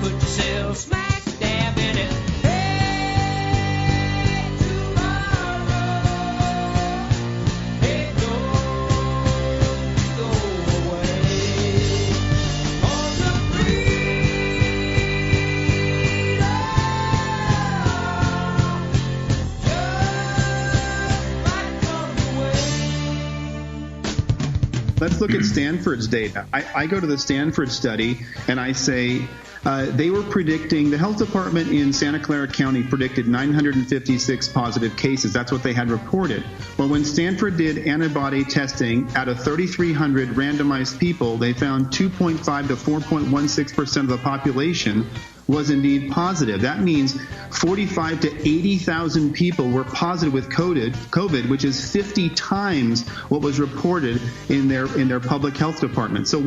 put yourself smack dab in it. Hey, tomorrow, it goes away on the freedom, just might come away. Let's look at Stanford's data. I go to the Stanford study and I say they were predicting, the health department in Santa Clara County predicted 956 positive cases. That's what they had reported. Well, when Stanford did antibody testing out of 3,300 randomized people, they found 2.5 to 4.16% of the population was indeed positive. That means 45 to 80,000 people were positive with COVID, which is 50 times what was reported in their public health department. So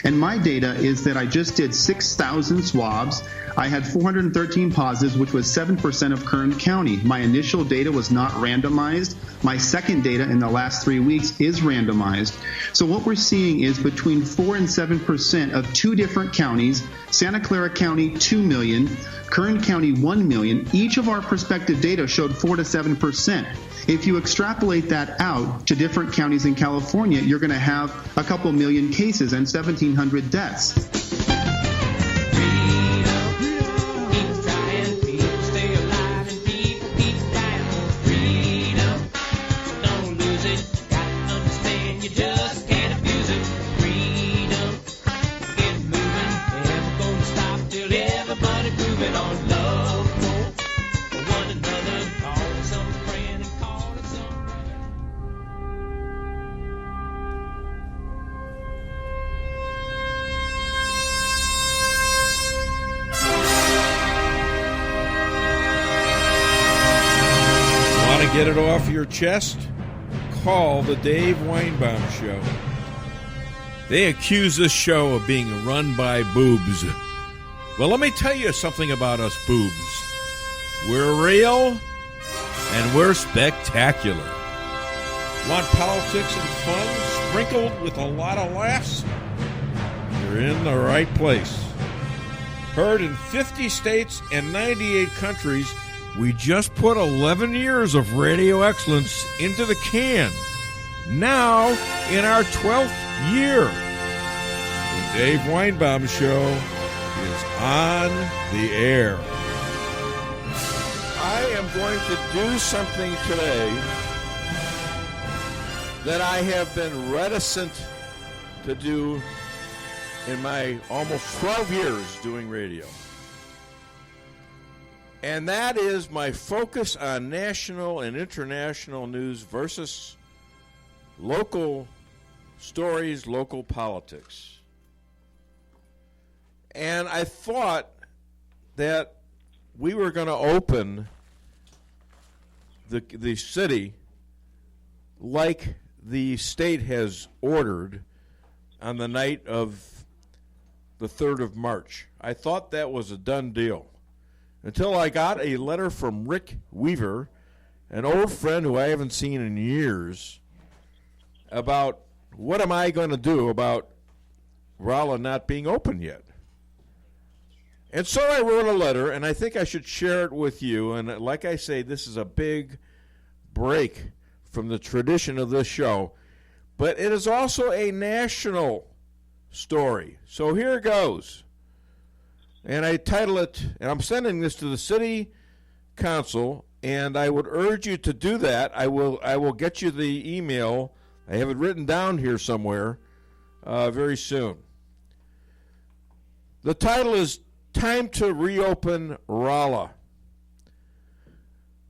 and my data is that I just did 6,000 swabs. I had 413 positives, which was 7% of Kern County. My initial data was not randomized. My second data in the last 3 weeks is randomized. So what we're seeing is between 4 and 7% of two different counties, Santa Clara County, 2 million, Kern County, 1 million. Each of our prospective data showed 4 to 7%. If you extrapolate that out to different counties in California, you're going to have a couple million cases and 1,700 deaths. Get it off your chest? Call the Dave Weinbaum Show. They accuse this show of being run by boobs. Well, let me tell you something about us boobs. We're real and we're spectacular. Want politics and fun sprinkled with a lot of laughs? You're in the right place. Heard in 50 states and 98 countries, we just put 11 years of radio excellence into the can. Now, in our 12th year, the Dave Weinbaum Show is on the air. I am going to do something today that I have been reticent to do in my almost 12 years doing radio. And that is my focus on national and international news versus local stories, local politics. And I thought that we were going to open the city like the state has ordered on the night of the 3rd of March. I thought that was a done deal. Until I got a letter from Rick Weaver, an old friend who I haven't seen in years, about what am I going to do about Rolla not being open yet. And so I wrote a letter, and I think I should share it with you. And like I say, this is a big break from the tradition of this show. But it is also a national story. So here goes. And I title it, and I'm sending this to the city council, and I would urge you to do that. I will get you the email. I have it written down here somewhere very soon. The title is Time to Reopen Rolla.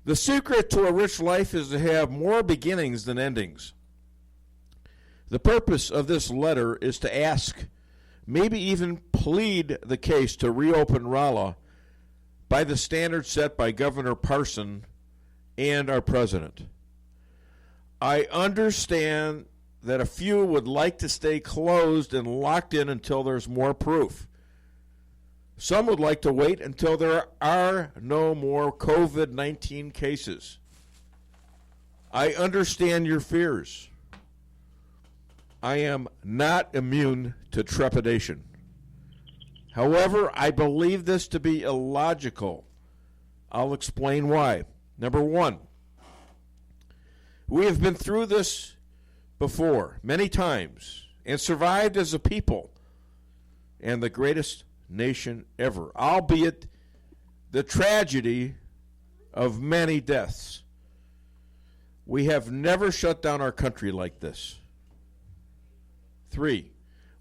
The secret to a rich life is to have more beginnings than endings. The purpose of this letter is to ask, maybe even plead the case to reopen Rolla by the standards set by Governor Parson and our president. I understand that a few would like to stay closed and locked in until there's more proof. Some would like to wait until there are no more COVID-19 cases. I understand your fears. I am not immune to trepidation. However, I believe this to be illogical. I'll explain why. Number one, we have been through this before many times and survived as a people and the greatest nation ever, albeit the tragedy of many deaths. We have never shut down our country like this. 3,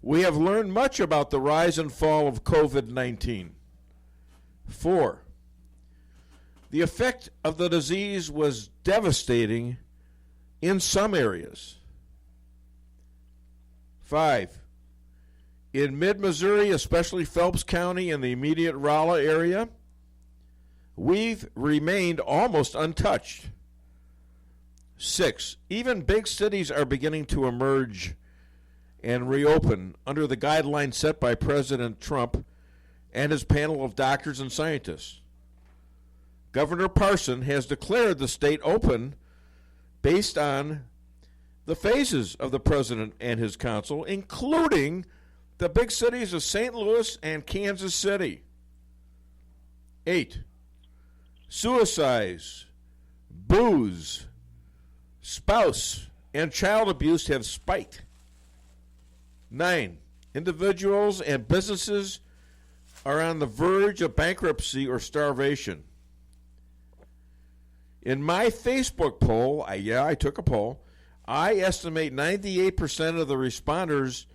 we have learned much about the rise and fall of COVID-19. 4, the effect of the disease was devastating in some areas. 5, in mid-Missouri, especially Phelps County and the immediate Rolla area, we've remained almost untouched. 6, even big cities are beginning to emerge and reopen under the guidelines set by President Trump and his panel of doctors and scientists. Governor Parson has declared the state open based on the phases of the president and his council, including the big cities of St. Louis and Kansas City. 8, suicides, booze, spouse, and child abuse have spiked. 9, individuals and businesses are on the verge of bankruptcy or starvation. In my Facebook poll, I took a poll, I estimate 98% of the responders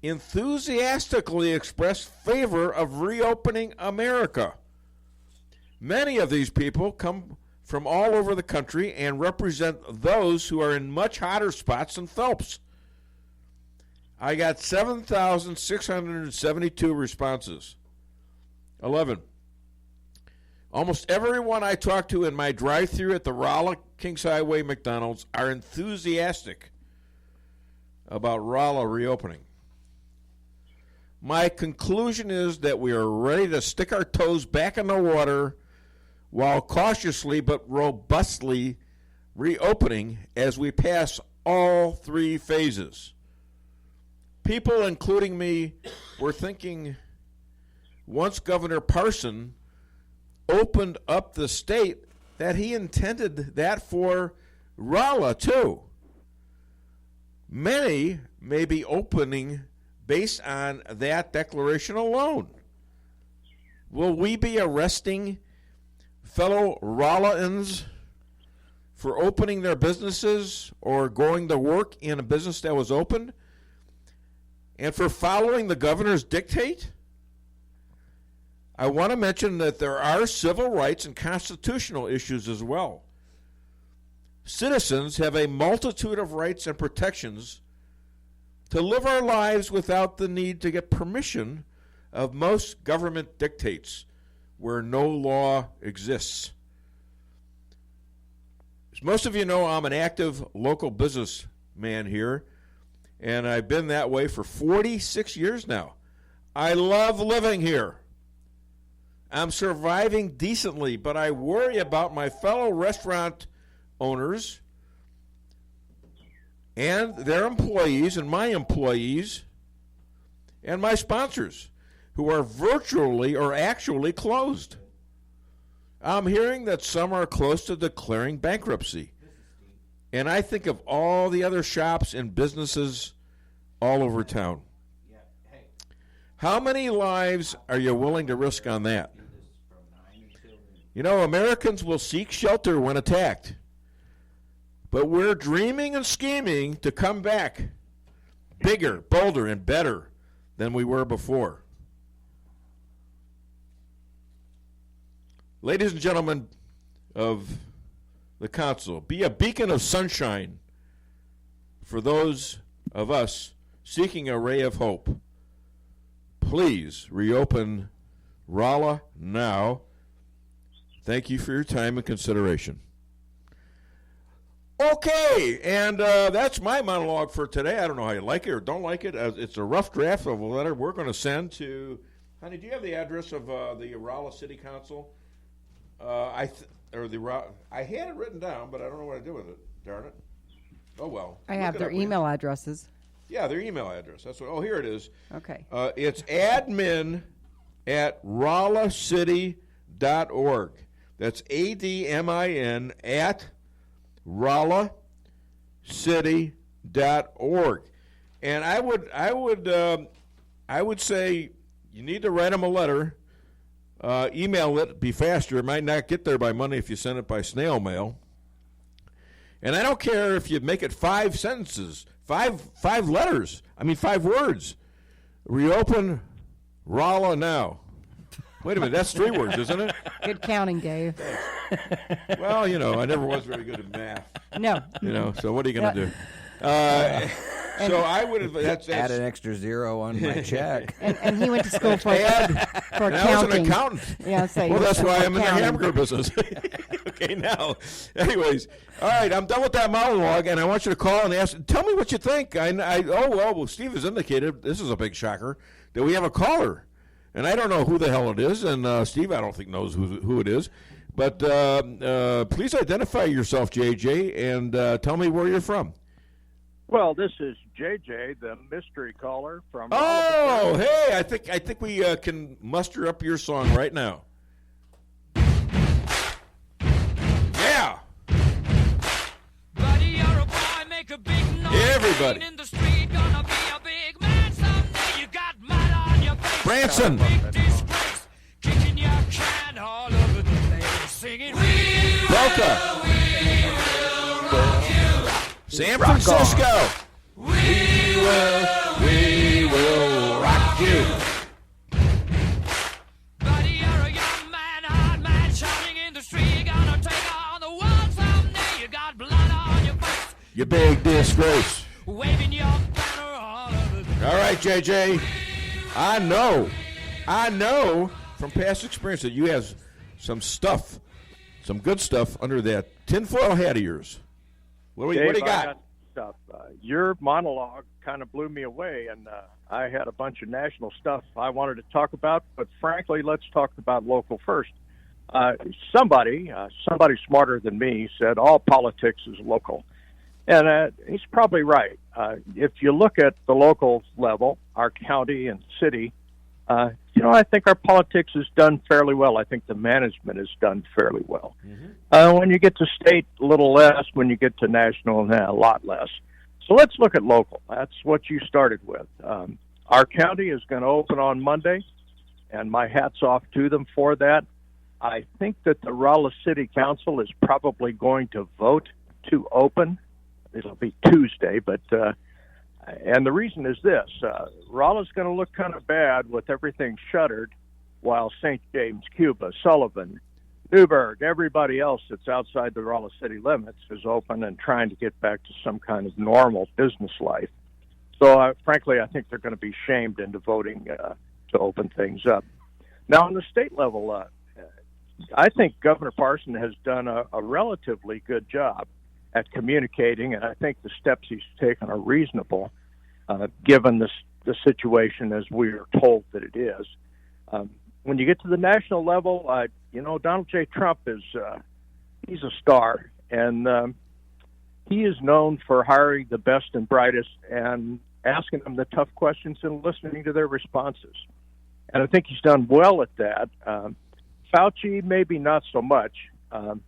enthusiastically expressed favor of reopening America. Many of these people come from all over the country and represent those who are in much hotter spots than Phelps. I got 7,672 responses. 11. Almost everyone I talk to in my drive-thru at the Rolla Kings Highway McDonald's are enthusiastic about Rolla reopening. My conclusion is that we are ready to stick our toes back in the water while cautiously but robustly reopening as we pass all 3 phases. People, including me, were thinking once Governor Parson opened up the state that he intended that for Rolla too. Many may be opening based on that declaration alone. Will we be arresting fellow Rollans for opening their businesses or going to work in a business that was opened and for following the governor's dictate? I want to mention that there are civil rights and constitutional issues as well. Citizens have a multitude of rights and protections to live our lives without the need to get permission of most government dictates where no law exists. As most of you know, I'm an active local businessman here, and I've been that way for 46 years now. I love living here. I'm surviving decently, but I worry about my fellow restaurant owners and their employees and my employees and my sponsors who are virtually or actually closed. I'm hearing that some are close to declaring bankruptcy. And I think of all the other shops and businesses all over town. How many lives are you willing to risk on that? You know, Americans will seek shelter when attacked. But we're dreaming and scheming to come back bigger, bolder, and better than we were before. Ladies and gentlemen of the council, be a beacon of sunshine for those of us seeking a ray of hope. Please reopen Rolla now. Thank you for your time and consideration. Okay, and that's my monologue for today. I don't know how you like it or don't like it. It's a rough draft of a letter we're going to send to, honey, do you have the address of the Rolla City Council? I had it written down, but I don't know what to do with it. Darn it. Oh, well. I have their email addresses. Yeah, their email address. That's what. Oh, here it is. Okay. It's admin at rollacity.org. That's ADMIN at rollacity.org. And I would say you need to write them a letter. Email it, be faster. It might not get there by Monday if you send it by snail mail. And I don't care if you make it 5 sentences, five letters. 5 words. Reopen Rolla now. Wait a minute, that's 3 words, isn't it? Good counting, Dave. Well, I never was very good at math. No. So what are you going to do? So I would have that's add an extra 0 on my check. And he went to school for I was accounting. an accountant. Yeah, Well, that's why I'm in the accounting. hamburger business. Okay, now, anyways, all right, I'm done with that monologue, and I want you to call and ask. Tell me what you think. Well, Steve has indicated this is a big shocker that we have a caller, and I don't know who the hell it is, and Steve, I don't think knows who it is, but please identify yourself, JJ, and tell me where you're from. Well, this is JJ, the mystery caller from. Oh, hey! I think we can muster up your song right now. Yeah, Buddy, you're a boy, make a big noise. Everybody. In the street, gonna be a big man someday. You got mud on your face. Branson. Big disgrace. Kicking your can all over the place. Singing, we Boca. rock you. San Francisco. We will rock you. Buddy, you're a young man, hard man, shouting in the street. Gonna take on the world someday. You got blood on your face. You big disgrace. Waving your banner all over the All right, JJ. I know from past experience that you have some stuff, some good stuff under that tinfoil hat of yours. What do you Dave, got? I got stuff. Your monologue kind of blew me away, and I had a bunch of national stuff I wanted to talk about, but frankly, let's talk about local first. Somebody smarter than me said all politics is local, and he's probably right. If you look at the local level, our county and city, I think our politics is done fairly well. I think the management is done fairly well. Mm-hmm. When you get to state, a little less. When you get to national, a lot less. So let's look at local. That's what you started with. Our county is going to open on Monday, and my hat's off to them for that. I think that the Rolla City Council is probably going to vote to open. It'll be Tuesday, but and the reason is this. Rolla's going to look kind of bad with everything shuttered while St. James, Cuba, Sullivan, Newburgh, everybody else that's outside the Rolla City limits is open and trying to get back to some kind of normal business life. So, frankly, I think they're going to be shamed into voting to open things up. Now, on the state level, I think Governor Parson has done a relatively good job at communicating, and I think the steps he's taken are reasonable, given the situation as we are told that it is. When you get to the national level, Donald J. Trump he's a star, and he is known for hiring the best and brightest and asking them the tough questions and listening to their responses. And I think he's done well at that. Fauci, maybe not so much.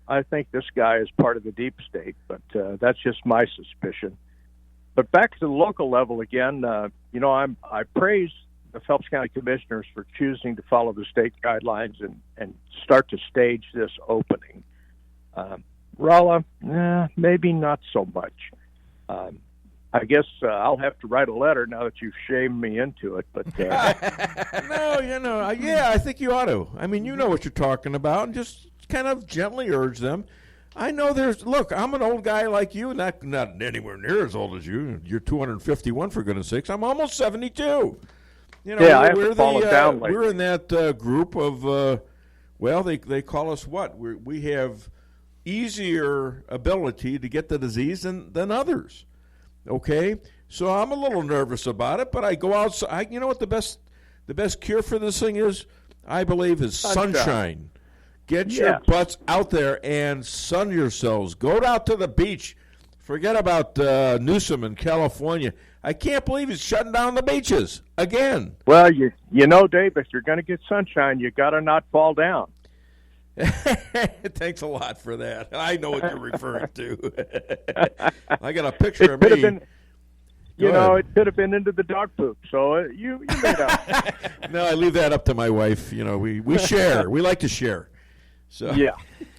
I think this guy is part of the deep state, but that's just my suspicion. But back to the local level again, I praise the Phelps County Commissioners for choosing to follow the state guidelines and start to stage this opening. Rolla, maybe not so much. I guess I'll have to write a letter now that you've shamed me into it. But No, I think you ought to. I mean, you know what you're talking about, and just kind of gently urge them. I know look, I'm an old guy like you, not anywhere near as old as you. You're 251, for goodness sakes. I'm almost 72. I haven't fallen down lately. We're in that group of, they call us what? We have easier ability to get the disease than others. Okay? So I'm a little nervous about it, but I go outside. You know what the best cure for this thing is? I believe is sunshine. Get your butts out there and sun yourselves. Go out to the beach Forget about Newsom in California. I can't believe he's shutting down the beaches again. Well, you know, Dave, if you're going to get sunshine, you got to not fall down. Thanks a lot for that. I know what you're referring to. I got a picture of me. It could have been into the dog poop. So you made up. No, I leave that up to my wife. You know, we share. We like to share. So yeah.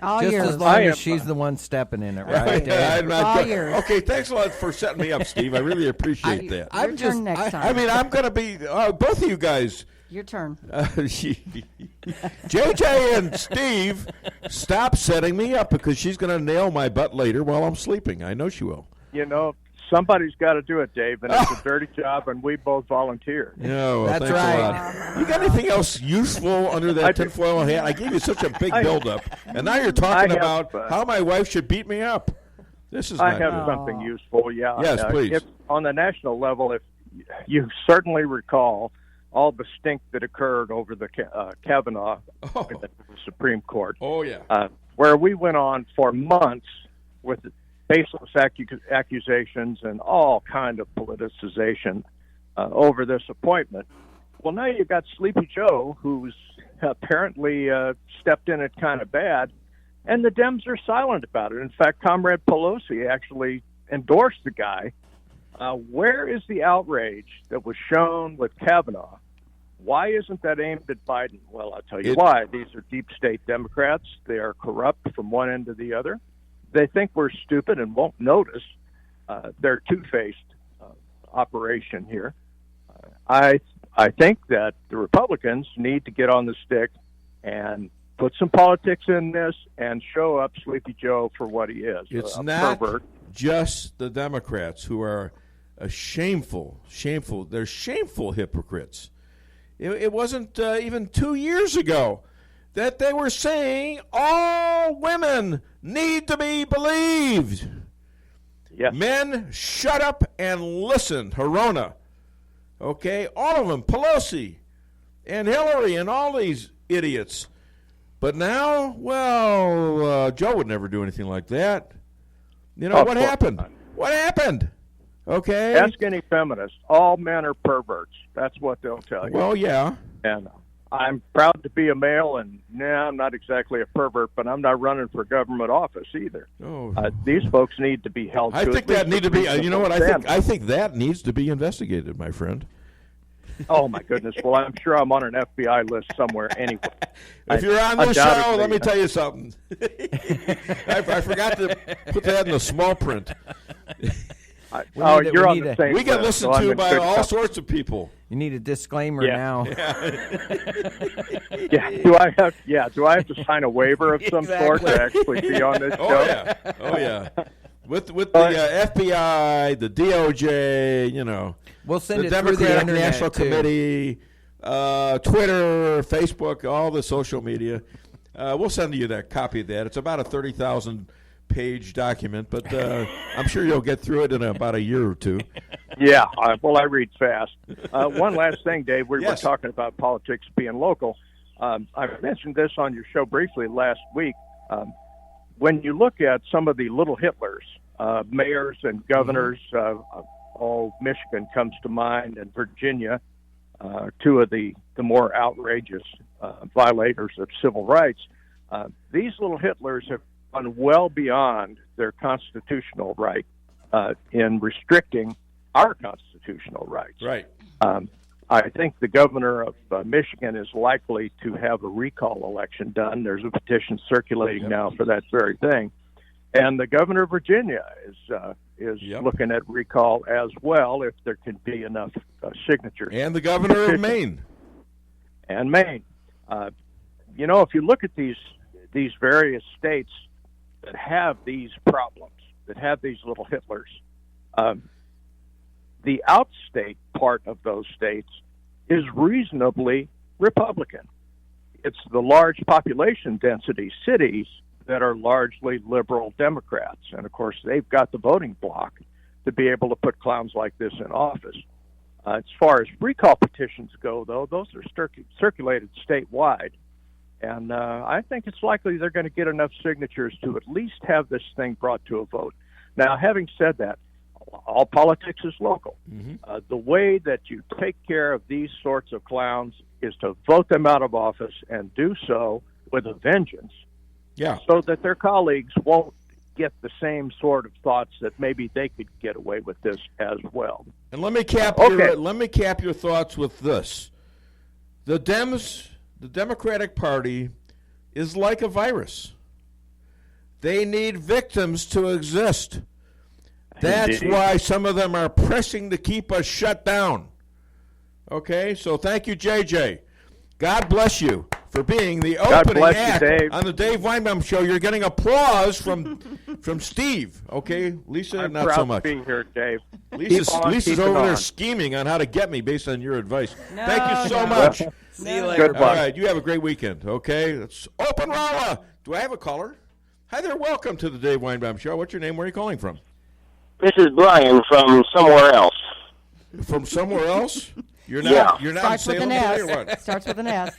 All Just yours. as long as she's the one stepping in it, right? Yeah, I'm not All good. yours. Okay, thanks a lot for setting me up, Steve. I really appreciate that. Your turn next time. I mean, I'm going to be both of you guys. Your turn. JJ and Steve, stop setting me up because she's going to nail my butt later while I'm sleeping. I know she will. You know, somebody's got to do it, Dave, and it's a dirty job, and we both volunteered. No, That's thanks right. a lot. You got anything else useful under that tinfoil hat? I gave you such a big build-up, and now you're talking about how my wife should beat me up. This is I not have good. something useful, yeah. Yes, please. If, on the national level, if you certainly recall all the stink that occurred over the Kavanaugh in the Supreme Court. Oh, yeah. Where we went on for months with baseless accusations and all kind of politicization over this appointment. Well, now you've got Sleepy Joe, who's apparently stepped in it kind of bad, and the Dems are silent about it. In fact, Comrade Pelosi actually endorsed the guy. Where is the outrage that was shown with Kavanaugh? Why isn't that aimed at Biden? Well, I'll tell you why. These are deep state Democrats. They are corrupt from one end to the other. They think we're stupid and won't notice their two-faced operation here. I think that the Republicans need to get on the stick and put some politics in this and show up Sleepy Joe for what he is. It's a not pervert. just the Democrats who are shameful. They're shameful hypocrites. It wasn't even 2 years ago that they were saying all women need to be believed. Yes. Men, shut up and listen. Hirona. Okay? All of them. Pelosi and Hillary and all these idiots. But now, well, Joe would never do anything like that. You know, what happened? What happened? Okay? Ask any feminist. All men are perverts. That's what they'll tell you. Well, yeah. And I'm proud to be a male, and I'm not exactly a pervert, but I'm not running for government office either. Oh. These folks need to be held to I think that need to be. You know what? standards. I think that needs to be investigated, my friend. Oh my goodness! Well, I'm sure I'm on an FBI list somewhere anyway. If you're on this show, undoubtedly, let me tell you something. I forgot to put that in the small print. You're on the same. We get list, listened so I'm to in by good all company. sorts of people. You need a disclaimer Yeah. now. Yeah. Do I have to sign a waiver of some sort to actually be on this show? Oh yeah. With the FBI, the DOJ, you know, We'll send the it through the Democratic internet, National too. Committee, Twitter, Facebook, all the social media. We'll send you that copy of that. It's about a 30,000-page document, but I'm sure you'll get through it in about a year or two. Yeah. I read fast. One last thing, Dave. We were Yes. talking about politics being local. I mentioned this on your show briefly last week. When you look at some of the little Hitlers, mayors and governors, Michigan comes to mind, and Virginia, two of the more outrageous violators of civil rights. These little Hitlers have gone well beyond their constitutional right in restricting our constitutional rights. Right. I think the governor of Michigan is likely to have a recall election done. There's a petition circulating now for that very thing. And the governor of Virginia is looking at recall as well if there can be enough signatures. And the governor of Maine. And Maine. If you look at these various states that have these problems, that have these little Hitlers, the outstate part of those states is reasonably Republican. It's the large population density cities that are largely liberal Democrats. And, of course, they've got the voting bloc to be able to put clowns like this in office. As far as recall petitions go, though, those are circulated statewide. And I think it's likely they're going to get enough signatures to at least have this thing brought to a vote. Now, having said that, all politics is local. Mm-hmm. The way that you take care of these sorts of clowns is to vote them out of office and do so with a vengeance, so that their colleagues won't get the same sort of thoughts that maybe they could get away with this as well. And let me cap your thoughts with this: the Democratic Party is like a virus. They need victims to exist. That's why some of them are pressing to keep us shut down. Okay, so thank you, JJ. God bless you for being the opening act on the Dave Weinbaum Show. You're getting applause from Steve. Okay, Lisa, I'm not proud so much. to be here, Dave. Lisa's over there scheming on how to get me based on your advice. Thank you so much. See you later. Good luck. All right, you have a great weekend. Okay, let's open Rolla. Do I have a caller? Hi there. Welcome to the Dave Weinbaum Show. What's your name? Where are you calling from? This is Brian from somewhere else. From somewhere else? You're not. You're not Starts in with Salem an today, or S. what? Starts with an S.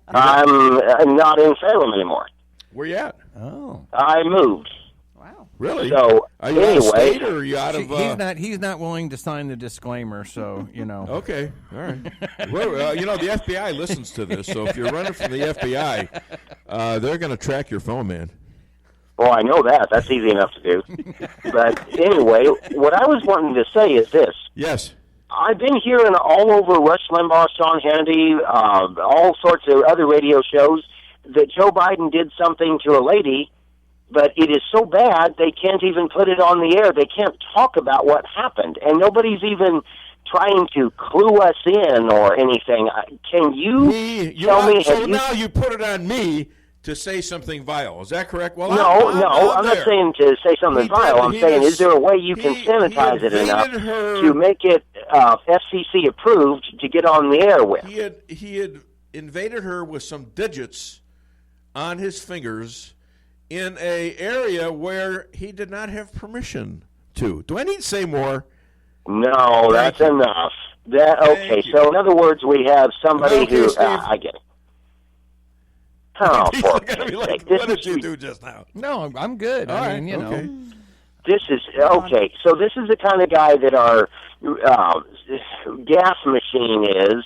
I'm not in Salem anymore. Where you at? Oh. I moved. Wow. Really? So, Are you out of anyway, state or are you out of? He's not willing to sign the disclaimer, so you know. Okay, all right. Well, the FBI listens to this, so if you're running from the FBI, they're going to track your phone, man. well, I know that. That's easy enough to do. But anyway, what I was wanting to say is this. Yes. I've been hearing all over Rush Limbaugh, Sean Hannity, all sorts of other radio shows that Joe Biden did something to a lady, but it is so bad they can't even put it on the air. They can't talk about what happened, and nobody's even trying to clue us in or anything. Can you tell me? So now you put it on me to say something vile. Is that correct? Well, I'm not saying to say something vile. I'm saying, is there a way you can sanitize it enough to make it FCC approved to get on the air with? He had invaded her with some digits on his fingers in a area where he did not have permission to. Do I need to say more? No, that's enough. Okay, so in other words, we have somebody who I get it. Oh, He's for gonna be like, this what did is you do just now? No, I'm good. All I right, mean, you know. This is okay. So this is the kind of guy that our gas machine is.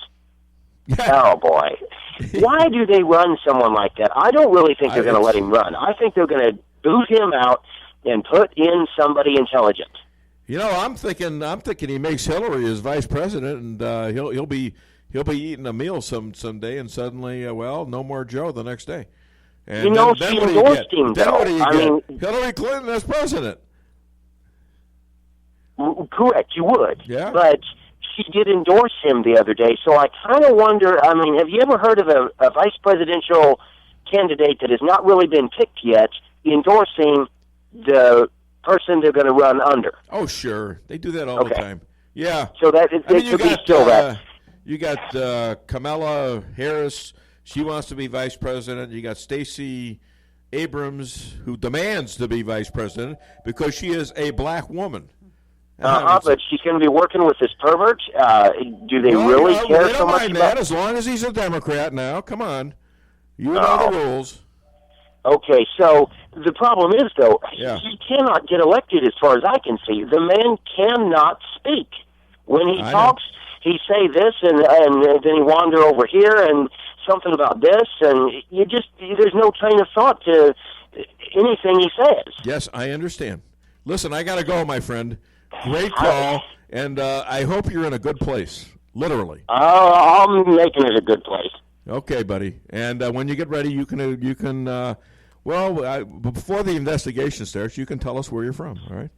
Oh boy, why do they run someone like that? I don't really think they're going to let him run. I think they're going to boot him out and put in somebody intelligent. You know, I'm thinking he makes Hillary his vice president, and he'll be eating a meal someday, and suddenly, no more Joe the next day. And she endorsed him, though. Hillary Clinton as president. Correct, you would. Yeah. But she did endorse him the other day, so I kind of wonder, have you ever heard of a vice presidential candidate that has not really been picked yet endorsing the person they're going to run under? Oh, sure. They do that all the time. Yeah. So that it could be still that. You got Kamala Harris. She wants to be vice president. You got Stacey Abrams, who demands to be vice president because she is a black woman. But she's going to be working with this pervert. Do they really care so much about that? As long as he's a Democrat now. Come on. You know the rules. Okay, so the problem is, though, Yeah. he cannot get elected as far as I can see. The man cannot speak. When he talks, he say this, and then he wander over here, and something about this, and there's no train of thought to anything he says. Yes, I understand. Listen, I got to go, my friend. Great call, and I hope you're in a good place, literally. I'm making it a good place. Okay, buddy. And when you get ready, you can before the investigation starts, you can tell us where you're from, all right?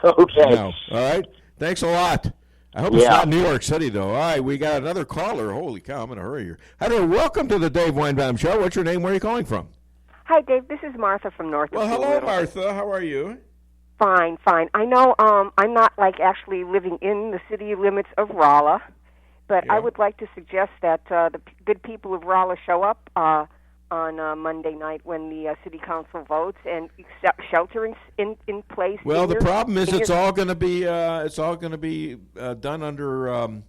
Okay. Now, all right? Thanks a lot. I hope it's not New York City, though. All right, we got another caller. Holy cow, I'm in a hurry here. Hi there. Welcome to the Dave Weinbaum Show. What's your name? Where are you calling from? Hi, Dave. This is Martha from North. Well, hello, Martha. How are you? Fine. I know I'm not actually living in the city limits of Rolla, but I would like to suggest that the good people of Rolla show up on Monday night when the city council votes and shelter in place. Well, the problem is it's all going to be done under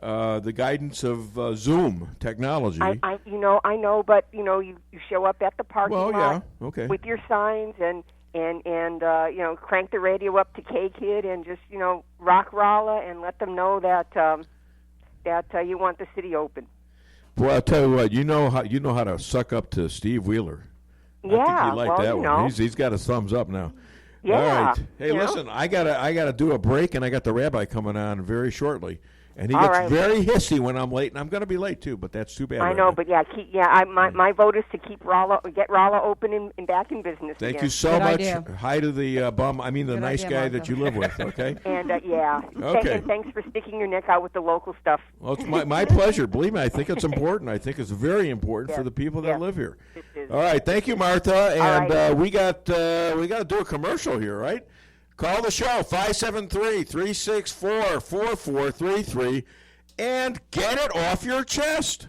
the guidance of Zoom technology. I know, but you show up at the parking lot okay. with your signs and and crank the radio up to KKID and just rock Rolla and let them know that you want the city open. Well, I'll tell you what, you know how to suck up to Steve Wheeler. Yeah, I think you like that one. He's got his thumbs up now. Yeah. All right. Hey, listen, I gotta do a break, and I got the rabbi coming on very shortly. And he gets very hissy when I'm late, and I'm going to be late too. But that's too bad. I know, but my vote is to get Rolla open and back in business. Thank you so much. Hi to the bum. I mean the nice guy that you live with. Okay. And Okay. And thanks for sticking your neck out with the local stuff. Well, it's my pleasure. Believe me, I think it's important. I think it's very important for the people that live here. It is. All right, thank you, Martha. And we got to do a commercial here, right? Call the show, 573-364-4433, and get it off your chest.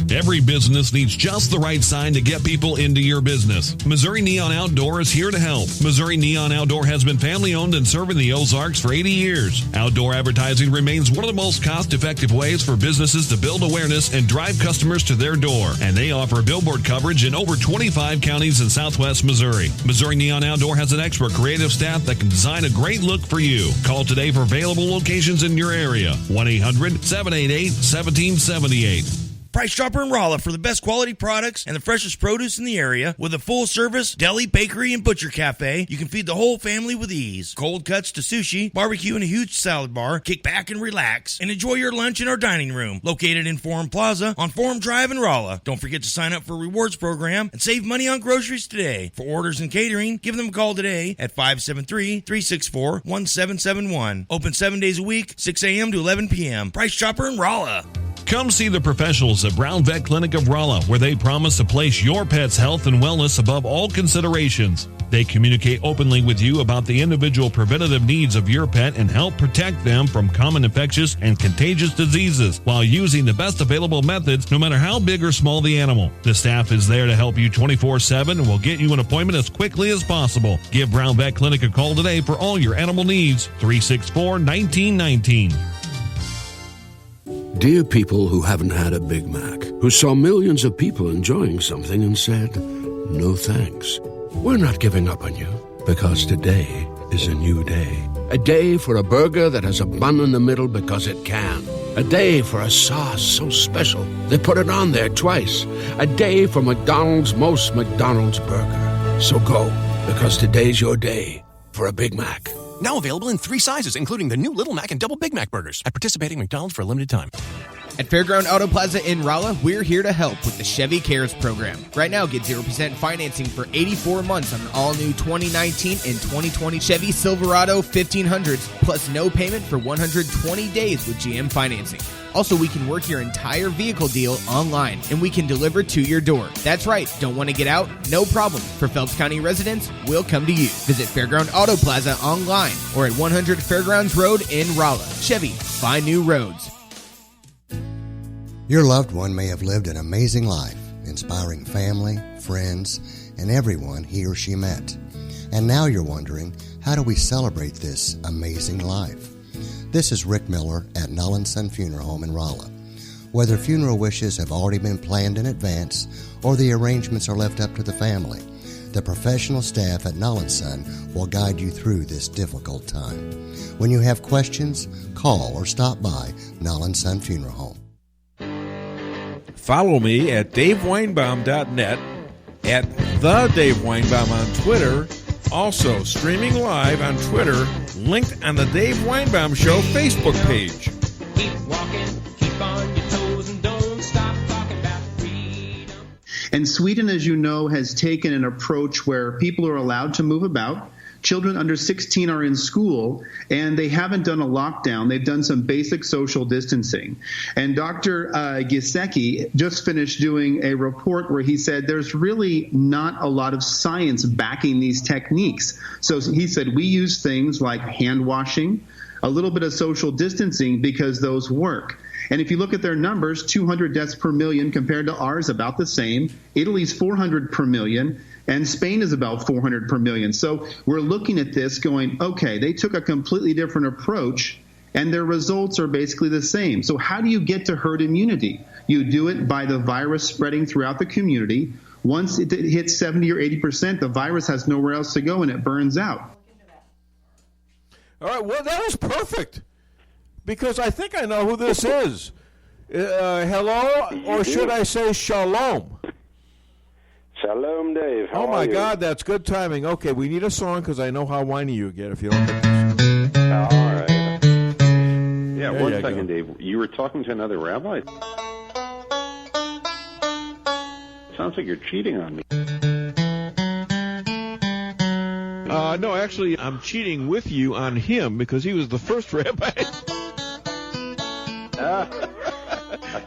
Every business needs just the right sign to get people into your business. Missouri Neon Outdoor is here to help. Missouri Neon Outdoor has been family-owned and serving the Ozarks for 80 years. Outdoor advertising remains one of the most cost-effective ways for businesses to build awareness and drive customers to their door. And they offer billboard coverage in over 25 counties in southwest Missouri. Missouri Neon Outdoor has an expert creative staff that can design a great look for you. Call today for available locations in your area. 1-800-788-1778. Price Chopper in Rolla for the best quality products and the freshest produce in the area with a full-service deli, bakery, and butcher cafe. You can feed the whole family with ease. Cold cuts to sushi, barbecue, and a huge salad bar. Kick back and relax and enjoy your lunch in our dining room located in Forum Plaza on Forum Drive in Rolla. Don't forget to sign up for a rewards program and save money on groceries today. For orders and catering, give them a call today at 573-364-1771. Open 7 days a week, 6 a.m. to 11 p.m. Price Chopper in Rolla. Come see the professionals at Brown Vet Clinic of Rolla, where they promise to place your pet's health and wellness above all considerations. They communicate openly with you about the individual preventative needs of your pet and help protect them from common infectious and contagious diseases while using the best available methods, no matter how big or small the animal. The staff is there to help you 24/7 and will get you an appointment as quickly as possible. Give Brown Vet Clinic a call today for all your animal needs. 364-1919. Dear people who haven't had a Big Mac, who saw millions of people enjoying something and said, no thanks. We're not giving up on you, because today is a new day. A day for a burger that has a bun in the middle because it can. A day for a sauce so special they put it on there twice. A day for McDonald's most McDonald's burger. So go, because today's your day for a Big Mac. Now available in 3 sizes, including the new Little Mac and Double Big Mac burgers at participating McDonald's for a limited time. At Fairground Auto Plaza in Rolla, we're here to help with the Chevy Cares program. Right now, get 0% financing for 84 months on an all-new 2019 and 2020 Chevy Silverado 1500s, plus no payment for 120 days with GM financing. Also, we can work your entire vehicle deal online, and we can deliver to your door. That's right. Don't want to get out? No problem. For Phelps County residents, we'll come to you. Visit Fairground Auto Plaza online or at 100 Fairgrounds Road in Rolla. Chevy, find new roads. Your loved one may have lived an amazing life, inspiring family, friends, and everyone he or she met. And now you're wondering, how do we celebrate this amazing life? This is Rick Miller at Null & Son Funeral Home in Rolla. Whether funeral wishes have already been planned in advance or the arrangements are left up to the family, the professional staff at Null & Son will guide you through this difficult time. When you have questions, call or stop by Null & Son Funeral Home. Follow me at DaveWeinbaum.net, at The Dave Weinbaum on Twitter, also streaming live on Twitter, linked on the Dave Weinbaum Show Facebook page. Keep walking, keep on your toes, and don't stop talking about freedom. And Sweden, as you know, has taken an approach where people are allowed to move about. Children under 16 are in school, and they haven't done a lockdown. They've done some basic social distancing. And Dr. Gisecki just finished doing a report where he said there's really not a lot of science backing these techniques. So he said we use things like hand washing, a little bit of social distancing, because those work. And if you look at their numbers, 200 deaths per million compared to ours, about the same. Italy's 400 per million. And Spain is about 400 per million. So we're looking at this going, okay, they took a completely different approach, and their results are basically the same. So how do you get to herd immunity? You do it by the virus spreading throughout the community. Once it hits 70 or 80%, the virus has nowhere else to go and it burns out. All right, well, that was perfect, because I think I know who this is. Hello, or should I say shalom? Shalom, Dave. How oh, my are you? God, that's good timing. Okay, we need a song because I know how whiny you get if you don't get this. All right. Yeah, There one you second, go. Dave. You were talking to another rabbi? Sounds like you're cheating on me. No, actually, I'm cheating with you on him because he was the first rabbi.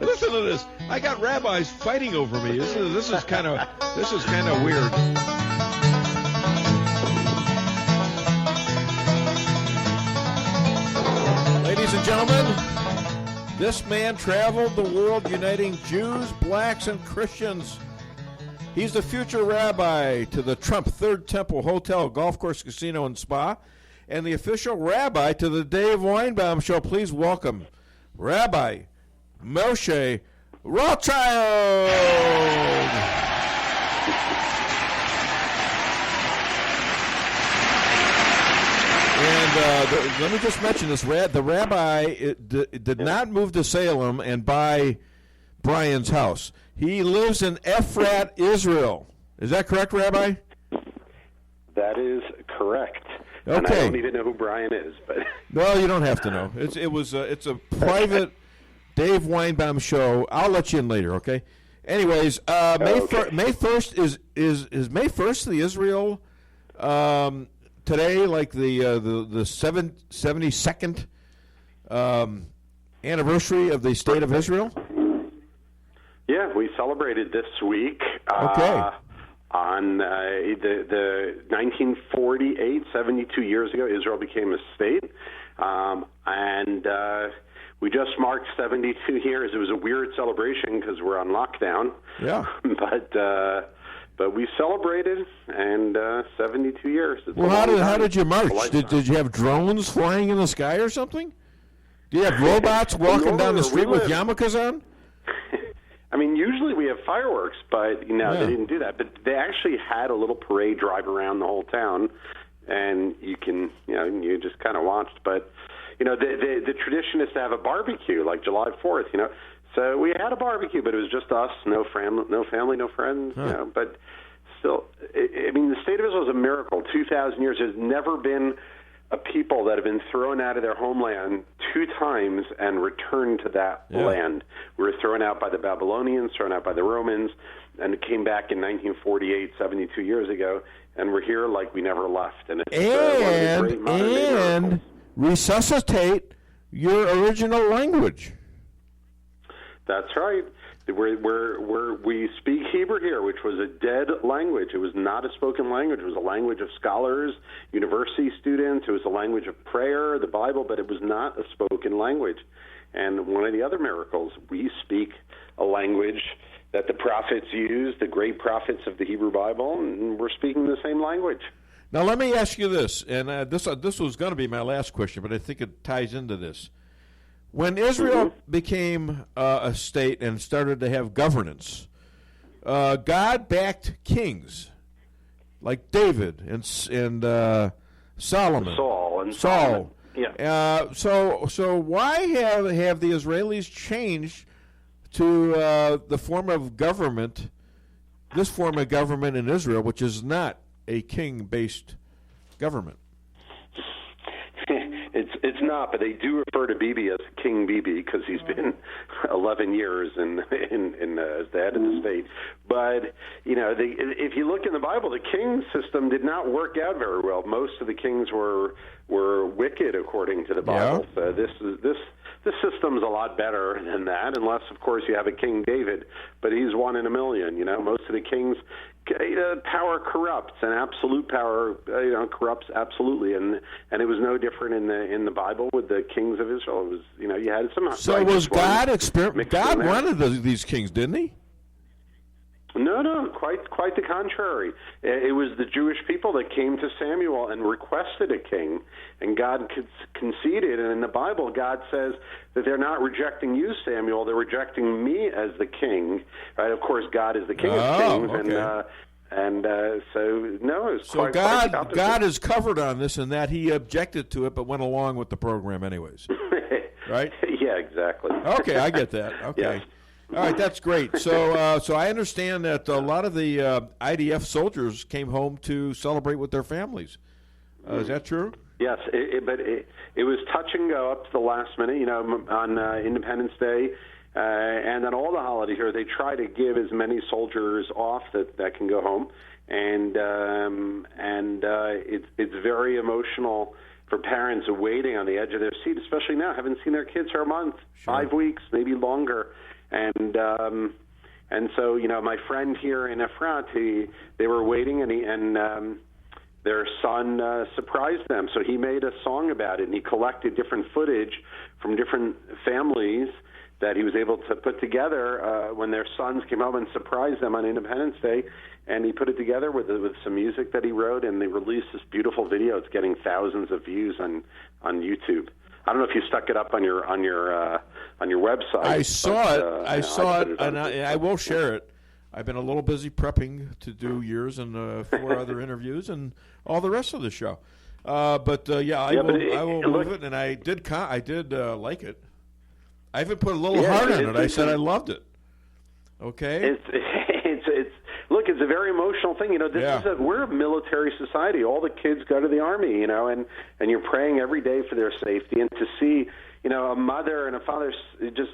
Listen to this. I got rabbis fighting over me. This is kind of weird. Ladies and gentlemen, this man traveled the world uniting Jews, blacks, and Christians. He's the future rabbi to the Trump Third Temple Hotel, Golf Course, Casino, and Spa, and the official rabbi to the Dave Weinbaum Show. Please welcome Rabbi Moshe Rothchild. And let me just mention this. The rabbi did not move to Salem and buy Brian's house. He lives in Ephrat, Israel. Is that correct, Rabbi? That is correct. Okay. And I don't even know who Brian is, but No, you don't have to know. It's a private Dave Weinbaum show. I'll let you in later, okay? Anyways, May 1st is May 1st the Israel today, like the 72nd anniversary of the State of Israel? yeah, we celebrated this week. Okay. On the 1948, 72 years ago, Israel became a state, and we just marked 72 years. It was a weird celebration because we're on lockdown. Yeah. But we celebrated, and 72 years. It's Well, a long how time. did you march? A lifetime. Did you have drones flying in the sky or something? Do you have robots walking down the street with yarmulkes on? I mean, usually we have fireworks, but they didn't do that. But they actually had a little parade drive around the whole town, and you just kind of watched. But the tradition is to have a barbecue, like July 4th. So we had a barbecue, but it was just us, no family, no friends. Huh. But still, I mean, the state of Israel is a miracle. 2,000 years. There's never been a people that have been thrown out of their homeland 2 times and returned to that land. We were thrown out by the Babylonians, thrown out by the Romans, and it came back in 1948, 72 years ago, and we're here like we never left. And it's one of the great modern-day miracles. Resuscitate your original language. That's right. We speak Hebrew here, which was a dead language. It was not a spoken language. It was a language of scholars, university students. It was a language of prayer, the Bible, but it was not a spoken language. And one of the other miracles, we speak a language that the prophets used, the great prophets of the Hebrew Bible, and we're speaking the same language. Now, let me ask you this, and this was going to be my last question, but I think it ties into this. When Israel became a state and started to have governance, God backed kings like David and Solomon. Solomon. Yeah. So why have the Israelis changed to the form of government, this form of government in Israel, which is not a king-based government? It's not, but they do refer to Bibi as King Bibi because he's been 11 years as the head of the state. But if you look in the Bible, the king system did not work out very well. Most of the kings were wicked according to the Bible. So this system's a lot better than that, unless of course you have a King David, but he's 1 in a million. Most of the kings. Power corrupts, and absolute power, corrupts absolutely, and it was no different in the Bible with the kings of Israel. It was, you had some. So was God God wanted these kings, didn't he? No, quite the contrary. It was the Jewish people that came to Samuel and requested a king, and God conceded. And in the Bible, God says that they're not rejecting you, Samuel. They're rejecting me as the king. Right? Of course, God is the King of Kings, okay. So no, it's so quite God the opposite. God is covered on this, in that He objected to it, but went along with the program anyways. Right? Yeah, exactly. Okay, I get that. Okay. Yes. All right, that's great. So I understand that a lot of the IDF soldiers came home to celebrate with their families. Is that true? Yes, but it was touch and go up to the last minute. On Independence Day, and then all the holidays here, they try to give as many soldiers off that can go home, and it's very emotional for parents waiting on the edge of their seat, especially now, haven't seen their kids for a month, 5 weeks, maybe longer. And so, my friend here in Efrat, they were waiting, and their son surprised them. So he made a song about it, and he collected different footage from different families that he was able to put together when their sons came home and surprised them on Independence Day. And he put it together with some music that he wrote, and they released this beautiful video. It's getting thousands of views on YouTube. I don't know if you stuck it up on your website. I saw it, and I will share it. I've been a little busy prepping to do yours and 4 other interviews and all the rest of the show. I will move it, and I did like it. I even put a little heart on it. I said I loved it. Okay. Look, it's a very emotional thing. We're a military society. All the kids go to the army, and you're praying every day for their safety. And to see, a mother and a father just,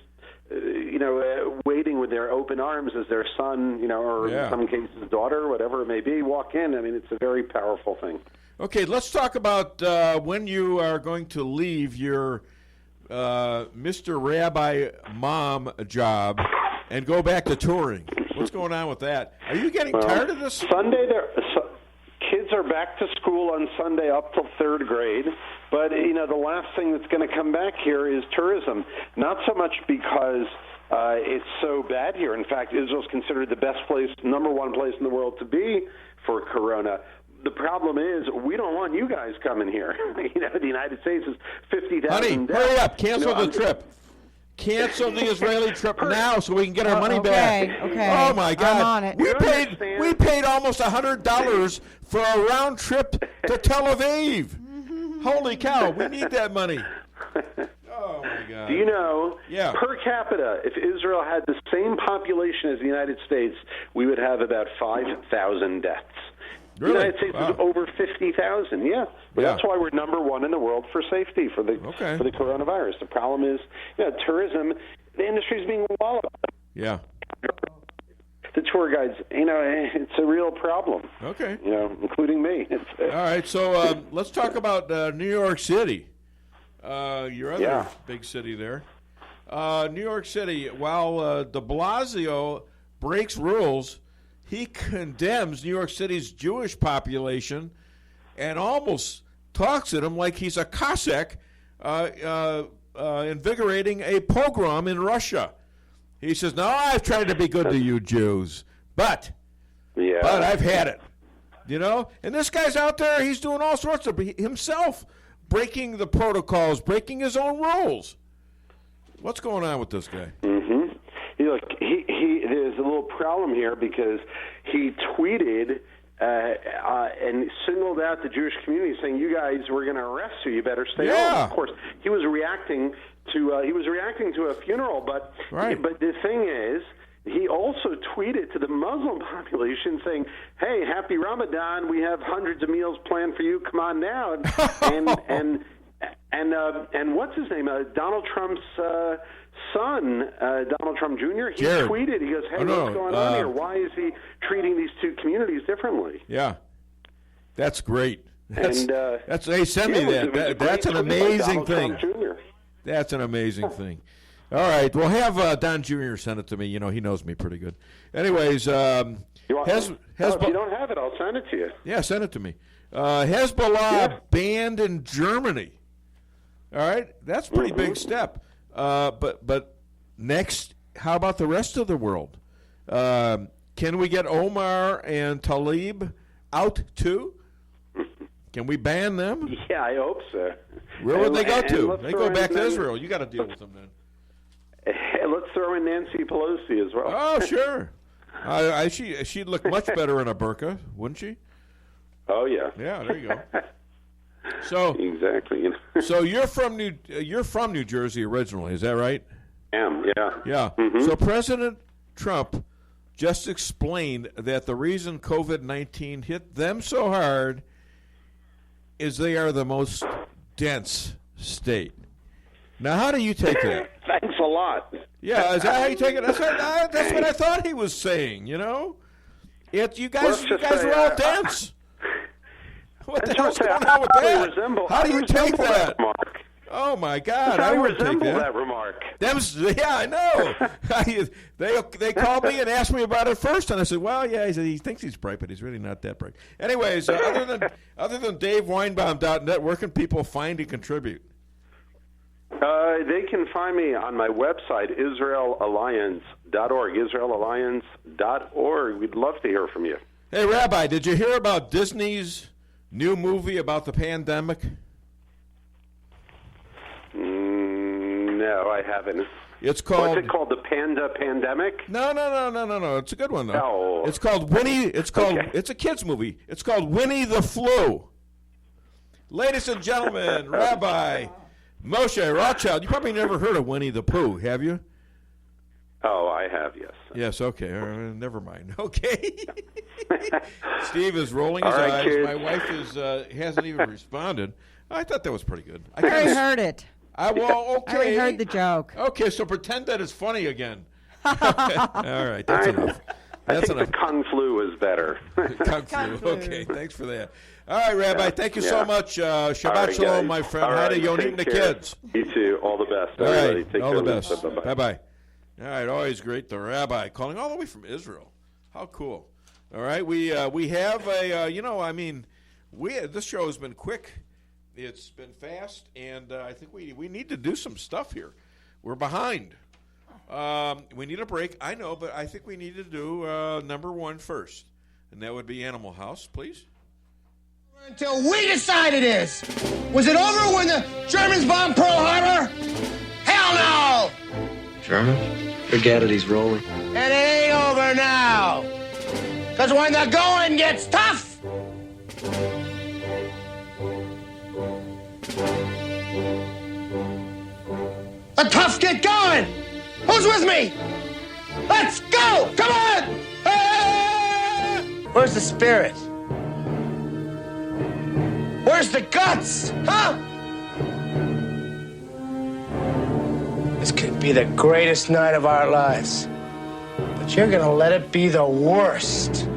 waiting with their open arms as their son, or in some cases daughter, or whatever it may be, walk in. I mean, it's a very powerful thing. Okay, let's talk about when you are going to leave your Mr. Rabbi mom job and go back to touring. What's going on with that? Are you getting tired of this? Sunday, kids are back to school on Sunday up till 3rd grade. But, the last thing that's going to come back here is tourism. Not so much because it's so bad here. In fact, Israel's considered the best place, number one place in the world to be for Corona. The problem is we don't want you guys coming here. The United States is 50,000 Honey, hurry up. Cancel the trip. Cancel the Israeli trip now so we can get our money back. Okay. Oh my God! I'm on it. We paid almost $100 for a round trip to Tel Aviv. Holy cow! We need that money. Oh my God! Do you know? Yeah. Per capita, if Israel had the same population as the United States, we would have about 5,000 deaths. Really? The United States is over 50,000. Yeah. But that's why we're number one in the world for safety for the coronavirus. The problem is, tourism. The industry is being walloped. Yeah. The tour guides. It's a real problem. Okay. Including me. All right. So let's talk about New York City. Your other big city there. New York City. While de Blasio breaks rules, he condemns New York City's Jewish population and almost talks at him like he's a Cossack invigorating a pogrom in Russia. He says, "No, I've tried to be good to you Jews, but I've had it." And this guy's out there, he's doing all sorts of himself, breaking the protocols, breaking his own rules. What's going on with this guy? Mm-hmm. Look, there's a little problem here because he tweeted and singled out the Jewish community, saying, "You guys, we're going to arrest you. You better stay home." Of course, he was reacting to a funeral, but the thing is, he also tweeted to the Muslim population saying, "Hey, happy Ramadan! We have hundreds of meals planned for you. Come on down." And what's his name? Donald Trump's son, Donald Trump Jr. He tweeted. He goes, "Hey, what's going on here? Why is he treating these two communities differently?" Yeah, that's great. Hey, send me that. That's an amazing thing. That's an amazing thing. All right, well, have Don Jr. send it to me. He knows me pretty good. Anyways, if you don't have it, I'll send it to you. Yeah, send it to me. Hezbollah banned in Germany. All right, that's a pretty big step. But next, how about the rest of the world? Can we get Omar and Talib out too? Can we ban them? Yeah, I hope so. Where would they go to? They go back to in, Israel. You got to deal with them then. Let's throw in Nancy Pelosi as well. Oh, sure. She'd look much better in a burqa, wouldn't she? Oh yeah. Yeah, there you go. So exactly. So you're from New Jersey originally, is that right? I am. Yeah. Yeah. Mm-hmm. So President Trump just explained that the reason COVID-19 hit them so hard is they are the most dense state. Now, how do you take that? Thanks a lot. Yeah, is that how you take it? That's what I thought he was saying. You know, you guys are all dense. What the hell's going on with that? How do you take that? Oh my God! I would take that remark. Yeah, I know. They called me and asked me about it first, and I said, "Well, yeah." He said he thinks he's bright, but he's really not that bright. Anyways, other than DaveWeinbaum.net, where can people find and contribute? They can find me on my website, IsraelAlliance.org. IsraelAlliance.org. We'd love to hear from you. Hey, Rabbi, did you hear about Disney's new movie about the pandemic? No, I haven't. It's called. What's it called? The Pandemic? No. It's a good one though. No. It's called Winnie. It's called. Okay. It's a kids movie. It's called Winnie the Flu. Ladies and gentlemen, Rabbi Moshe Rothchild. You probably never heard of Winnie the Pooh, have you? Oh, I have, yes. Yes. Okay. Never mind. Okay. Steve is rolling his All right, eyes. kids. My wife hasn't even responded. I thought that was pretty good. I already heard it. Okay. I already heard the joke. Okay, so pretend that it's funny again. Okay. All right, that's enough. I think the Kung Flu is better. Kung Flu. Okay, thanks for that. All right, Rabbi, thank you so much. Shabbat right, shalom, guys. my friend. All Hi to right, Yonim take and the care. kids. You too. All the best. All Everybody. right, Take all care. the best. Bye-bye. Bye-bye. All right, always great. The Rabbi calling all the way from Israel. How cool. All right, we have a, this show has been quick. It's been fast, and I think we need to do some stuff here. We're behind. We need a break. I know, but I think we need to do number one first, and that would be Animal House, please. Until we decide it is. Was it over when the Germans bombed Pearl Harbor? Hell no! German? Forget it, he's rolling. It ain't over now. Because when the going gets tough, the toughs get going. Who's with me? Let's go! Come on! Ah! Where's the spirit? Where's the guts? Huh? This could be the greatest night of our lives. But you're gonna let it be the worst.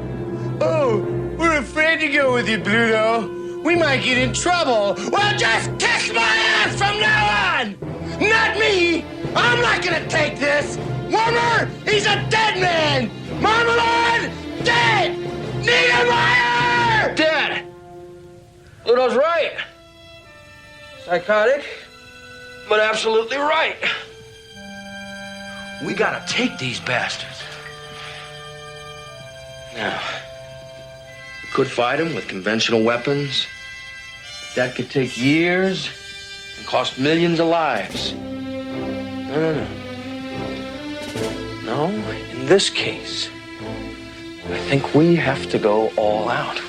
Oh, we're afraid to go with you, Pluto. We might get in trouble. Well, just kiss my ass from now on! Not me! I'm not gonna take this! Warmer, he's a dead man! Marmalade, dead! Niedermeyer, dead! Pluto's right. Psychotic, but absolutely right. We gotta take these bastards. Now, we could fight them with conventional weapons. That could take years and cost millions of lives. No. No, in this case, I think we have to go all out.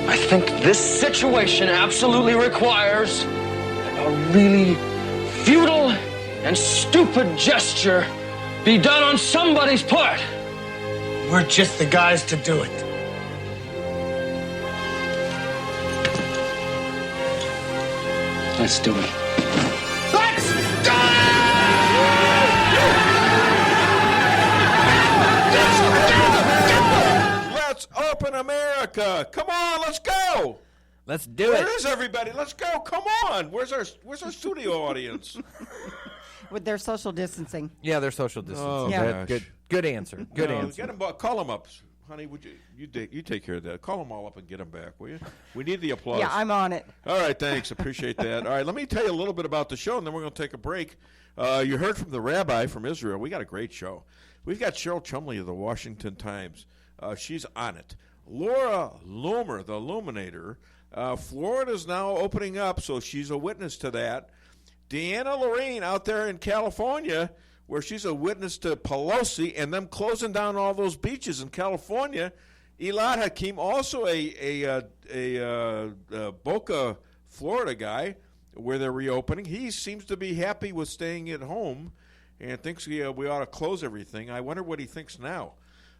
I think this situation absolutely requires a really futile and stupid gesture be done on somebody's part. We're just the guys to do it. Let's do it. Let's do Let's open America. Come on, let's go. Let's do it. Where is everybody? Let's go. Come on. Where's our studio audience? With their social distancing. Yeah, they're social distancing. Oh, Yeah. gosh. Good answer. Good No, answer. Get them, call them up, honey. Would you take care of that? Call them all up and get them back, will you? We need the applause. Yeah, I'm on it. All right, thanks. Appreciate that. All right, let me tell you a little bit about the show, and then we're going to take a break. You heard from the Rabbi from Israel. We got a great show. We've got Cheryl Chumley of the Washington Times. She's on it. Laura Loomer, the Illuminator. Florida's now opening up, so she's a witness to that. DeAnna Lorraine out there in California, where she's a witness to Pelosi and them closing down all those beaches in California. Elad Hakim, also a Boca, Florida guy, where they're reopening. He seems to be happy with staying at home and thinks we ought to close everything. I wonder what he thinks now,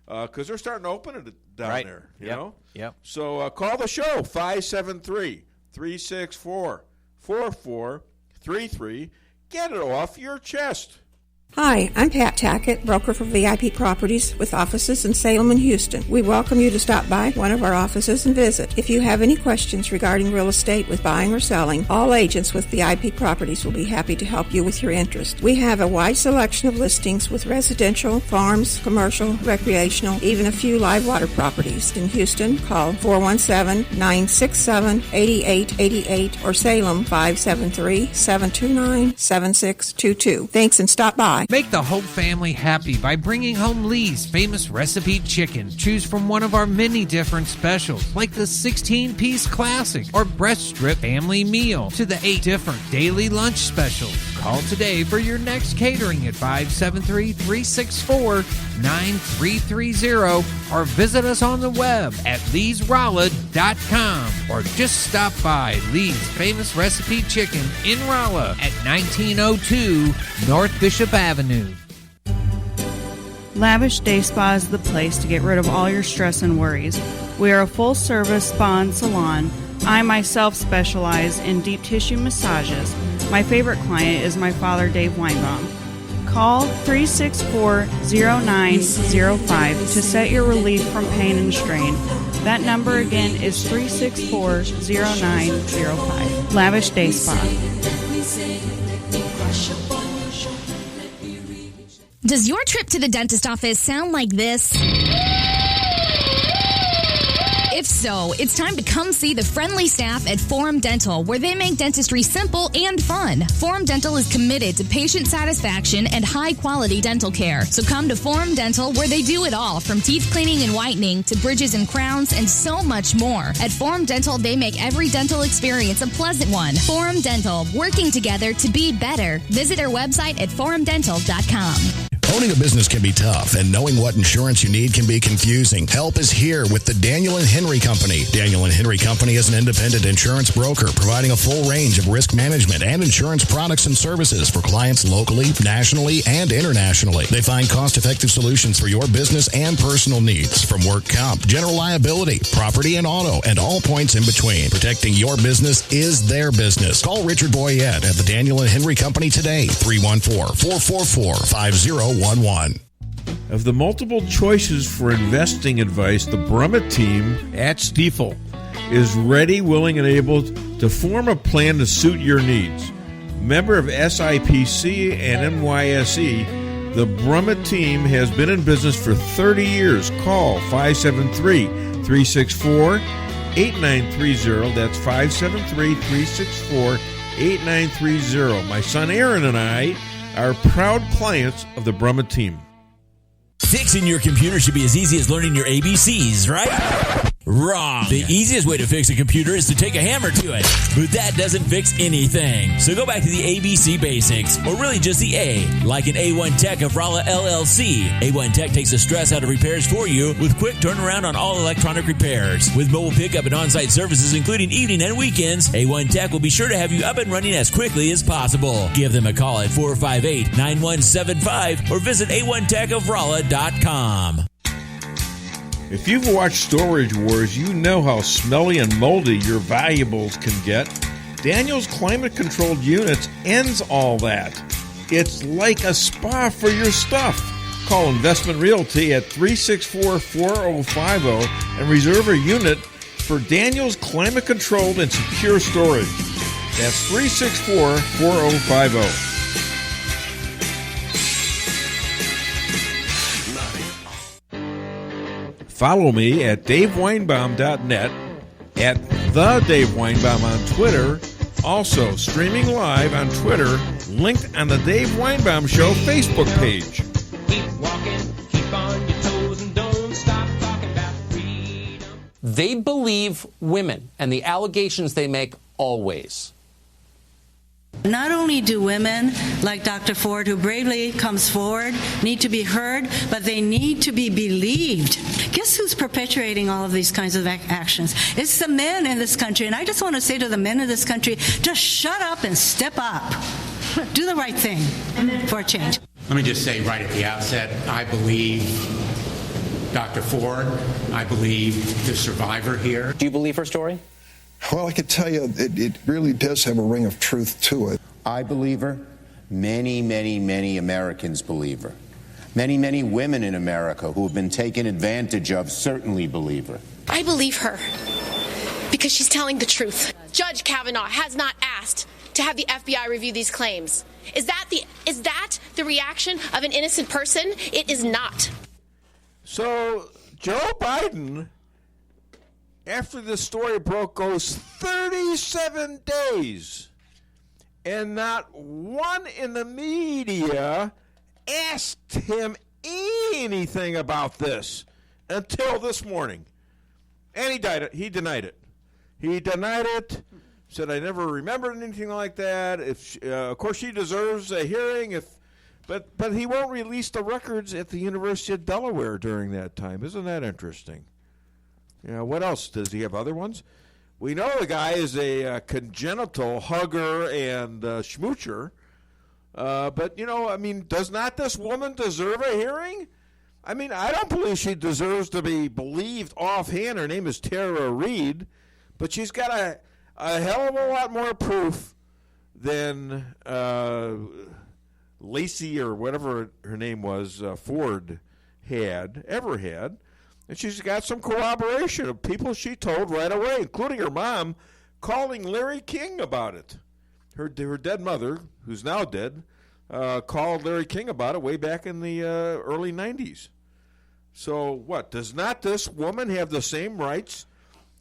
because they're starting to open it down there. You know? Yep. So call the show, 573-364-4433. Get it off your chest. Hi, I'm Pat Tackett, broker for VIP Properties with offices in Salem and Houston. We welcome you to stop by one of our offices and visit. If you have any questions regarding real estate with buying or selling, all agents with VIP Properties will be happy to help you with your interest. We have a wide selection of listings with residential, farms, commercial, recreational, even a few live water properties. In Houston, call 417-967-8888 or Salem 573-729-7622. Thanks and stop by. Make the whole family happy by bringing home Lee's famous recipe chicken. Choose from one of our many different specials, like the 16-piece classic or breast strip family meal, to the 8 different daily lunch specials. Call today for your next catering at 573-364-9330 or visit us on the web at leesrolla.com or just stop by Lee's famous recipe chicken in Rolla at 1902 North Bishop Avenue. Lavish Day Spa is the place to get rid of all your stress and worries. We are a full-service spa and salon. I myself specialize in deep tissue massages. My favorite client is my father, Dave Weinbaum. Call 364-0905 to set your relief from pain and strain. That number again is 364-0905. Lavish Day Spa. Does your trip to the dentist office sound like this? If so, it's time to come see the friendly staff at Forum Dental, where they make dentistry simple and fun. Forum Dental is committed to patient satisfaction and high-quality dental care. So come to Forum Dental, where they do it all, from teeth cleaning and whitening to bridges and crowns and so much more. At Forum Dental, they make every dental experience a pleasant one. Forum Dental, working together to be better. Visit their website at forumdental.com. Owning a business can be tough, and knowing what insurance you need can be confusing. Help is here with the Daniel & Henry Company. Daniel & Henry Company is an independent insurance broker providing a full range of risk management and insurance products and services for clients locally, nationally, and internationally. They find cost-effective solutions for your business and personal needs, from work comp, general liability, property and auto, and all points in between. Protecting your business is their business. Call Richard Boyette at the Daniel & Henry Company today, 314-444-5011. Of the multiple choices for investing advice, the Brummett team at Stifel is ready, willing, and able to form a plan to suit your needs. Member of SIPC and NYSE, the Brummett team has been in business for 30 years. Call 573-364-8930. That's 573-364-8930. My son Aaron and I are proud clients of the Brummett team. Fixing your computer should be as easy as learning your ABCs, right? Wrong. The easiest way to fix a computer is to take a hammer to it, but that doesn't fix anything. So go back to the ABC basics, or really just the A, like an A1 Tech of Rolla LLC. A1 Tech takes the stress out of repairs for you with quick turnaround on all electronic repairs. With mobile pickup and on-site services, including evening and weekends, A1 Tech will be sure to have you up and running as quickly as possible. Give them a call at 458-9175 or visit A1TechofRolla.com. If you've watched Storage Wars, you know how smelly and moldy your valuables can get. Daniel's climate-controlled units ends all that. It's like a spa for your stuff. Call Investment Realty at 364-4050 and reserve a unit for Daniel's climate-controlled and secure storage. That's 364-4050. Follow me at daveweinbaum.net, at the Dave Weinbaum on Twitter, also streaming live on Twitter, linked on the Dave Weinbaum Show Facebook page. Keep walking, They believe women and the allegations they make always. Not only do women like Dr. Ford, who bravely comes forward, need to be heard, but they need to be believed. Guess who's perpetuating all of these kinds of actions? It's the men in this country. And I just want to say to the men in this country, just shut up and step up. Do the right thing for a change. Let me just say right at the outset, I believe Dr. Ford. I believe the survivor here. Do you believe her story? Well, I can tell you it really does have a ring of truth to it. I believe her. Many, many, many Americans believe her. Many, many women in America who have been taken advantage of certainly believe her. I believe her because she's telling the truth. Judge Kavanaugh has not asked to have the FBI review these claims. Is that the reaction of an innocent person? It is not. So Joe Biden, after the story broke, goes 37 days, and not one in the media asked him anything about this until this morning. And he denied it. He denied it, said, I never remembered anything like that. Of course, she deserves a hearing, but he won't release the records at the University of Delaware during that time. Isn't that interesting? What else? Does he have other ones? We know the guy is a congenital hugger and schmoocher. But, does not this woman deserve a hearing? I don't believe she deserves to be believed offhand. Her name is Tara Reid. But she's got a hell of a lot more proof than Lacey or whatever her name was, Ford ever had. And she's got some corroboration of people she told right away, including her mom, calling Larry King about it. Her dead mother, who's now dead, called Larry King about it way back in the early 90s. So what? Does not this woman have the same rights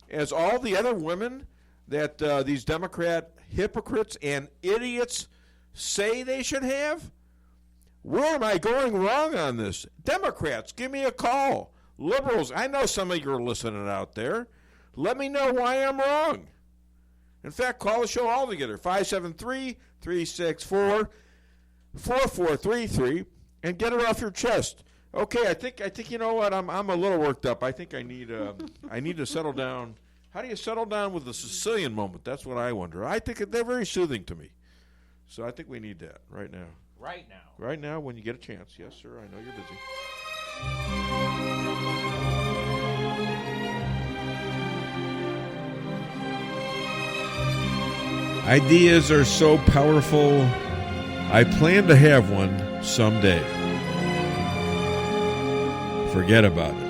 as all the other women that these Democrat hypocrites and idiots say they should have? Where am I going wrong on this? Democrats, give me a call. Liberals, I know some of you are listening out there. Let me know why I'm wrong. In fact, call the show all together, 573-364-4433, and get it off your chest. Okay, I think you know what? I'm a little worked up. I think I need to settle down. How do you settle down with the Sicilian moment? That's what I wonder. I think they're very soothing to me. So I think we need that right now. Right now. Right now, when you get a chance. Yes, sir. I know you're busy. Ideas are so powerful. I plan to have one someday. Forget about it.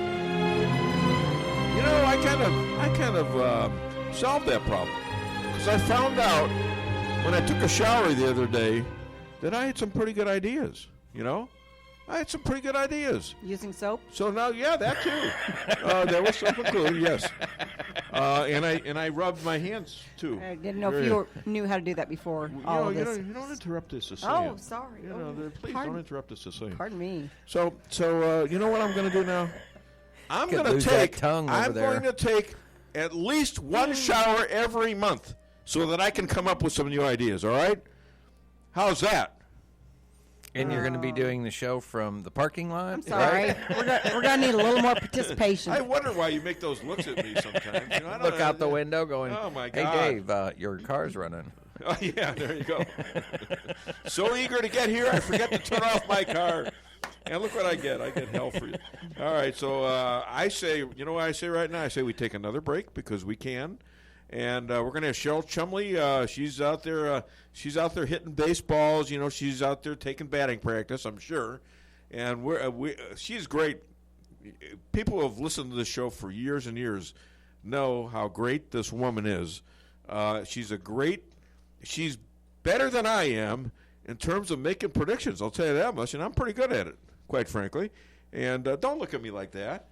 I kind of solved that problem because I found out when I took a shower the other day that I had some pretty good ideas. I had some pretty good ideas. Using soap? So now, yeah, that too. There was soap included, yes. And I rubbed my hands too. I didn't know if you knew how to do that before all of this. You don't interrupt the Sicilian. Oh, sorry. Please don't interrupt the Sicilian. Pardon me. So you know what I'm going to do now? I'm going to take at least one shower every month so that I can come up with some new ideas. All right? How's that? And you're going to be doing the show from the parking lot? I'm sorry. Right? We're going to need a little more participation. I wonder why you make those looks at me sometimes. I look out the window going, oh, my God. Hey, Dave, your car's running. Oh, yeah, there you go. So eager to get here, I forget to turn off my car. And look what I get. I get hell for you. All right, so I say, you know what I say right now? I say we take another break because we can. And we're going to have Cheryl Chumley. She's out there hitting baseballs. She's out there taking batting practice, I'm sure. And she's great. People who have listened to this show for years and years know how great this woman is. She's better than I am in terms of making predictions. I'll tell you that much, and I'm pretty good at it, quite frankly. And don't look at me like that.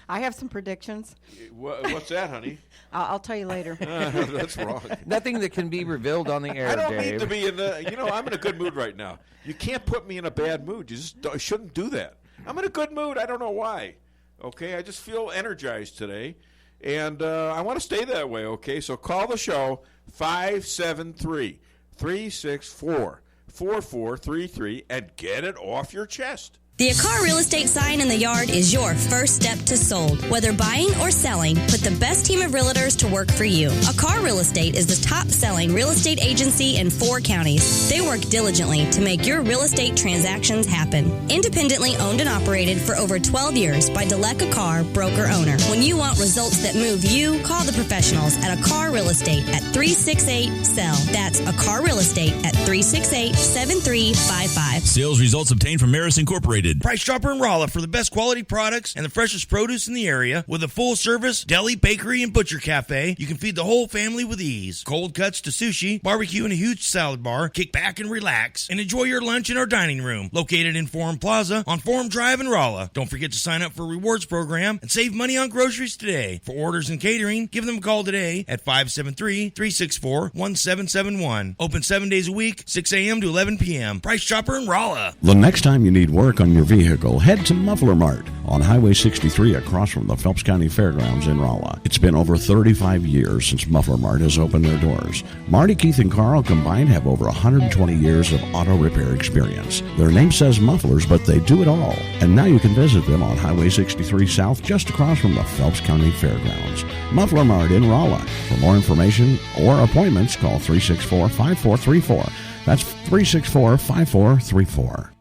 I have some predictions. What's that, honey? I'll tell you later. That's wrong. Nothing that can be revealed on the air, I don't Dave. need to be in the. I'm in a good mood right now. You can't put me in a bad mood. You just shouldn't do that. I'm in a good mood. I don't know why. Okay, I just feel energized today, and I want to stay that way, okay? So call the show, 573-364-4433, and get it off your chest. The Akar Real Estate sign in the yard is your first step to sold. Whether buying or selling, put the best team of realtors to work for you. Akar Real Estate is the top-selling real estate agency in 4 counties. They work diligently to make your real estate transactions happen. Independently owned and operated for over 12 years by Delek Akar, broker-owner. When you want results that move you, call the professionals at Akar Real Estate at 368-SELL. That's Akar Real Estate at 368-7355. Sales results obtained from Maris Incorporated. Price Chopper in Rolla for the best quality products and the freshest produce in the area with a full-service deli, bakery, and butcher cafe. You can feed the whole family with ease. Cold cuts to sushi, barbecue, and a huge salad bar. Kick back and relax and enjoy your lunch in our dining room located in Forum Plaza on Forum Drive in Rolla. Don't forget to sign up for a rewards program and save money on groceries today. For orders and catering, give them a call today at 573-364-1771. Open 7 days a week, 6 a.m. to 11 p.m. Price Chopper in Rolla. The next time you need work on your vehicle, head to Muffler Mart on Highway 63 across from the Phelps County Fairgrounds in Rolla. It's been over 35 years since Muffler Mart has opened their doors. Marty, Keith, and Carl combined have over 120 years of auto repair experience. Their name says mufflers, but they do it all. And now you can visit them on Highway 63 South just across from the Phelps County Fairgrounds. Muffler Mart in Rolla. For more information or appointments, call 364-5434. That's 364-5434.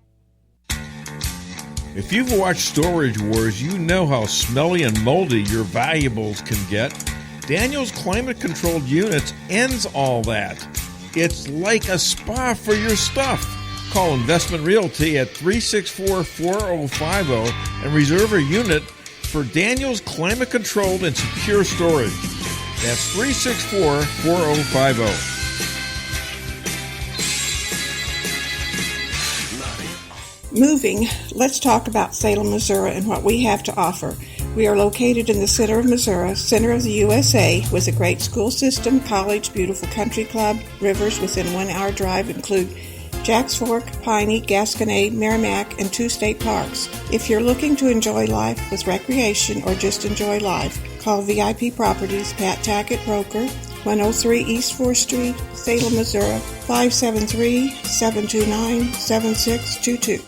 If you've watched Storage Wars, you know how smelly and moldy your valuables can get. Daniel's climate-controlled units ends all that. It's like a spa for your stuff. Call Investment Realty at 364-4050 and reserve a unit for Daniel's climate-controlled and secure storage. That's 364-4050. Moving, let's talk about Salem, Missouri and what we have to offer. We are located in the center of Missouri, center of the USA, with a great school system, college, beautiful country club. Rivers within 1 hour drive include Jack's Fork, Piney, Gasconade, Merrimack, and 2 state parks. If you're looking to enjoy life with recreation or just enjoy life, call VIP Properties, Pat Tackett, broker, 103 East 4th Street, Salem, Missouri, 573-729-7622.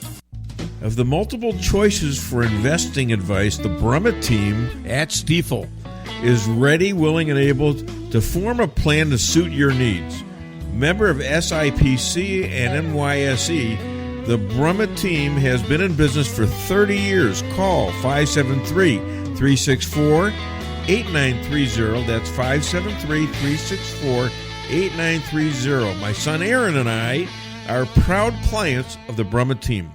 Of the multiple choices for investing advice, the Brummett team at Stiefel is ready, willing, and able to form a plan to suit your needs. Member of SIPC and NYSE, the Brummett team has been in business for 30 years. Call 573-364-8930. That's 573-364-8930. My son Aaron and I are proud clients of the Brummett team.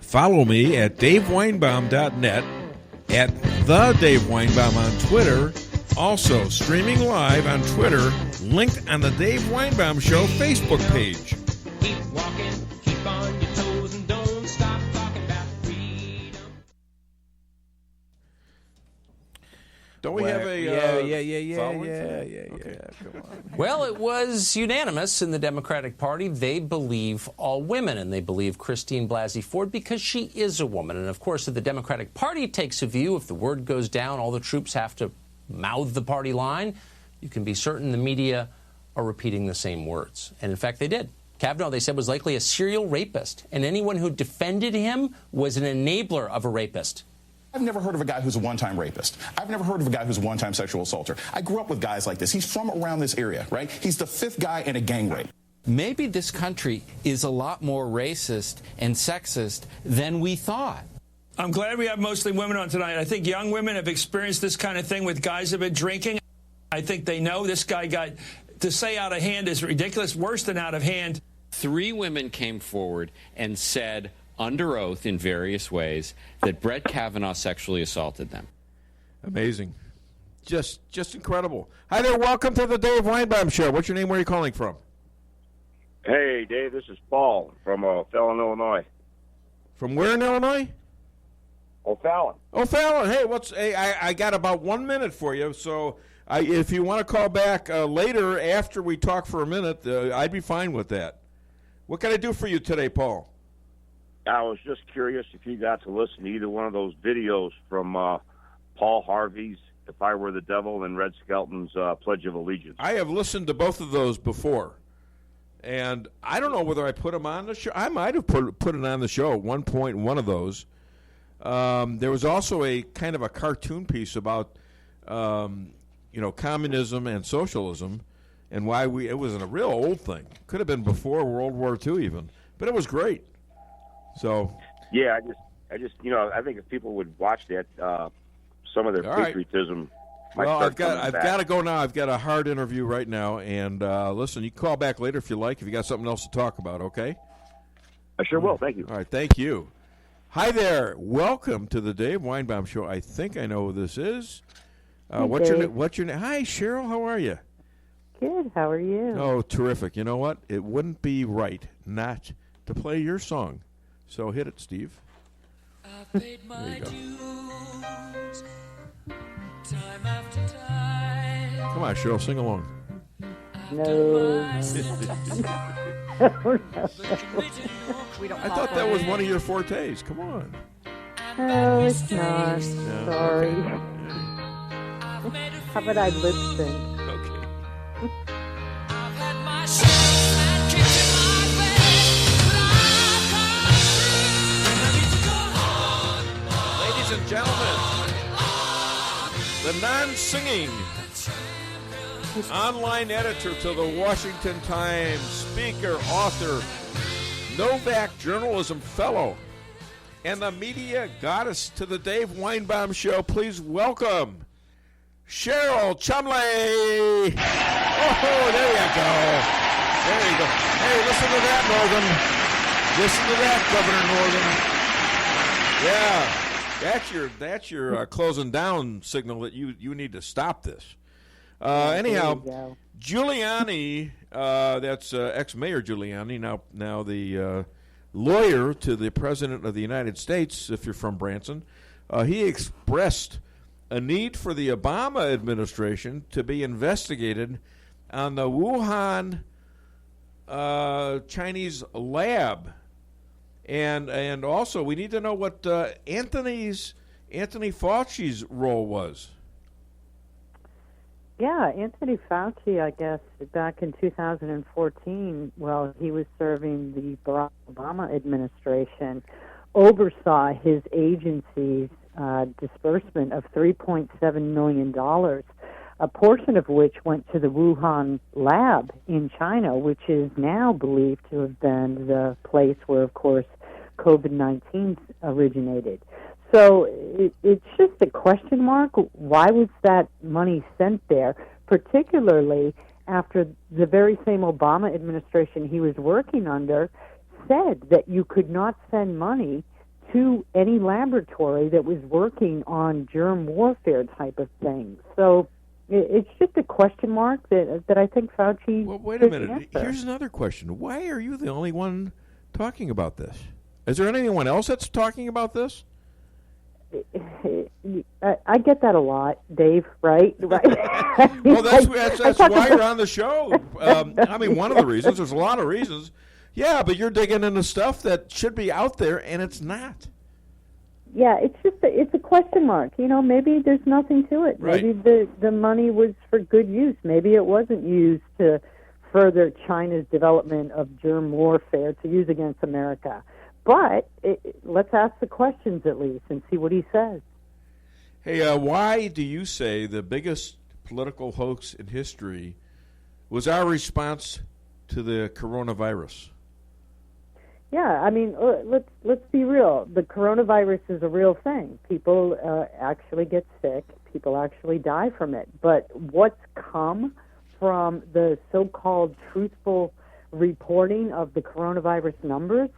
Follow me at DaveWeinbaum.net, at The Dave Weinbaum on Twitter, also streaming live on Twitter, linked on the Dave Weinbaum Show Facebook page. Keep walking, keep on your toes, and don't stop talking about freedom. Don't we have a Come on. Well, it was unanimous in the Democratic Party. They believe all women, and they believe Christine Blasey Ford because she is a woman. And, of course, if the Democratic Party takes a view, if the word goes down, all the troops have to mouth the party line, you can be certain the media are repeating the same words. And, in fact, they did. Kavanaugh, they said, was likely a serial rapist, and anyone who defended him was an enabler of a rapist. I've never heard of a guy who's a one-time rapist. I've never heard of a guy who's a one-time sexual assaulter. I grew up with guys like this. He's from around this area, right? He's the 5th guy in a gang rape. Maybe this country is a lot more racist and sexist than we thought. I'm glad we have mostly women on tonight. I think young women have experienced this kind of thing with guys who have been drinking. I think they know this guy got, to say out of hand is ridiculous, worse than out of hand. 3 women came forward and said under oath in various ways that Brett Kavanaugh sexually assaulted them. Amazing. Just incredible. Hi there. Welcome to the Dave Weinbaum Show. What's your name? Where are you calling from? Hey, Dave, this is Paul from O'Fallon, Illinois. From where in Illinois? O'Fallon. O'Fallon. Hey, I got about 1 minute for you. So if you want to call back later after we talk for a minute, I'd be fine with that. What can I do for you today, Paul? I was just curious if you got to listen to either one of those videos from Paul Harvey's "If I Were the Devil" and Red Skelton's "Pledge of Allegiance." I have listened to both of those before, and I don't know whether I put them on the show. I might have put it on the show at one point. One of those. There was also a kind of a cartoon piece about communism and socialism, and why it was a real old thing. Could have been before World War II even, but it was great. So yeah, I just I think if people would watch that, some of their patriotism. Well, I've got to go now. I've got a hard interview right now, and listen, you can call back later if you like. If you got something else to talk about, okay? I sure will. Thank you. All right, thank you. Hi there. Welcome to the Dave Weinbaum Show. I think I know who this is. What's your name? Hi, Cheryl. How are you? Good. How are you? Oh, terrific. You know what? It wouldn't be right not to play your song. So hit it, Steve. I paid my dues, time after time. Come on, Cheryl, sing along. No. I thought that was one of your fortes. Come on. No, it's not. No, Sorry. Okay. How about I lip sync? Okay. I've had my share and kicks in my face, but I've come through. And I need to go on. Ladies and gentlemen, the non-singing online editor to the Washington Times, speaker, author, Novak Journalism Fellow, and the media goddess to the Dave Weinbaum Show. Please welcome Cheryl Chumley. Oh, there you go. There you go. Hey, listen to that, Northern. Listen to that, Governor Northern. Yeah, that's your closing down signal that you need to stop this. Anyhow, Giuliani, that's ex-mayor Giuliani, now the lawyer to the President of the United States, if you're from Branson, he expressed a need for the Obama administration to be investigated on the Wuhan Chinese lab. And also, we need to know what Anthony Fauci's role was. Yeah, Anthony Fauci, I guess, back in 2014, while he was serving the Barack Obama administration, oversaw his agency's disbursement of $3.7 million, a portion of which went to the Wuhan lab in China, which is now believed to have been the place where, of course, COVID-19 originated. So it's just a question mark. Why was that money sent there, particularly after the very same Obama administration he was working under said that you could not send money to any laboratory that was working on germ warfare type of things. So it's just a question mark that I think Fauci. Well, wait a minute. Answer. Here's another question. Why are you the only one talking about this? Is there anyone else that's talking about this? I get that a lot, Dave. Right? Well, that's why you're on the show. I mean, one of the reasons. There's a lot of reasons. Yeah, but you're digging into stuff that should be out there, and it's not. Yeah, it's a question mark. Maybe there's nothing to it. Right. Maybe the money was for good use. Maybe it wasn't used to further China's development of germ warfare to use against America. But let's ask the questions at least and see what he says. Hey, why do you say the biggest political hoax in history was our response to the coronavirus? Yeah, I mean, let's be real. The coronavirus is a real thing. People actually get sick. People actually die from it. But what's come from the so-called truthful reporting of the coronavirus numbers?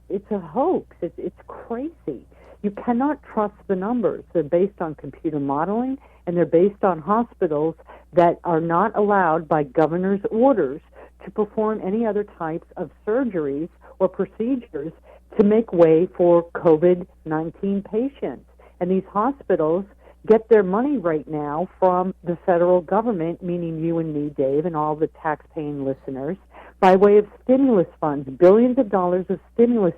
It's a hoax. It's crazy. You cannot trust the numbers. They're based on computer modeling, and they're based on hospitals that are not allowed by governor's orders to perform any other types of surgeries or procedures to make way for COVID-19 patients. And these hospitals get their money right now from the federal government, meaning you and me, Dave, and all the tax-paying listeners, by way of stimulus funds. Billions of dollars of stimulus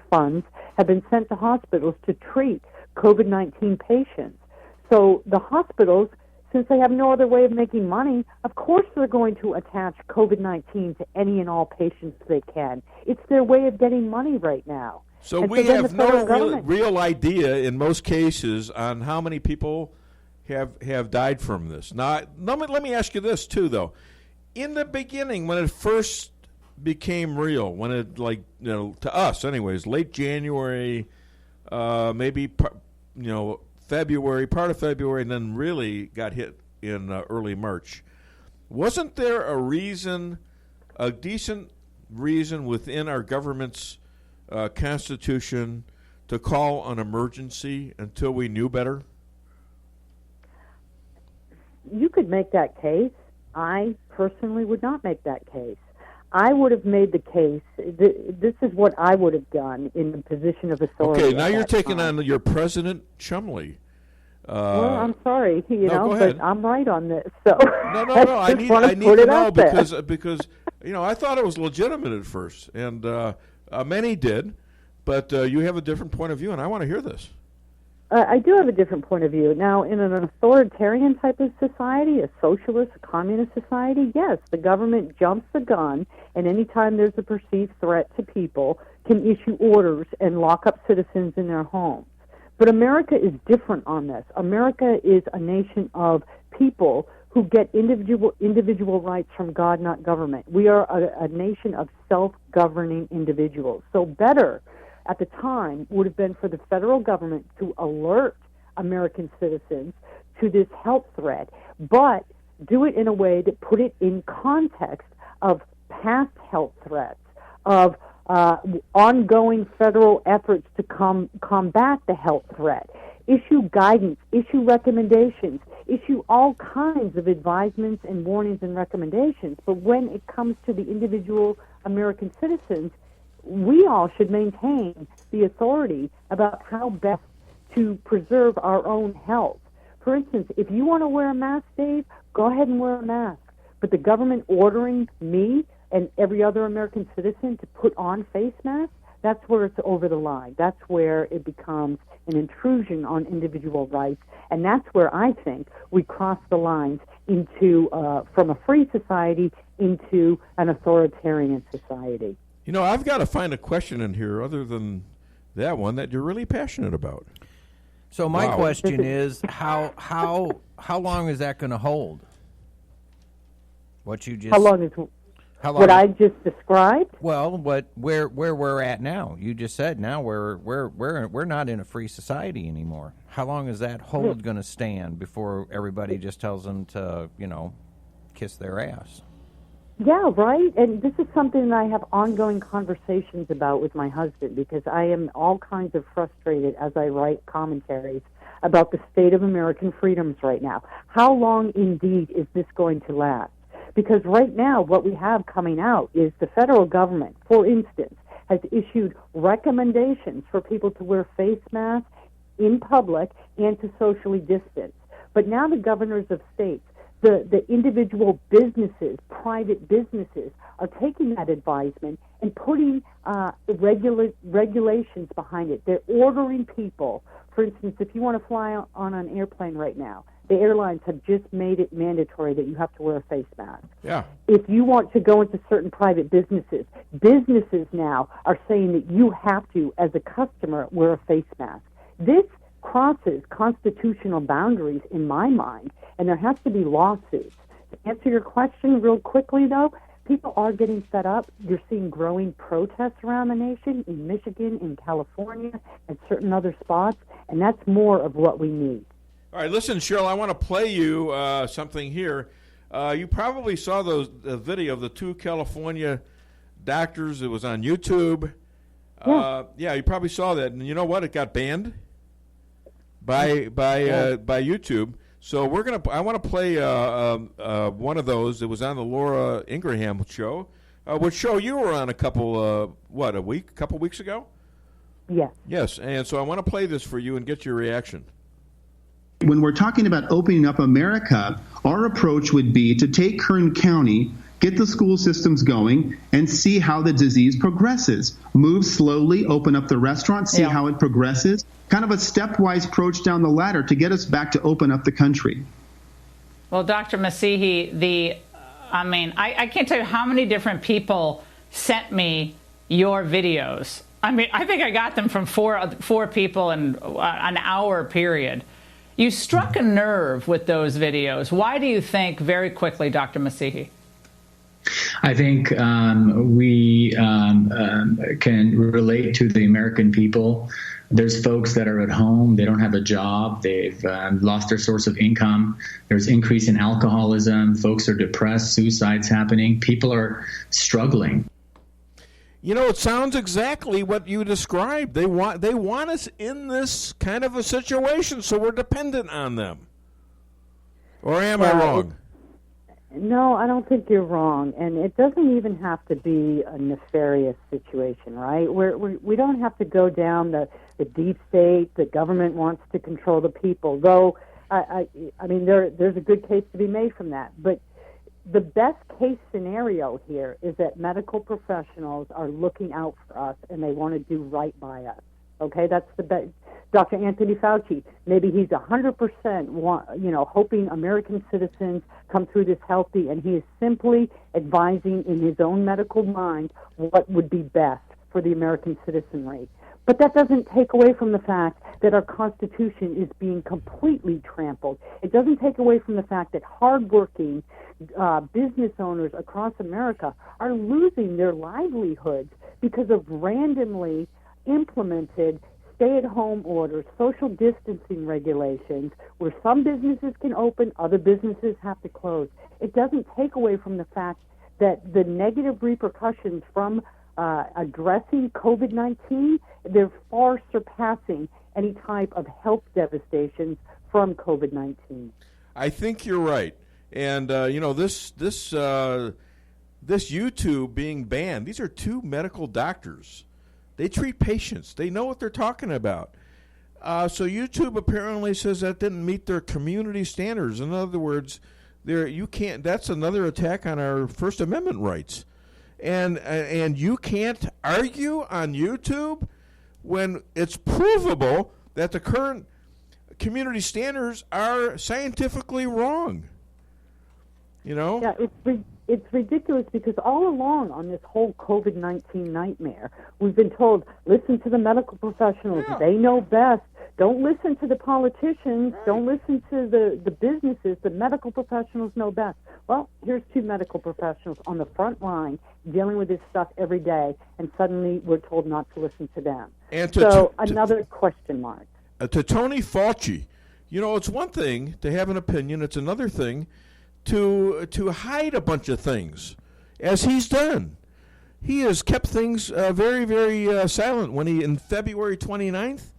funds have been sent to hospitals to treat COVID-19 patients. So the hospitals, since they have no other way of making money, of course they're going to attach COVID-19 to any and all patients they can. It's their way of getting money right now. So and we then have the federal no government- real idea in most cases on how many people have died from this. Now, let me ask you this too, though. In the beginning, when it first became real, when it, like, you know, to us anyways, late January, maybe, you know, February, part of February, and then really got hit in early March. Wasn't there a reason, a decent reason within our government's Constitution to call an emergency until we knew better? You could make that case. I personally would not make that case. I would have made the case. This is what I would have done in the position of authority. Okay, now you're taking on your President Chumley. Well, I'm sorry, go ahead. but I'm right on this. So No. I need to know because you know, I thought it was legitimate at first, and many did, but you have a different point of view, and I want to hear this. I do have a different point of view. Now, in an authoritarian type of society, a socialist, a communist society, yes, the government jumps the gun, and anytime there's a perceived threat to people, can issue orders and lock up citizens in their homes. But America is different on this. America is a nation of people who get individual rights from God, not government. We are a nation of self-governing individuals. So better at the time would have been for the federal government to alert American citizens to this health threat, but do it in a way that put it in context of past health threats, of ongoing federal efforts to combat the health threat, issue guidance, issue recommendations, issue all kinds of advisements and warnings and recommendations. But when it comes to the individual American citizens, we all should maintain the authority about how best to preserve our own health. For instance, if you want to wear a mask, Dave, go ahead and wear a mask. But the government ordering me and every other American citizen to put on face masks, that's where it's over the line. That's where it becomes an intrusion on individual rights. And that's where I think we cross the lines into from a free society into an authoritarian society. You know, I've got to find a question in here other than that one that you're really passionate about. So my question is, how long is that going to hold? What you just what I just described? Well, where we're at now. You just said now we're not in a free society anymore. How long is that hold going to stand before everybody just tells them to, you know, kiss their ass? Yeah, right. And this is something that I have ongoing conversations about with my husband because I am all kinds of frustrated as I write commentaries about the state of American freedoms right now. How long indeed is this going to last? Because right now what we have coming out is the federal government, for instance, has issued recommendations for people to wear face masks in public and to socially distance. But now the governors of states, the individual businesses, private businesses, are taking that advisement and putting regulations behind it. They're ordering people. For instance, if you want to fly on an airplane right now, the airlines have just made it mandatory that you have to wear a face mask. Yeah. If you want to go into certain private businesses, businesses now are saying that you have to, as a customer, wear a face mask. This crosses constitutional boundaries in my mind, and there has to be lawsuits. To answer your question real quickly, though, people are getting fed up. You're seeing growing protests around the nation, in Michigan, in California, and certain other spots, and that's more of what we need. All right, listen, Cheryl, I want to play you something here. You probably saw the video of the two California doctors. It was on YouTube. Yeah, you probably saw that. And you know what? It got banned by YouTube. So I want to play one of those. It was on the Laura Ingraham show, which show you were on a couple weeks ago? Yes. Yes, and so I want to play this for you and get your reaction. When we're talking about opening up America, our approach would be to take Kern County get the school systems going, and see how the disease progresses. Move slowly, open up the restaurant, see how it progresses. Kind of a stepwise approach down the ladder to get us back to open up the country. Well, Dr. Masihi, I can't tell you how many different people sent me your videos. I mean, I think I got them from four people in an hour period. You struck a nerve with those videos. Why do you think, very quickly, Dr. Masihi? I think we can relate to the American people. There's folks that are at home. They don't have a job. They've lost their source of income. There's increase in alcoholism. Folks are depressed. Suicides happening. People are struggling. You know, it sounds exactly what you described. They want us in this kind of a situation, so we're dependent on them. Or am I wrong? No, I don't think you're wrong, and it doesn't even have to be a nefarious situation, right? We don't have to go down the deep state. The government wants to control the people, though. I mean, there's a good case to be made from that. But the best case scenario here is that medical professionals are looking out for us and they want to do right by us. Okay, that's the best. Dr. Anthony Fauci, maybe he's 100% hoping American citizens come through this healthy, and he is simply advising in his own medical mind what would be best for the American citizenry. But that doesn't take away from the fact that our Constitution is being completely trampled. It doesn't take away from the fact that hardworking business owners across America are losing their livelihoods because of randomly implemented stay-at-home orders, social distancing regulations, where some businesses can open, other businesses have to close. It doesn't take away from the fact that the negative repercussions from addressing COVID-19, they're far surpassing any type of health devastations from COVID-19. I think you're right. And, this YouTube being banned, these are two medical doctors. They treat patients. They know what they're talking about. So YouTube apparently says that didn't meet their community standards. In other words, that's another attack on our First Amendment rights. And you can't argue on YouTube when it's provable that the current community standards are scientifically wrong. Yeah, it's ridiculous because all along on this whole COVID-19 nightmare, we've been told, listen to the medical professionals. Yeah. They know best. Don't listen to the politicians. Right. Don't listen to the businesses. The medical professionals know best. Well, here's two medical professionals on the front line dealing with this stuff every day, and suddenly we're told not to listen to them. And another question mark. To Tony Fauci, it's one thing to have an opinion. It's another thing to hide a bunch of things, as he's done. He has kept things very, very silent. When in February 29th,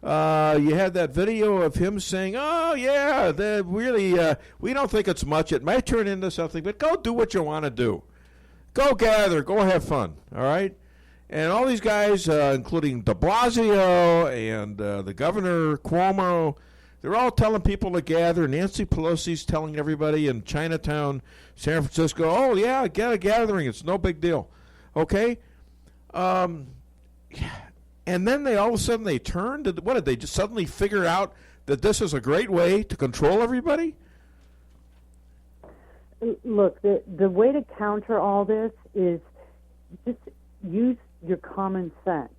you had that video of him saying, oh, yeah, we don't think it's much. It might turn into something, but go do what you want to do. Go gather. Go have fun, all right? And all these guys, including de Blasio and the governor, Cuomo, they're all telling people to gather. Nancy Pelosi's telling everybody in Chinatown, San Francisco, oh, yeah, get a gathering. It's no big deal. Okay? And then all of a sudden they turned. What did they just suddenly figure out that this is a great way to control everybody? Look, the way to counter all this is just use your common sense.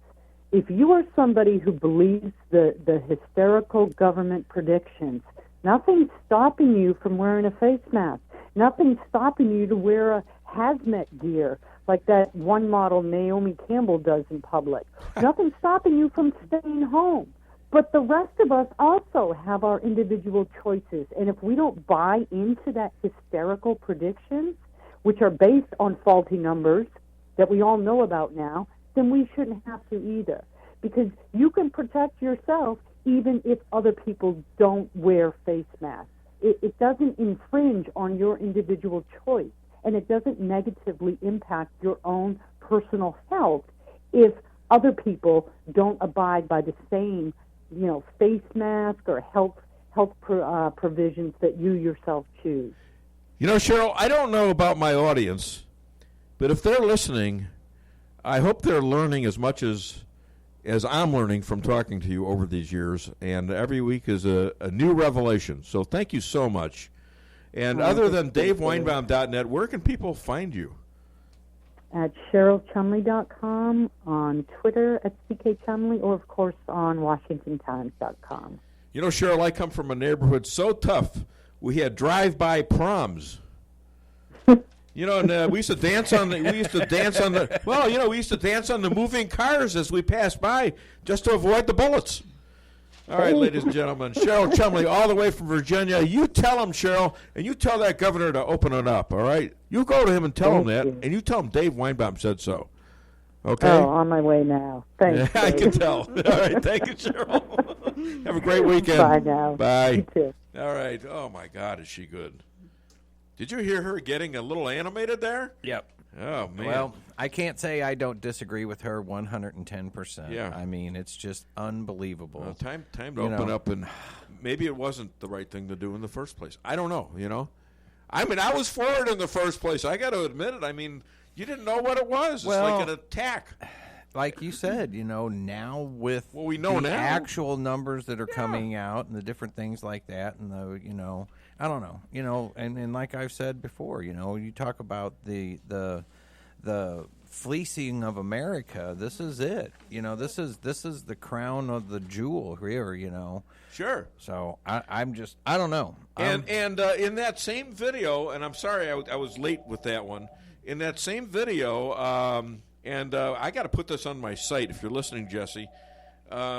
If you are somebody who believes the hysterical government predictions, nothing's stopping you from wearing a face mask. Nothing's stopping you to wear a hazmat gear like that one model Naomi Campbell does in public. Nothing's stopping you from staying home. But the rest of us also have our individual choices. And if we don't buy into that hysterical predictions, which are based on faulty numbers that we all know about now, then we shouldn't have to either. Because you can protect yourself even if other people don't wear face masks. It doesn't infringe on your individual choice, and it doesn't negatively impact your own personal health if other people don't abide by the same, face mask or health provisions that you yourself choose. You know, Cheryl, I don't know about my audience, but if they're listening, I hope they're learning as much as I'm learning from talking to you over these years, and every week is a new revelation. So thank you so much. And other than DaveWeinbaum.net, where can people find you? At CherylChumley.com, on Twitter at CKChumley, or, of course, on WashingtonTimes.com. You know, Cheryl, I come from a neighborhood so tough, we had drive-by proms. You know, and we used to dance on the. We used to dance on the. Well, you know, we used to dance on the moving cars as we passed by, just to avoid the bullets. All right, ladies and gentlemen, Cheryl Chumley, all the way from Virginia. You tell him, Cheryl, and you tell that governor to open it up. All right, you go to him and tell him that, and you tell him Dave Weinbaum said so. Okay. Oh, on my way now. Thanks. Yeah, I can tell. All right, thank you, Cheryl. Have a great weekend. Bye now. Bye. You too. All right. Oh my God, is she good? Did you hear her getting a little animated there? Yep. Oh, man. Well, I can't say I don't disagree with her 110%. Yeah. I mean, it's just unbelievable. Well, time to open up, and maybe it wasn't the right thing to do in the first place. I don't know, you know. I mean, I was for it in the first place. I got to admit it. I mean, you didn't know what it was. It's like an attack. Like you said, you know, now with we know the now. actual numbers that are coming out and the different things like that, and the, you know, I don't know, you know, and like I've said before, you know, you talk about the fleecing of America. This is it, you know. This is the crown of the jewel here, you know. Sure. So I'm just, I don't know. And in that same video, and I'm sorry I was late with that one. In that same video, I got to put this on my site. If you're listening, Jesse,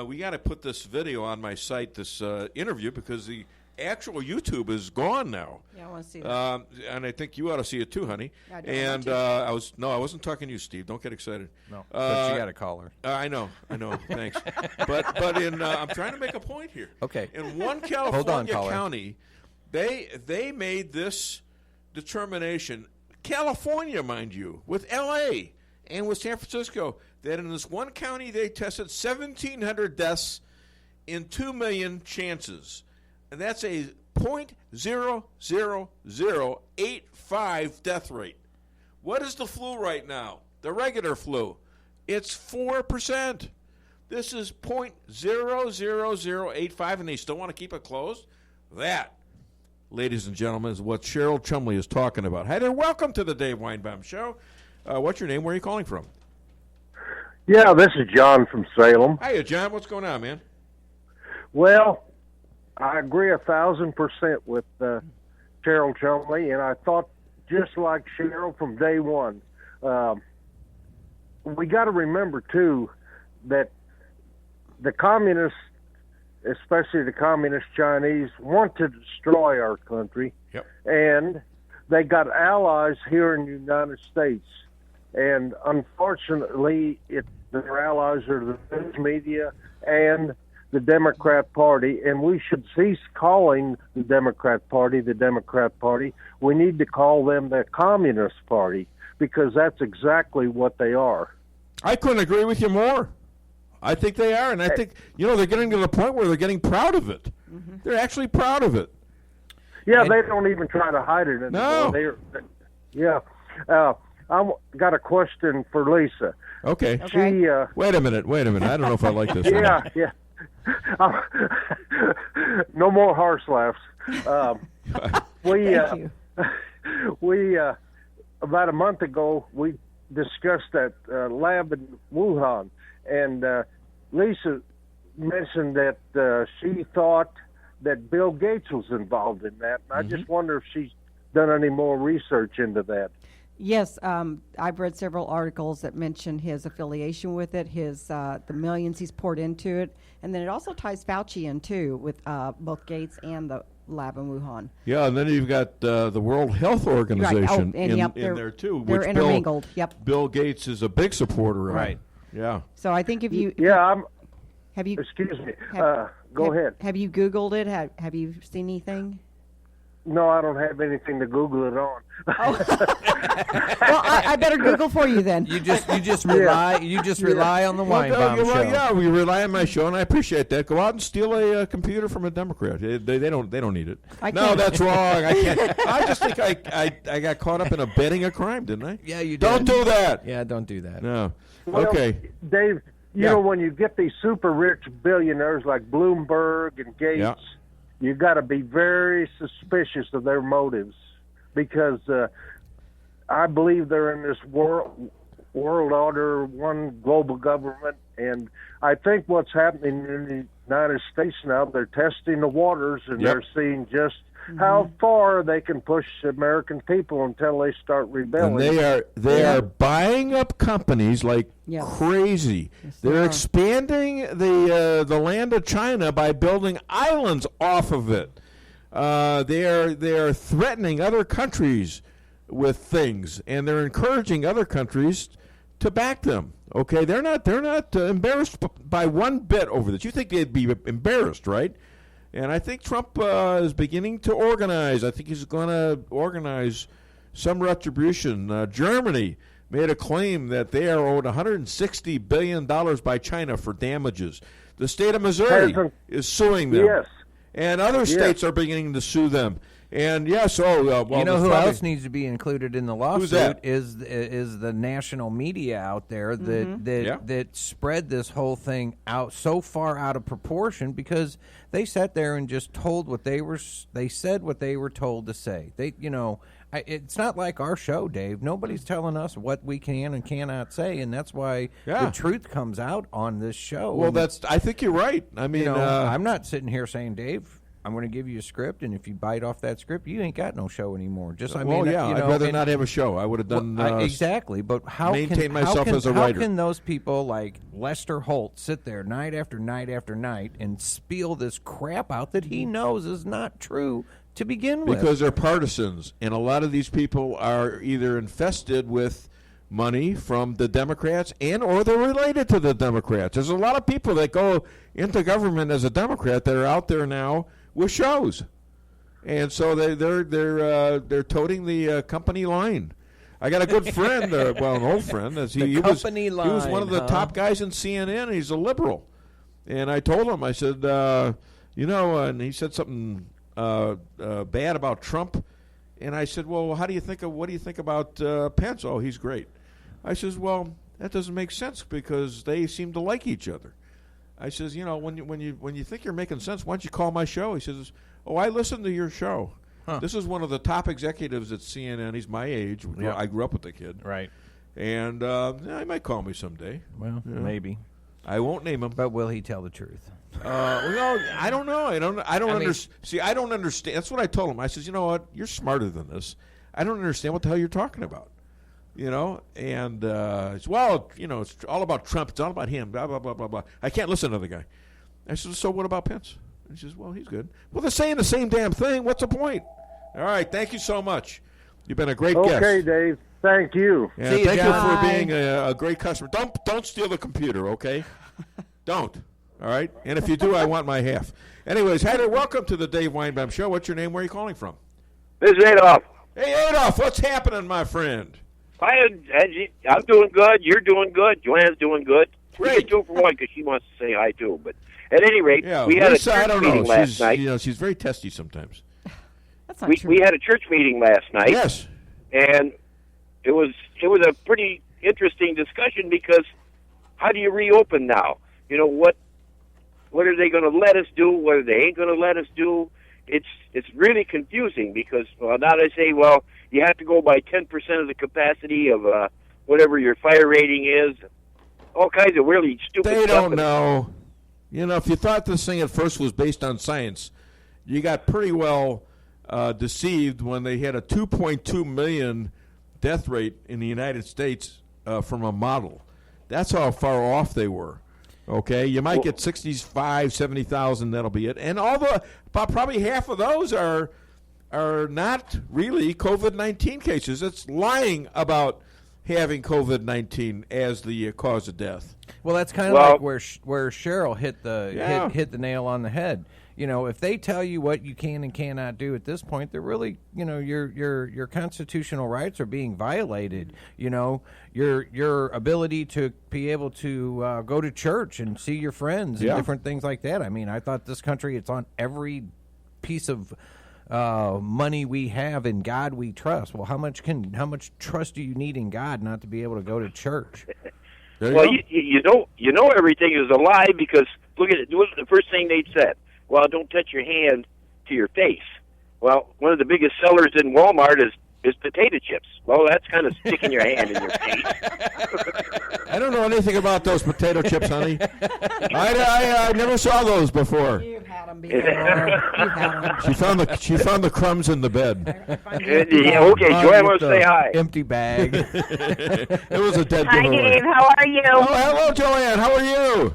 we got to put this video on my site, this interview, because the actual YouTube is gone now. Yeah, I want to see that. And I think you ought to see it too, honey. I don't and I wasn't talking to you, Steve. Don't get excited. No, but you got to call her. I know. Thanks. but in I'm trying to make a point here. Okay. In one California county, they made this determination. California, mind you, with L.A. and with San Francisco, that in this one county they tested 1,700 deaths in 2 million chances. And that's a 0.00085 death rate. What is the flu right now? The regular flu. It's 4%. This is 0.00085, and they still want to keep it closed? That, ladies and gentlemen, is what Cheryl Chumley is talking about. Hi there. Welcome to the Dave Weinbaum Show. What's your name? Where are you calling from? Yeah, this is John from Salem. Hiya, John. What's going on, man? Well, I agree 1,000% with Cheryl Chumley, and I thought just like Cheryl from day one. We got to remember, too, that the communists, especially the communist Chinese, want to destroy our country. Yep. And they got allies here in the United States. And unfortunately, their allies are the news media and the Democrat Party, and we should cease calling the Democrat Party the Democrat Party. We need to call them the Communist Party, because that's exactly what they are. I couldn't agree with you more. I think they are, and I think, you know, they're getting to the point where they're getting proud of it. Mm-hmm. They're actually proud of it. Yeah, they don't even try to hide it anymore. No. Yeah. I've got a question for Lisa. Okay. She, Wait a minute. I don't know if I like this. Yeah. No more harsh laughs. We about a month ago, we discussed that lab in Wuhan, and Lisa mentioned that she thought that Bill Gates was involved in that. And I just wonder if she's done any more research into that. Yes, I've read several articles that mention his affiliation with it, the millions he's poured into it, and then it also ties Fauci in too with both Gates and the lab in Wuhan. Yeah, and then you've got the World Health Organization in there too, they're which intermingled. Bill Gates is a big supporter of. Right. Yeah. So I think if you Excuse me. Go ahead. Have you Googled it? Have you seen anything? No, I don't have anything to Google it on. Well, I better Google for you then. You just rely on the Weinbaum Show. Yeah, we rely on my show, and I appreciate that. Go out and steal a computer from a Democrat. They don't need it. No, that's wrong. I can't. I just think I got caught up in abetting a crime, didn't I? Yeah, you did. Don't do that. Yeah, don't do that. No. Well, Okay. Dave, you know, when you get these super rich billionaires like Bloomberg and Gates, you got to be very suspicious of their motives, because I believe they're in this world order, one global government, and I think what's happening in the United States now, they're testing the waters, and they're seeing just how far they can push the American people until they start rebelling. And they are buying up companies like crazy. They're expanding the land of China by building islands off of it. They are threatening other countries with things, and they're encouraging other countries to back them. Okay, they're not embarrassed by one bit over this. You think they'd be embarrassed, right? And I think Trump is beginning to organize. I think he's going to organize some retribution. Germany made a claim that they are owed $160 billion by China for damages. The state of Missouri is suing them. Yes. And other states are beginning to sue them. And yes, well, you know who else needs to be included in the lawsuit? Who's that? Is the national media out there that spread this whole thing out so far out of proportion, because they sat there and just told they said what they were told to say. It's not like our show, Dave. Nobody's telling us what we can and cannot say, and that's why the truth comes out on this show. Well, I think you're right. I mean, I'm not sitting here saying, Dave, I'm going to give you a script, and if you bite off that script, you ain't got no show anymore. I'd rather not have a show. I would have done exactly. But how can those people like Lester Holt sit there night after night after night and spiel this crap out that he knows is not true to begin with? Because they're partisans, and a lot of these people are either infested with money from the Democrats or they're related to the Democrats. There's a lot of people that go into government as a Democrat that are out there now with shows, and so they're toting the company line. I got a good friend, an old friend. He was one of the top guys in CNN. He's a liberal, and I told him, I said, and he said something bad about Trump, and I said, well, what do you think about Pence? Oh, he's great. I says, well, that doesn't make sense because they seem to like each other. I says, when you think you're making sense, why don't you call my show? He says, oh, I listen to your show. Huh. This is one of the top executives at CNN. He's my age. I grew up with the kid. Right. And he might call me someday. Well, maybe. I won't name him. But will he tell the truth? Well, I don't know. I don't understand. See, I don't understand. That's what I told him. I says, you know what? You're smarter than this. I don't understand what the hell you're talking about. And it's all about Trump. It's all about him. Blah blah blah blah blah. I can't listen to the guy. I said, so what about Pence? And he says, well, he's good. Well, they're saying the same damn thing. What's the point? All right, thank you so much. You've been a great guest. Okay, Dave. Thank you. Yeah, thank you for being a great customer. Don't steal the computer, okay? Don't. All right. And if you do, I want my half. Anyways, Heather, welcome to the Dave Weinbaum Show. What's your name? Where are you calling from? This is Adolf. Hey, Adolf, what's happening, my friend? I'm doing good. You're doing good. Joanne's doing good. Great. We can do it for one because she wants to say hi too. But at any rate, we had Lisa, a church meeting last night. She's very testy sometimes. That's not true. We had a church meeting last night. Yes. And it was a pretty interesting discussion because how do you reopen now? What are they going to let us do? What are they ain't going to let us do? It's really confusing because now they say, well, you have to go by 10% of the capacity of whatever your fire rating is. All kinds of really stupid stuff. They don't know. If you thought this thing at first was based on science, you got pretty well deceived when they had a 2.2 million death rate in the United States from a model. That's how far off they were. Okay, you might get 65, 70,000. That'll be it. And about probably half of those are not really COVID-19 cases. It's lying about having COVID-19 as the cause of death. Well, that's kind of like where Cheryl hit the nail on the head. You know, if they tell you what you can and cannot do at this point, they're really, you know, your constitutional rights are being violated. You know, your ability to be able to go to church and see your friends and different things like that. I mean, I thought this country, it's on every piece of money we have, in God we trust. Well, how much trust do you need in God not to be able to go to church? Well, you know everything is a lie, because look at it. What was the first thing they said? Well, don't touch your hand to your face. Well, one of the biggest sellers in Walmart is potato chips. Well, that's kind of sticking your hand in your face. I don't know anything about those potato chips, honey. I never saw those before. You've had them before. You've had them. She found the crumbs in the bed. Yeah, okay, Joanne wants to say hi. Empty bag. It was a dead Hi, giveaway. Dave. How are you? Oh, hello, Joanne. How are you?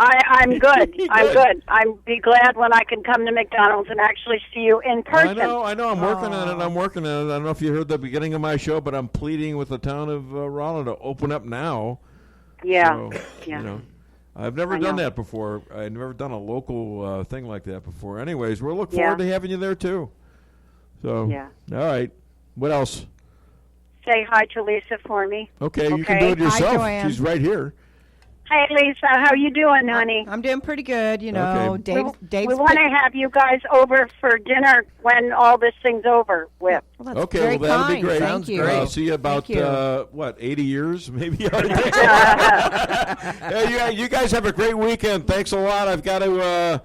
I'm good. I'm good. I'm be glad when I can come to McDonald's and actually see you in person. I know. I'm working on it. I don't know if you heard the beginning of my show, but I'm pleading with the town of Rolla to open up now. Yeah. So, yeah. You know, I've never done that before. I've never done a local thing like that before. Anyways, we'll look forward to having you there too. So, all right. What else? Say hi to Lisa for me. Okay, you can do it yourself. Hi, Joanne. She's right here. Hey, Lisa, how you doing, honey? I'm doing pretty good. You know, Okay. Dave's we want to have you guys over for dinner when all this thing's over with. Okay, well, that'll be great. Thank you. I'll see you about, 80 years, maybe? You guys have a great weekend. Thanks a lot. I've got to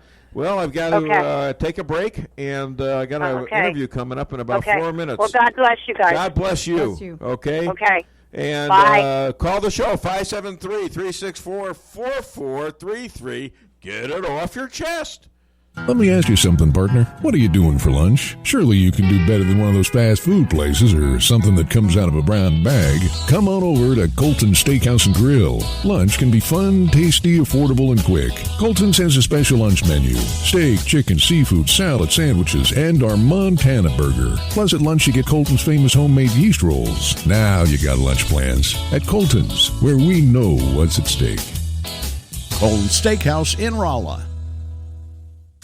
take a break, and I got an interview coming up in about 4 minutes. Well, God bless you guys. God bless you. Okay? Okay. And call the show, 573-364-4433. Get it off your chest. Let me ask you something, partner. What are you doing for lunch? Surely you can do better than one of those fast food places or something that comes out of a brown bag. Come on over to Colton's Steakhouse and Grill. Lunch can be fun, tasty, affordable, and quick. Colton's has a special lunch menu. Steak, chicken, seafood, salad, sandwiches, and our Montana burger. Plus at lunch you get Colton's famous homemade yeast rolls. Now you got lunch plans. At Colton's, where we know what's at stake. Colton's Steakhouse in Rolla.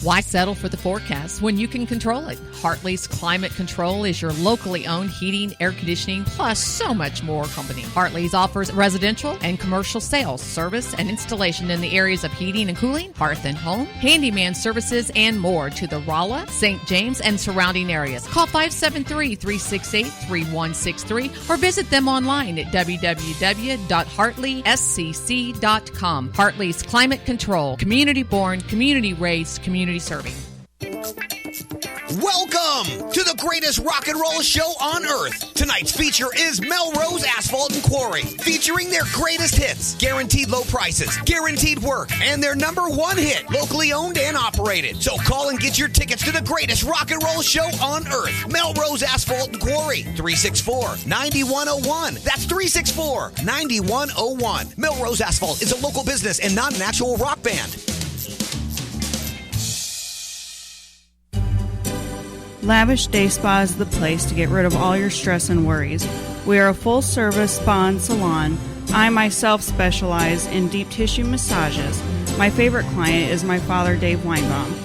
Why settle for the forecast when you can control it? Hartley's Climate Control is your locally owned heating, air conditioning, plus so much more company. Hartley's offers residential and commercial sales, service, and installation in the areas of heating and cooling, hearth and home, handyman services, and more to the Rolla, St. James, and surrounding areas. Call 573-368-3163 or visit them online at www.hartleyscc.com. Hartley's Climate Control, community born, community raised, community serving. Welcome to the greatest rock and roll show on earth. Tonight's feature is Melrose Asphalt and Quarry, featuring their greatest hits, guaranteed low prices, guaranteed work, and their #1 hit, locally owned and operated. So call and get your tickets to the greatest rock and roll show on earth. Melrose Asphalt and Quarry, 364-9101. That's 364-9101. Melrose Asphalt is a local business and not an actual rock band. Lavish Day Spa is the place to get rid of all your stress and worries. We are a full-service spa and salon. I myself specialize in deep tissue massages. My favorite client is my father, Dave Weinbaum.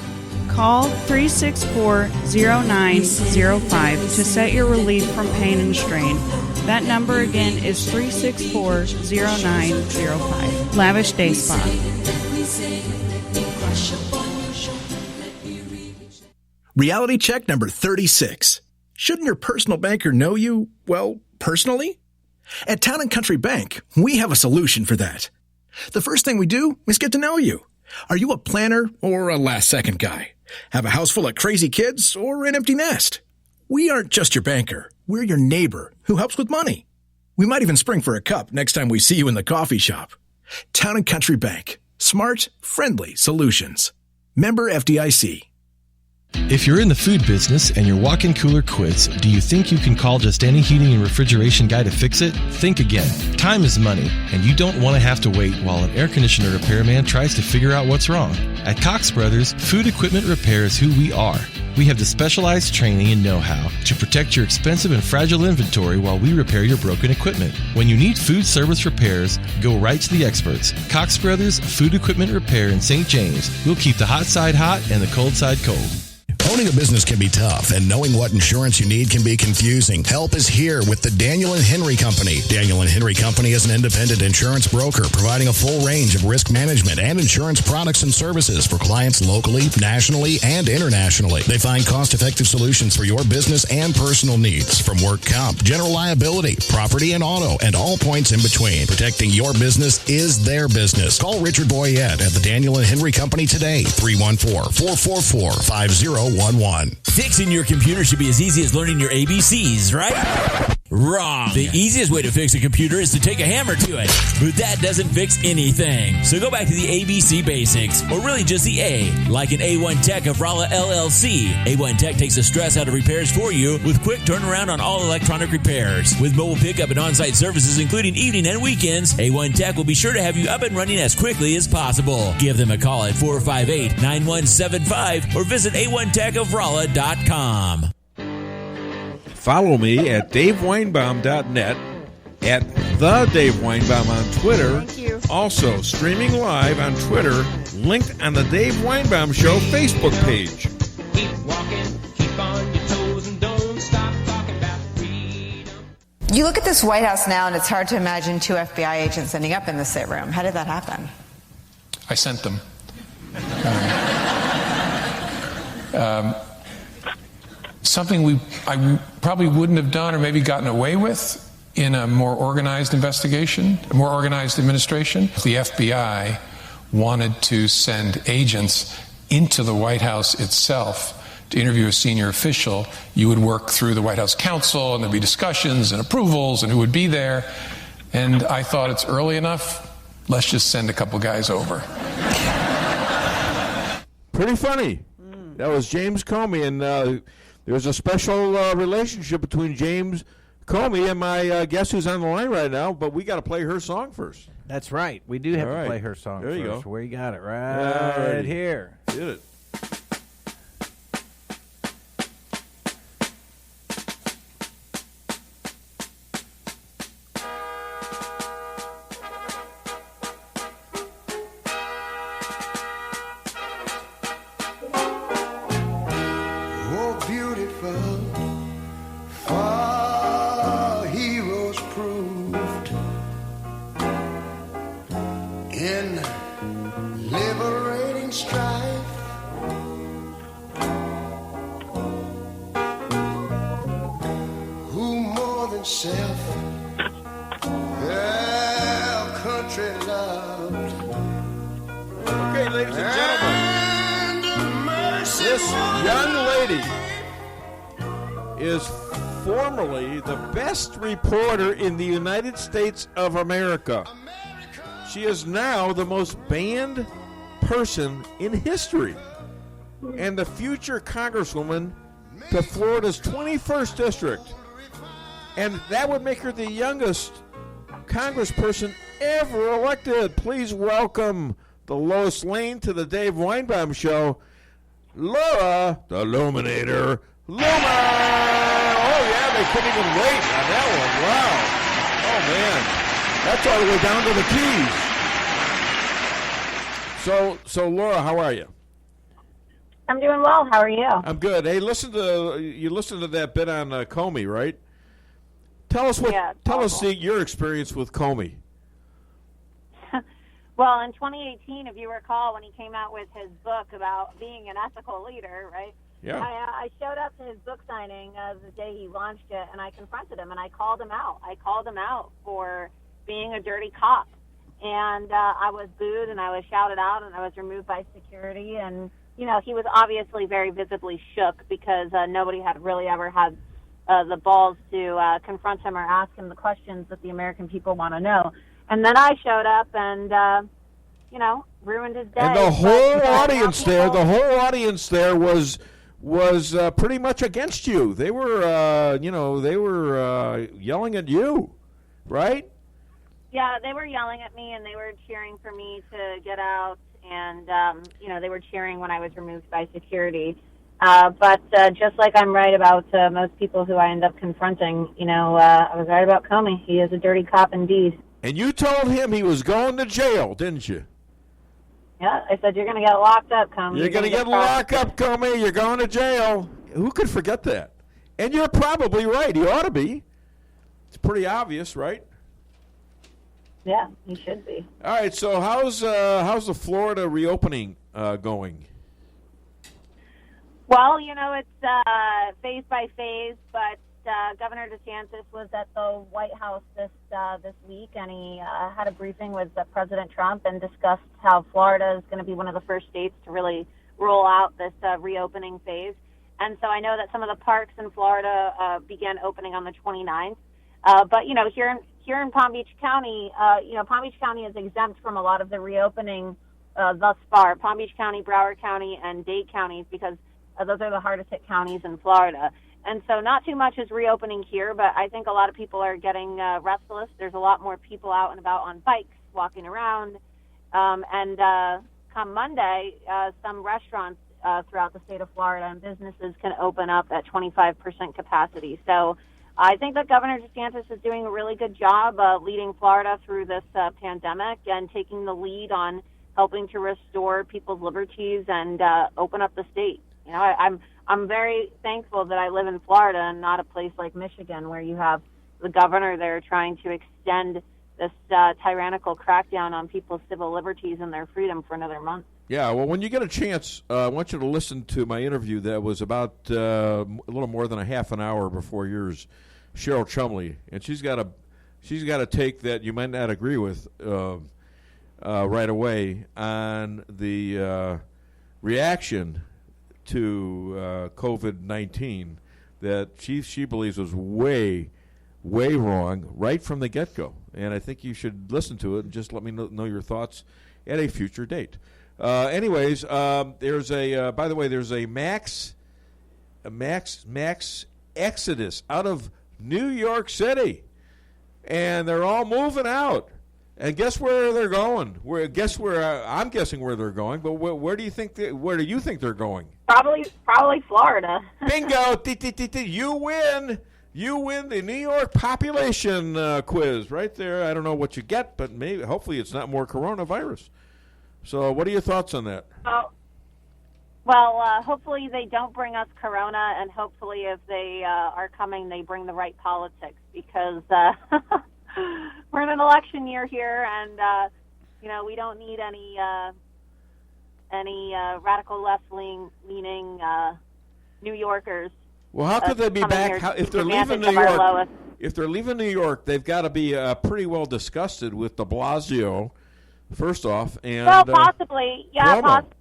Call 364-0905 to set your relief from pain and strain. That number again is 364-0905. Lavish Day Spa. Reality check number 36. Shouldn't your personal banker know you, well, personally? At Town & Country Bank, we have a solution for that. The first thing we do is get to know you. Are you a planner or a last-second guy? Have a house full of crazy kids or an empty nest? We aren't just your banker. We're your neighbor who helps with money. We might even spring for a cup next time we see you in the coffee shop. Town & Country Bank. Smart, friendly solutions. Member FDIC. If you're in the food business and your walk-in cooler quits, do you think you can call just any heating and refrigeration guy to fix it? Think again. Time is money, and you don't want to have to wait while an air conditioner repairman tries to figure out what's wrong. At Cox Brothers, food equipment repair is who we are. We have the specialized training and know-how to protect your expensive and fragile inventory while we repair your broken equipment. When you need food service repairs, go right to the experts. Cox Brothers Food Equipment Repair in St. James. We'll keep the hot side hot and the cold side cold. Owning a business can be tough, and knowing what insurance you need can be confusing. Help is here with the Daniel and Henry Company. Daniel and Henry Company is an independent insurance broker providing a full range of risk management and insurance products and services for clients locally, nationally, and internationally. They find cost-effective solutions for your business and personal needs, from work comp, general liability, property and auto, and all points in between. Protecting your business is their business. Call Richard Boyette at the Daniel and Henry Company today, 314-444-5011. Fixing your computer should be as easy as learning your ABCs, right? Wrong. The easiest way to fix a computer is to take a hammer to it, but that doesn't fix anything. So go back to the ABC basics, or really just the A, like an A1 Tech of Rolla LLC. A1 Tech takes the stress out of repairs for you with quick turnaround on all electronic repairs. With mobile pickup and on-site services, including evening and weekends, A1 Tech will be sure to have you up and running as quickly as possible. Give them a call at 458-9175 or visit a1techofrolla.com. Follow me at daveweinbaum.net, at the Dave Weinbaum on Twitter. Thank you. Also streaming live on Twitter, linked on the Dave Weinbaum Show Facebook page. Keep walking, keep on your toes, and don't stop talking about freedom. You look at this White House now, and it's hard to imagine two FBI agents ending up in the sit room. How did that happen? I sent them. Something I probably wouldn't have done or maybe gotten away with in a more organized investigation, a more organized administration. The FBI wanted to send agents into the White House itself to interview a senior official. You would work through the White House counsel, and there'd be discussions and approvals and who would be there. And I thought, it's early enough, let's just send a couple guys over. Pretty funny. That was James Comey, and there's a special relationship between James Comey and my guest who's on the line right now, but we got to play her song first. That's right. We do have to play her song there first. You go. Where you got it? Right here. Did it. Reporter in the United States of America. She is now the most banned person in history and the future congresswoman to Florida's 21st district. And that would make her the youngest congressperson ever elected. Please welcome the Lois Lane to the Dave Weinbaum Show, Laura, the Illuminator, Loomer. They couldn't even wait on that one. Wow. Oh, man. That's all the way down to the keys. So Laura, how are you? I'm doing well. How are you? I'm good. Hey, you listened to that bit on Comey, right? Tell us your experience with Comey. Well, in 2018, if you recall, when he came out with his book about being an ethical leader, right? Yeah. I showed up to his book signing the day he launched it, and I confronted him, and I called him out. I called him out for being a dirty cop. And I was booed, and I was shouted out, and I was removed by security. And, you know, he was obviously very visibly shook because nobody had really ever had the balls to confront him or ask him the questions that the American people want to know. And then I showed up and, you know, ruined his day. And the whole audience there was pretty much against you. They were, yelling at you, right? Yeah, they were yelling at me, and they were cheering for me to get out, and, they were cheering when I was removed by security. But just like I'm right about most people who I end up confronting, I was right about Comey. He is a dirty cop indeed. And you told him he was going to jail, didn't you? Yeah, I said, you're going to get locked up, Comey. You're going to get locked up, Comey. You're going to jail. Who could forget that? And you're probably right. He ought to be. It's pretty obvious, right? Yeah, he should be. All right, so how's the Florida reopening going? Well, it's phase by phase, but Governor DeSantis was at the White House this week, and he had a briefing with President Trump and discussed how Florida is going to be one of the first states to really roll out this reopening phase. And so I know that some of the parks in Florida began opening on the 29th. But, here in Palm Beach County, Palm Beach County is exempt from a lot of the reopening thus far. Palm Beach County, Broward County, and Dade counties, because those are the hardest hit counties in Florida. And so not too much is reopening here, but I think a lot of people are getting restless. There's a lot more people out and about on bikes, walking around. And come Monday, some restaurants throughout the state of Florida and businesses can open up at 25% capacity. So I think that Governor DeSantis is doing a really good job leading Florida through this pandemic and taking the lead on helping to restore people's liberties and open up the state. I'm very thankful that I live in Florida and not a place like Michigan, where you have the governor there trying to extend this tyrannical crackdown on people's civil liberties and their freedom for another month. Yeah, well, when you get a chance, I want you to listen to my interview that was about a little more than a half an hour before yours, Cheryl Chumley, and she's got a take that you might not agree with right away on the reaction to COVID-19 that she believes was way wrong right from the get-go. And I think you should listen to it and just let me know your thoughts at a future date. Anyways, there's by the way, there's a max exodus out of New York City, and they're all moving out. And guess where they're going? I'm guessing where they're going, but where do you think they're going? Probably Florida. Bingo! You win. You win the New York population quiz right there. I don't know what you get, but hopefully it's not more coronavirus. So what are your thoughts on that? Well, hopefully they don't bring us corona, and hopefully if they are coming, they bring the right politics, because we're in an election year here, and we don't need any radical left-leaning New Yorkers. Well, how could they be back if they're leaving New York? If they're leaving New York, they've got to be pretty well disgusted with de Blasio, first off, and possibly, yeah, Cuomo. possibly.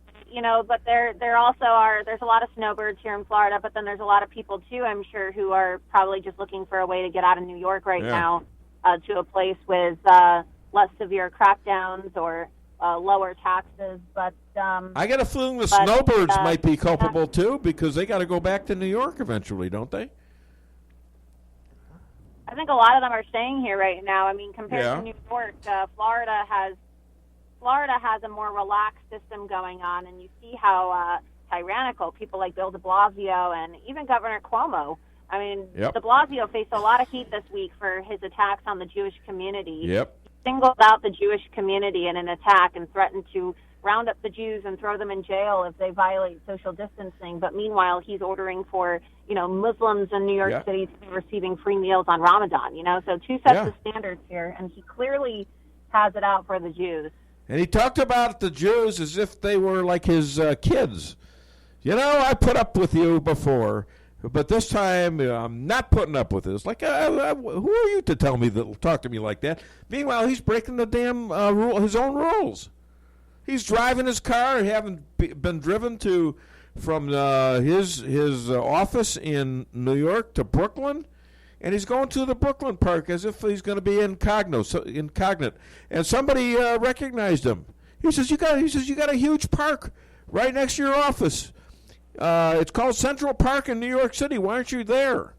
But there also there's a lot of snowbirds here in Florida, but then there's a lot of people too, I'm sure, who are probably just looking for a way to get out of New York right now to a place with less severe crackdowns or lower taxes. But I got a feeling the snowbirds might be culpable too, because they got to go back to New York eventually, don't they? I think a lot of them are staying here right now. I mean, compared to New York, Florida has a more relaxed system going on, and you see how tyrannical people like Bill de Blasio and even Governor Cuomo. I mean, de Blasio faced a lot of heat this week for his attacks on the Jewish community. Yep. He singled out the Jewish community in an attack and threatened to round up the Jews and throw them in jail if they violate social distancing. But meanwhile, he's ordering for, Muslims in New York City to be receiving free meals on Ramadan, So two sets of standards here, and he clearly has it out for the Jews. And he talked about the Jews as if they were like his kids. I put up with you before, but this time I'm not putting up with this. Like, who are you to tell me talk to me like that? Meanwhile, he's breaking the damn his own rules. He's driving his car, having been driven from his office in New York to Brooklyn. And he's going to the Brooklyn Park as if he's going to be incognate. And somebody recognized him. He says, "You got a huge park right next to your office. It's called Central Park in New York City. Why aren't you there?"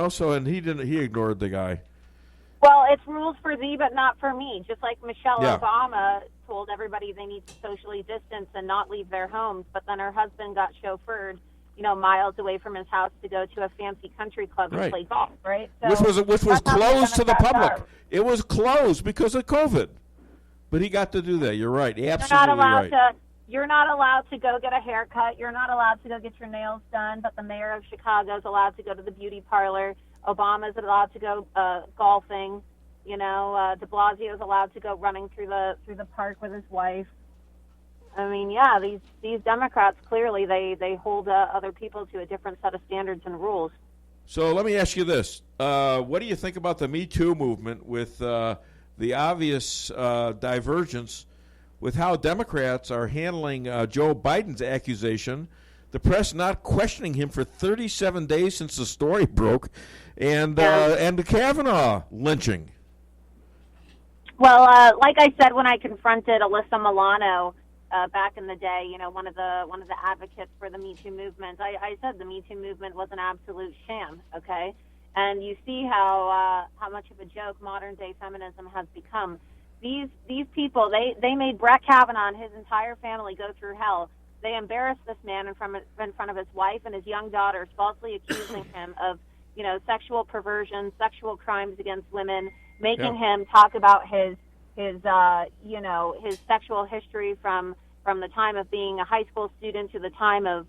So and he ignored the guy. Well, it's rules for thee, but not for me. Just like Michelle Obama told everybody they need to socially distance and not leave their homes, but then her husband got chauffeured miles away from his house to go to a fancy country club and Right. play golf, right? So Which was that's how closed to the Democrats public. are. It was closed because of COVID. But he got to do that. You're right. You're not Absolutely allowed right. You're not allowed to go get a haircut. You're not allowed to go get your nails done. But the mayor of Chicago is allowed to go to the beauty parlor. Obama's allowed to go golfing. De Blasio is allowed to go running through the park with his wife. I mean, yeah, these Democrats clearly they hold other people to a different set of standards and rules. So let me ask you this: what do you think about the Me Too movement with the obvious divergence with how Democrats are handling Joe Biden's accusation, the press not questioning him for 37 days since the story broke, and the Kavanaugh lynching? Well, like I said when I confronted Alyssa Milano back in the day, one of the advocates for the Me Too movement, I said the Me Too movement was an absolute sham. Okay, and you see how much of a joke modern day feminism has become. These people, they made Brett Kavanaugh and his entire family go through hell. They embarrassed this man in front of his wife and his young daughters, falsely accusing him of sexual perversion, sexual crimes against women, making him talk about his sexual history from the time of being a high school student to the time of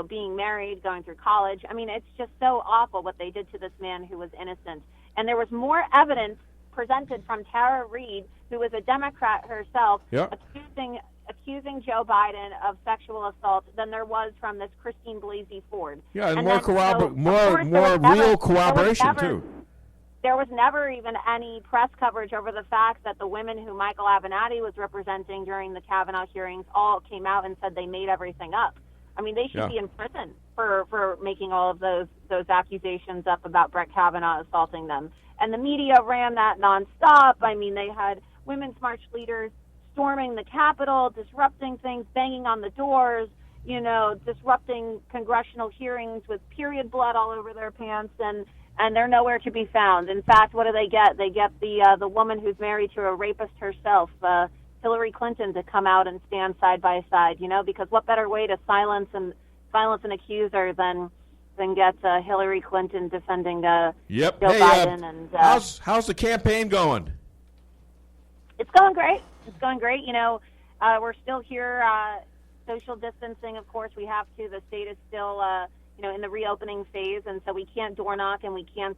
being married, going through college. I mean, it's just so awful what they did to this man who was innocent. And there was more evidence presented from Tara Reid, who was a Democrat herself, accusing Joe Biden of sexual assault than there was from this Christine Blasey Ford. Yeah, and more real corroboration too. There was never even any press coverage over the fact that the women who Michael Avenatti was representing during the Kavanaugh hearings all came out and said they made everything up. I mean, they should be in prison for making all of those accusations up about Brett Kavanaugh assaulting them. And the media ran that nonstop. I mean, they had Women's March leaders storming the Capitol, disrupting things, banging on the doors, disrupting congressional hearings with period blood all over their pants, and they're nowhere to be found. In fact, what do they get? They get the woman who's married to a rapist herself, Hillary Clinton, to come out and stand side by side, because what better way to silence an accuser than get Hillary Clinton defending Joe Biden. And how's the campaign going? It's going great. It's going great. We're still here. Social distancing, of course, we have to. The state is still, in the reopening phase, and so we can't door knock and we can't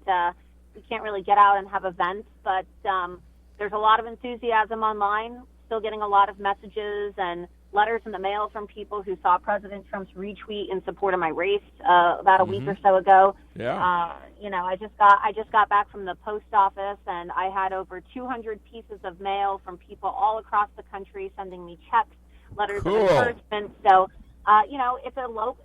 really get out and have events. But there's a lot of enthusiasm online. Still getting a lot of messages and letters in the mail from people who saw President Trump's retweet in support of my race about a week or so ago. Yeah. I just got back from the post office, and I had over 200 pieces of mail from people all across the country sending me checks, letters of encouragement. So,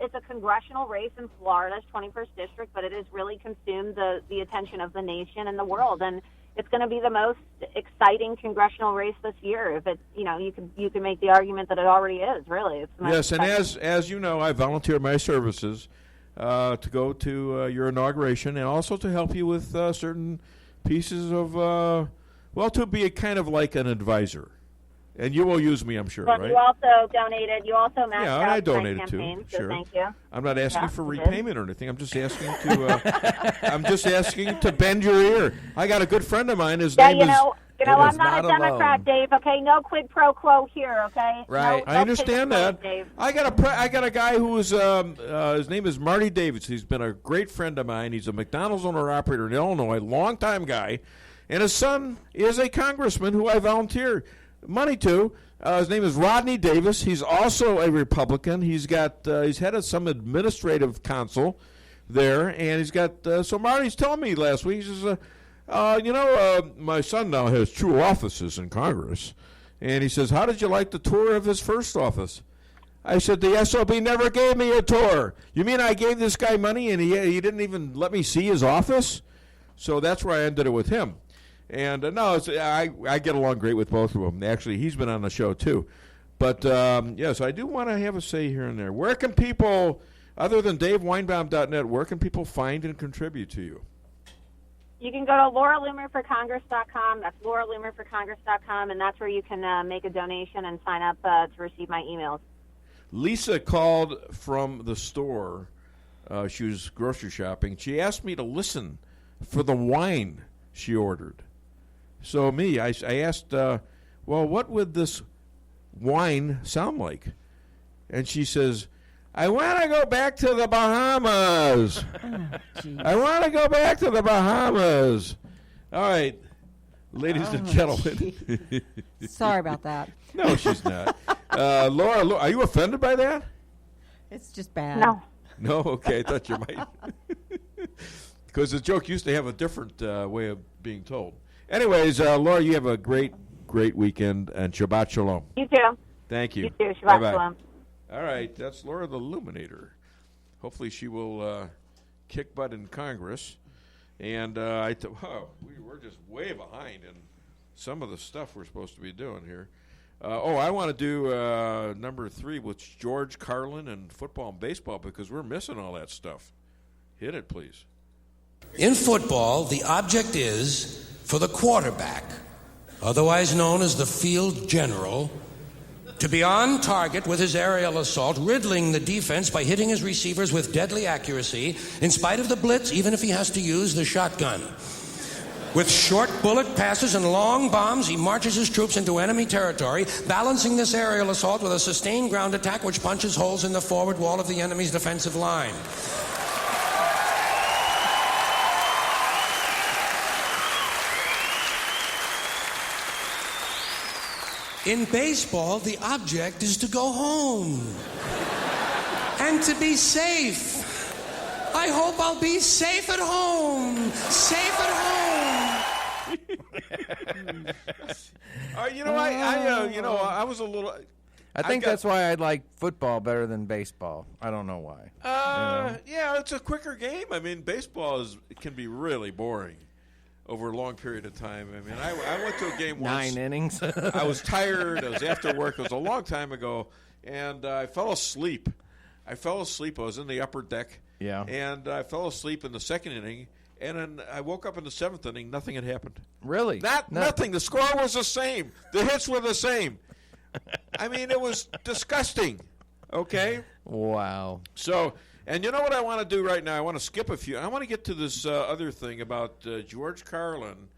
it's a congressional race in Florida's 21st district, but it has really consumed the attention of the nation and the world, and it's going to be the most exciting congressional race this year. If it's, you can make the argument that it already is. Really, it's the most and exciting. as you know, I volunteered my services to go to your inauguration and also to help you with certain pieces of, to be a kind of like an advisor. And you will use me, I'm sure, But right? you also donated. You also matched Yeah, out I to my donated campaign, too. so Sure. thank you. I'm not asking Yeah, for you did. repayment or anything. I'm just asking to. I'm just asking to bend your ear. I got a good friend of mine. His name is. I'm not a Democrat, Dave. Okay, no quid pro quo here. Okay. Right, No I understand quid pro that. quo, Dave. I got a guy who is his name is Marty Davis. He's been a great friend of mine. He's a McDonald's owner operator in Illinois, long time guy, and his son is a congressman who I volunteer money to. His name is Rodney Davis. He's also a Republican. He's head of some administrative council there, and he's got. So Marty's telling me last week, he says, my son now has 2 offices in Congress, and he says, how did you like the tour of his first office? I said, the SOB never gave me a tour. You mean I gave this guy money and he didn't even let me see his office? So that's where I ended it with him. And I get along great with both of them. Actually, he's been on the show too. But, so I do want to have a say here and there. Where can people, other than DaveWeinbaum.net, where can people find and contribute to you? You can go to LauraLoomerForCongress.com. That's LauraLoomerForCongress.com, and that's where you can make a donation and sign up to receive my emails. Lisa called from the store. She was grocery shopping. She asked me to listen for the wine she ordered. So I asked, well, what would this wine sound like? And she says, I want to go back to the Bahamas. I want to go back to the Bahamas. All right, ladies and gentlemen. Sorry about that. No, she's not. Laura, are you offended by that? It's just bad. No. No? Okay, I thought you might. Because the joke used to have a different way of being told. Anyways, Laura, you have a great weekend, and Shabbat Shalom. You too. Thank you. You too. Shabbat Bye-bye. Shalom. All right, that's Laura the Illuminator. Hopefully she will kick butt in Congress. And we're just way behind in some of the stuff we're supposed to be doing here. I want to do number 3 with George Carlin and football and baseball because we're missing all that stuff. Hit it, please. In football, the object is for the quarterback, otherwise known as the field general, to be on target with his aerial assault, riddling the defense by hitting his receivers with deadly accuracy, in spite of the blitz, even if he has to use the shotgun. With short bullet passes and long bombs, he marches his troops into enemy territory, balancing this aerial assault with a sustained ground attack which punches holes in the forward wall of the enemy's defensive line. In baseball, the object is to go home and to be safe. I hope I'll be safe at home. Safe at home. I was a little. I think that's why I like football better than baseball. I don't know why. Yeah, it's a quicker game. I mean, baseball can be really boring over a long period of time. I mean, I went to a game once. 9 innings. I was tired. I was after work. It was a long time ago, and I fell asleep. I was in the upper deck. Yeah. And I fell asleep in the second inning, and then I woke up in the 7th inning. Nothing had happened. Really? Nothing. The score was the same. The hits were the same. I mean, it was disgusting. Okay? Wow. So, and you know what I want to do right now? I want to skip a few. I want to get to this other thing about George Carlin,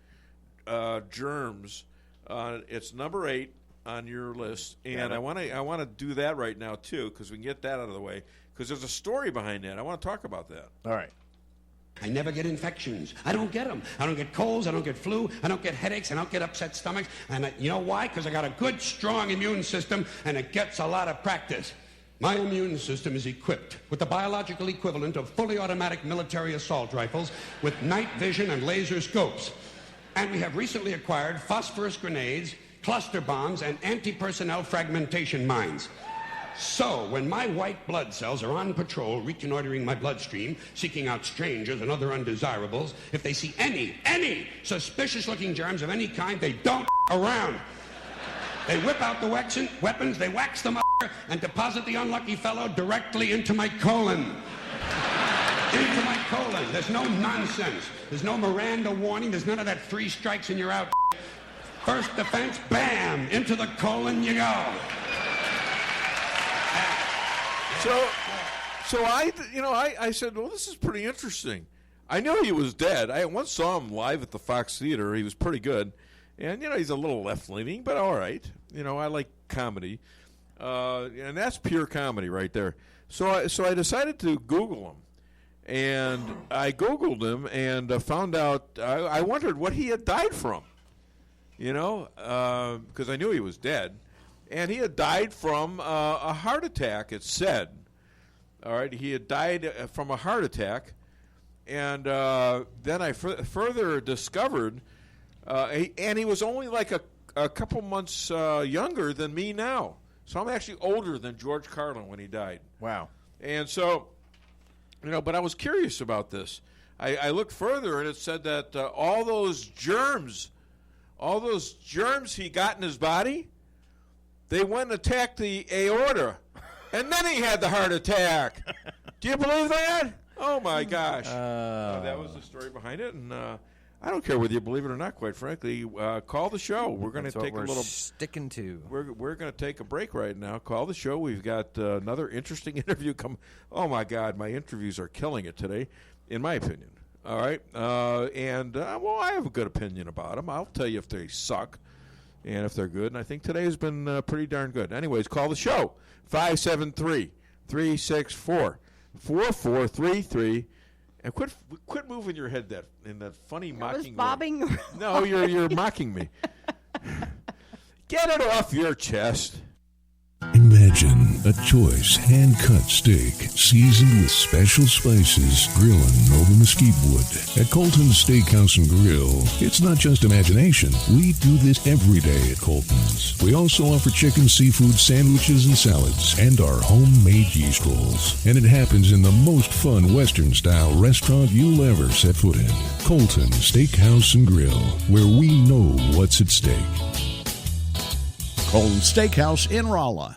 germs. It's number 8 on your list, and I want to do that right now too, because we can get that out of the way. Because there's a story behind that. I want to talk about that. All right. I never get infections. I don't get them. I don't get colds. I don't get flu. I don't get headaches. I don't get upset stomachs. And you know why? Because I got a good, strong immune system, and it gets a lot of practice. My immune system is equipped with the biological equivalent of fully automatic military assault rifles with night vision and laser scopes. And we have recently acquired phosphorus grenades, cluster bombs, and anti-personnel fragmentation mines. So, when my white blood cells are on patrol, reconnoitering my bloodstream, seeking out strangers and other undesirables, if they see any suspicious-looking germs of any kind, they don't around. They whip out the weapons, they wax them and deposit the unlucky fellow directly into my colon. Into my colon. There's no nonsense. There's no Miranda warning. There's none of that 3 strikes and you're out. First defense, bam, into the colon you go. So I said, well, this is pretty interesting. I knew he was dead. I once saw him live at the Fox Theater. He was pretty good. And, he's a little left-leaning, but all right. I like comedy. And that's pure comedy right there. So I decided to Google him. And I Googled him and found out, I wondered what he had died from. Because I knew he was dead. And he had died from a heart attack, it said. All right, he had died from a heart attack. And then I further discovered, and he was only like a couple months younger than me now. So I'm actually older than George Carlin when he died. Wow. And so, but I was curious about this. I looked further, and it said that all those germs he got in his body, they went and attacked the aorta, and then he had the heart attack. Do you believe that? Oh, my gosh. That was the story behind it, and I don't care whether you believe it or not, quite frankly. Call the show. We're going to That's what take a we're little sticking to. We're going to take a break right now. Call the show. We've got another interesting interview come. Oh my God, my interviews are killing it today, in my opinion. All right, well, I have a good opinion about them. I'll tell you if they suck and if they're good. And I think today has been pretty darn good. Anyways, call the show 573-364-4433. And quit moving your head in that funny mocking way. Bobbing. No, you're mocking me. Get it off your chest. Imagine a choice hand-cut steak seasoned with special spices grilling over mesquite wood. At Colton's Steakhouse and Grill, it's not just imagination. We do this every day at Colton's. We also offer chicken, seafood, sandwiches, and salads, and our homemade yeast rolls. And it happens in the most fun Western-style restaurant you'll ever set foot in. Colton's Steakhouse and Grill, where we know what's at stake. Colton's Steakhouse in Rolla.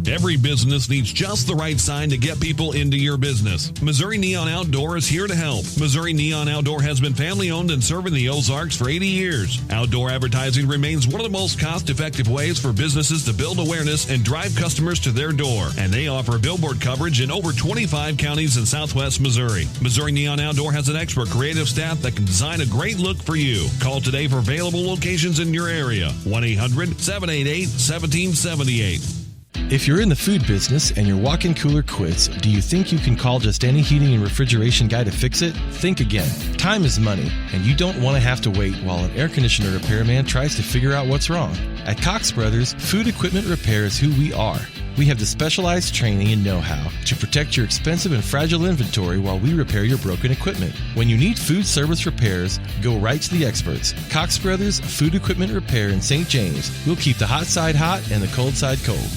Every business needs just the right sign to get people into your business. Missouri Neon Outdoor is here to help. Missouri Neon Outdoor has been family-owned and serving the Ozarks for 80 years. Outdoor advertising remains one of the most cost-effective ways for businesses to build awareness and drive customers to their door. And they offer billboard coverage in over 25 counties in southwest Missouri. Missouri Neon Outdoor has an expert creative staff that can design a great look for you. Call today for available locations in your area. 1-800-788-1778. If you're in the food business and your walk-in cooler quits, do you think you can call just any heating and refrigeration guy to fix it? Think again. Time is money, and you don't want to have to wait while an air conditioner repairman tries to figure out what's wrong. At Cox Brothers, food equipment repair is who we are. We have the specialized training and know-how to protect your expensive and fragile inventory while we repair your broken equipment. When you need food service repairs, go right to the experts. Cox Brothers Food Equipment Repair in St. James. We'll keep the hot side hot and the cold side cold.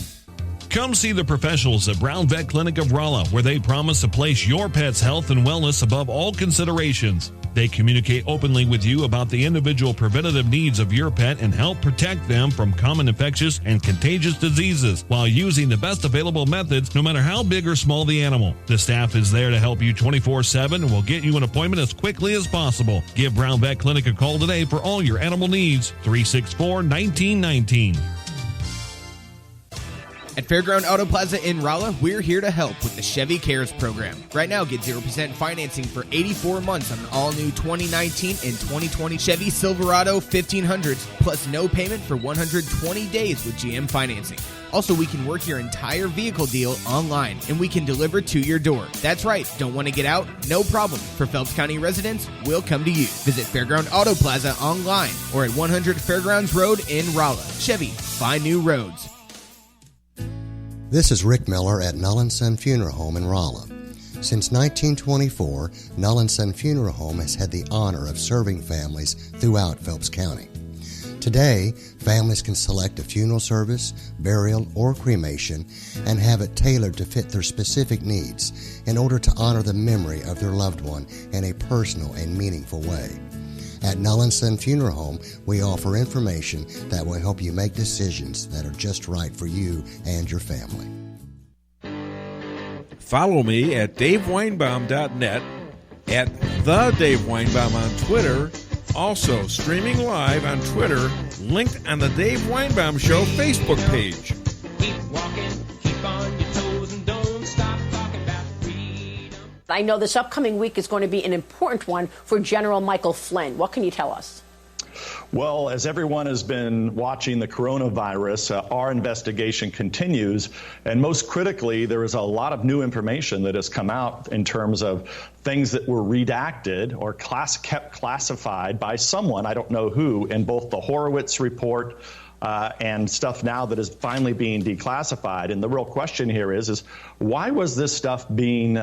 Come see the professionals at Brown Vet Clinic of Rolla, where they promise to place your pet's health and wellness above all considerations. They communicate openly with you about the individual preventative needs of your pet and help protect them from common infectious and contagious diseases while using the best available methods, no matter how big or small the animal. The staff is there to help you 24/7 and will get you an appointment as quickly as possible. Give Brown Vet Clinic a call today for all your animal needs. 364-1919. At Fairground Auto Plaza in Rolla, we're here to help with the Chevy Cares program. Right now, get 0% financing for 84 months on an all-new 2019 and 2020 Chevy Silverado 1500s, plus no payment for 120 days with GM financing. Also, we can work your entire vehicle deal online, and we can deliver to your door. That's right. Don't want to get out? No problem. For Phelps County residents, we'll come to you. Visit Fairground Auto Plaza online or at 100 Fairgrounds Road in Rolla. Chevy, find new roads. This is Rick Miller at Null & Son Funeral Home in Rolla. Since 1924, Null & Son Funeral Home has had the honor of serving families throughout Phelps County. Today, families can select a funeral service, burial, or cremation and have it tailored to fit their specific needs in order to honor the memory of their loved one in a personal and meaningful way. At Null & Son Funeral Home, we offer information that will help you make decisions that are just right for you and your family. Follow me at daveweinbaum.net, at the Dave Weinbaum on Twitter, also streaming live on Twitter, linked on the Dave Weinbaum Show Facebook page. Keep walking, keep on your toes, and don't stop talking about freedom. I know this upcoming week is going to be an important one for General Michael Flynn. What can you tell us? Well, as everyone has been watching the coronavirus, our investigation continues. And most critically, there is a lot of new information that has come out in terms of things that were redacted or kept classified by someone, I don't know who, in both the Horowitz report and stuff now that is finally being declassified. And the real question here is why was this stuff being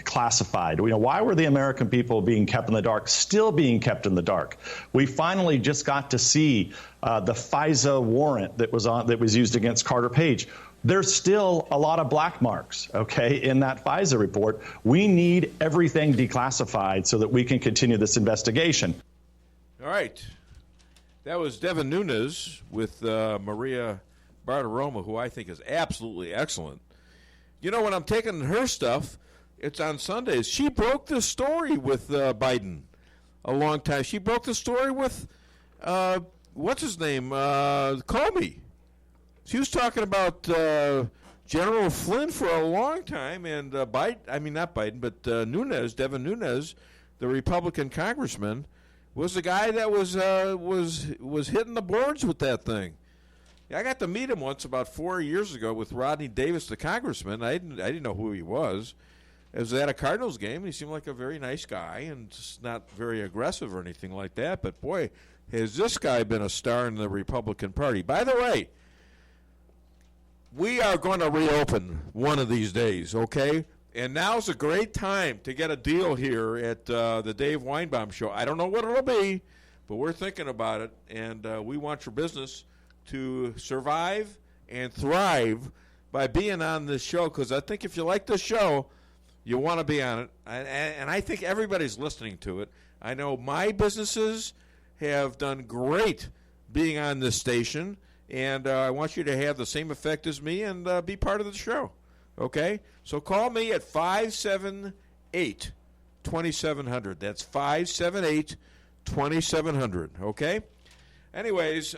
classified? Why were the American people being kept in the dark, still being kept in the dark? We finally just got to see the FISA warrant that was used against Carter Page. There's still a lot of black marks, okay, in that FISA report. We need everything declassified so that we can continue this investigation. All right. That was Devin Nunes with Maria Bartiromo, who I think is absolutely excellent. You know, when I'm taking her stuff, it's on Sundays. She broke the story with Biden a long time. She broke the story with, what's his name, Comey. She was talking about General Flynn for a long time, and Biden, I mean not Biden, but Devin Nunes, the Republican congressman, was the guy that was hitting the boards with that thing. I got to meet him once about 4 years ago with Rodney Davis, the congressman. I didn't know who he was. It was at a Cardinals game, and he seemed like a very nice guy and just not very aggressive or anything like that. But, boy, has this guy been a star in the Republican Party. By the way, we are going to reopen one of these days, okay? And now's a great time to get a deal here at the Dave Weinbaum Show. I don't know what it'll be, but we're thinking about it, and we want your business to survive and thrive by being on this show, because I think if you like this show, you want to be on it, and I think everybody's listening to it. I know my businesses have done great being on this station, and I want you to have the same effect as me and be part of the show, okay? So call me at 578-2700. That's 578-2700, okay? Anyways,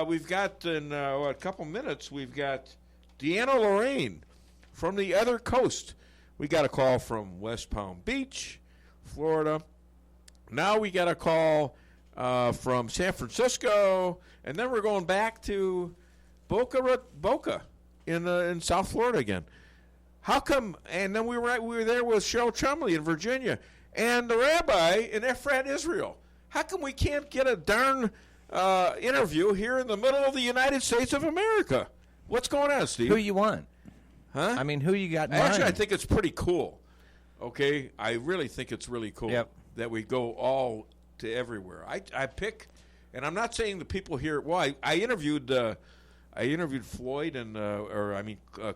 we've got in a couple minutes, we've got DeAnna Lorraine from the other coast. We got a call from West Palm Beach, Florida. Now we got a call from San Francisco, and then we're going back to Boca in South Florida again. How come? And then we were there with Cheryl Chumley in Virginia, and the Rabbi in Ephrat, Israel. How come we can't get a darn interview here in the middle of the United States of America? What's going on, Steve? Who you want? Huh? I mean, who you got in mind? Actually, I think it's pretty cool. Okay? I really think it's really cool that we go all to everywhere. I pick, and I'm not saying the people here. Well, I interviewed Floyd and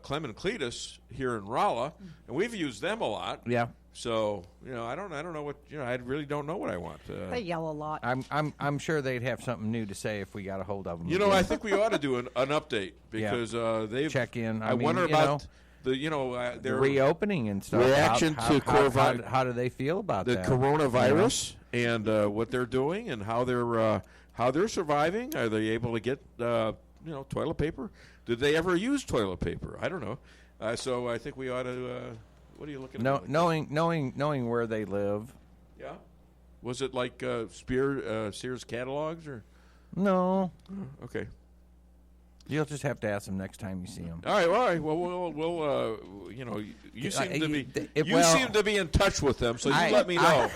Clem and Cletus here in Rolla, and we've used them a lot. Yeah. So I don't know what I really don't know what I want. They yell a lot. I'm sure they'd have something new to say if we got a hold of them. I think we ought to do an update because they've check in. I wonder about their reopening and stuff. Reaction to how do they feel about the that? coronavirus and what they're doing and how they're surviving? Are they able to get toilet paper? Did they ever use toilet paper? I don't know. So I think we ought to. What are you looking at? Knowing where they live. Yeah. Was it like Sears catalogs or? No. Okay. You'll just have to ask them next time you see them. All right. Well, we'll you seem to be in touch with them, so you let me know.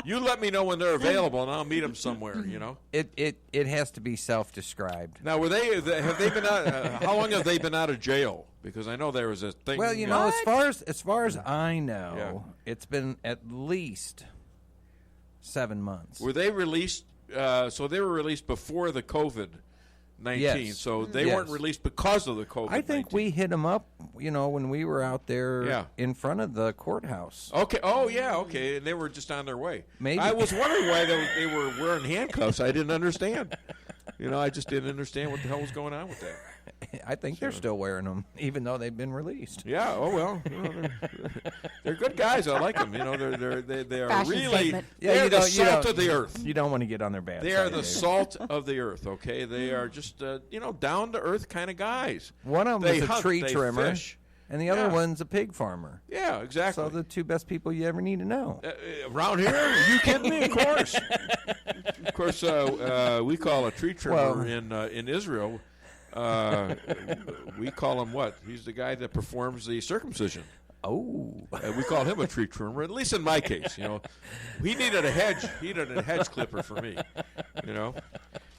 You let me know when they're available, and I'll meet them somewhere. It has to be self-described. Now, have they been out? How long have they been out of jail? Because I know there was a thing. Well, as far as I know, it's been at least 7 months. Were they released? So they were released before the COVID-19. Yes. So they weren't released because of the COVID-19. I think we hit them up, when we were out there in front of the courthouse. Okay. Oh, yeah. Okay. And they were just on their way. Maybe. I was wondering why they were wearing handcuffs. I didn't understand. I just didn't understand what the hell was going on with that. I think they're still wearing them, even though they've been released. Yeah. Oh well. They're good guys. I like them. They are really they're the salt of the earth. You don't want to get on their bad side. They are the salt of the earth. Okay. They are just down to earth kind of guys. One of them is a tree trimmer, fish. And the other one's a pig farmer. Yeah, exactly. So the two best people you ever need to know. Around here? Are you kidding me? Of course. Of course, we call a tree trimmer in Israel. We call him what? He's the guy that performs the circumcision. Oh. We call him a tree trimmer, at least in my case. He needed a hedge. He needed a hedge clipper for me.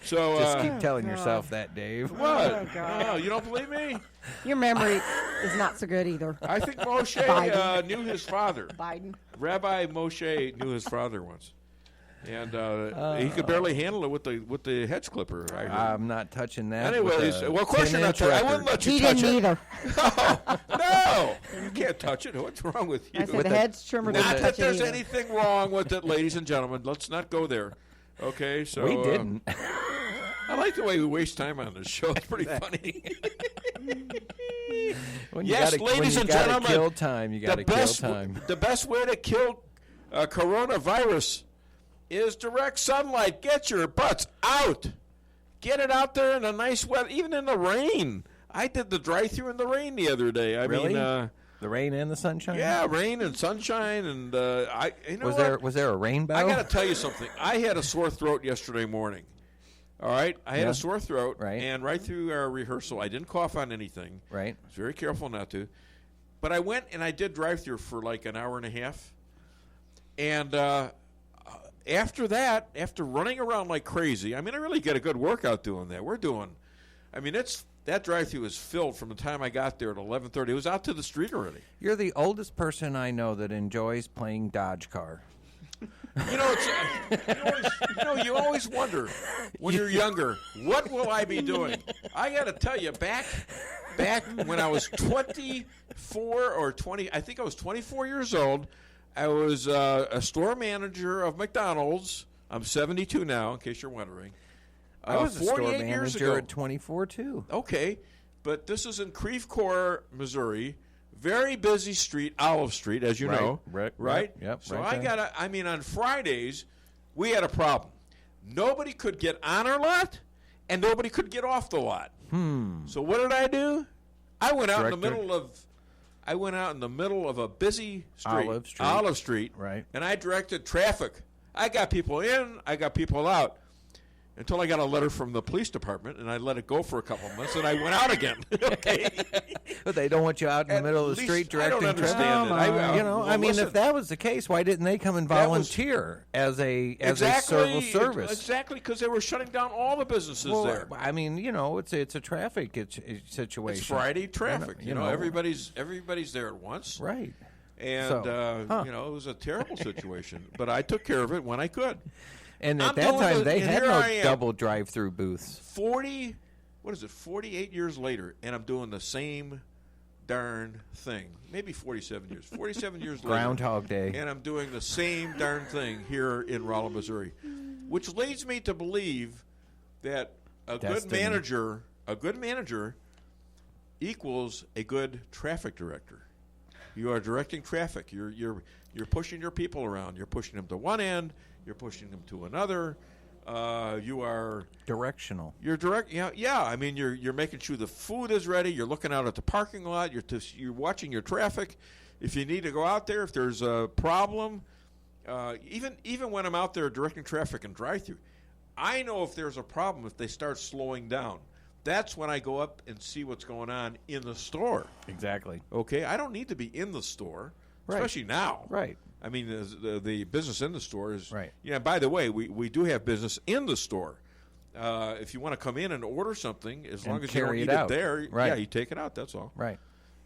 So just keep telling yourself that, Dave. What? Oh, God. Oh, you don't believe me? Your memory is not so good either. I think Moshe knew his father. Biden. Rabbi Moshe knew his father once. And he could barely handle it with the hedge clipper. I'm not touching that. Anyways, well, of course you're not touching it. I wouldn't let you touch it. He didn't either. No, you can't touch it. What's wrong with you? I said the hedge trimmer didn't touch it. Not that there's either. anything wrong with it, ladies and gentlemen. Let's not go there. Okay, so we didn't. I like the way we waste time on this show. It's pretty funny. Ladies and gentlemen, kill time. You got to kill time. The best way to kill coronavirus is direct sunlight. Get your butts out. Get it out there in the nice weather, even in the rain. I did the drive-thru in the rain the other day. I Really? mean, The rain and the sunshine? yeah, rain and sunshine, and Was there a rainbow? I got to tell you something. I had a sore throat yesterday morning. All right, I had a sore throat, and right through our rehearsal, I didn't cough on anything. Right. I was very careful not to. But I went and I did drive-thru for like an hour and a half, and after that, after running around like crazy, I mean, I really get a good workout doing that. That drive-thru was filled from the time I got there at 11:30. It was out to the street already. You're the oldest person I know that enjoys playing Dodge car. You always wonder when you're younger, what will I be doing? I got to tell you, back when I was 24 or 20, I think I was 24 years old, I was a store manager of McDonald's. I'm 72 now, in case you're wondering. I was a store 48 years manager ago. at 24, too. Okay, but this is in Creve Coeur, Missouri. Very busy street, Olive Street, as you know. Right. Yep. So right on Fridays, we had a problem. Nobody could get on our lot, and nobody could get off the lot. So what did I do? I went out in the middle of a busy street, Olive Street, right? And I directed traffic. I got people in, I got people out. Until I got a letter from the police department, and I let it go for a couple of months, and I went out again. Okay, but they don't want you out in the middle of the street directing I don't understand traffic. If that was the case, why didn't they come and volunteer as a civil service? Exactly, because they were shutting down all the businesses there. I mean, it's a traffic situation. It's Friday traffic. Everybody's there at once. Right. And it was a terrible situation, but I took care of it when I could. And at that time, they had no double drive-through booths. 48 years later, and I'm doing the same darn thing. Maybe 47 years. 47 years later. Groundhog Day. And I'm doing the same darn thing here in Rolla, Missouri. Which leads me to believe that a good manager equals a good traffic director. You are directing traffic. You're pushing your people around. You're pushing them to one end. You're pushing them to another. You are directional. You're direct. Yeah. I mean, you're making sure the food is ready. You're looking out at the parking lot. You're watching your traffic. If you need to go out there, if there's a problem, even when I'm out there directing traffic and drive-through, I know if there's a problem if they start slowing down. That's when I go up and see what's going on in the store. Exactly. Okay, I don't need to be in the store, especially now. Right. I mean, the business in the store is right. Yeah. By the way, we do have business in the store. If you want to come in and order something, as long as you don't eat it there, right. Yeah, you take it out. That's all. Right.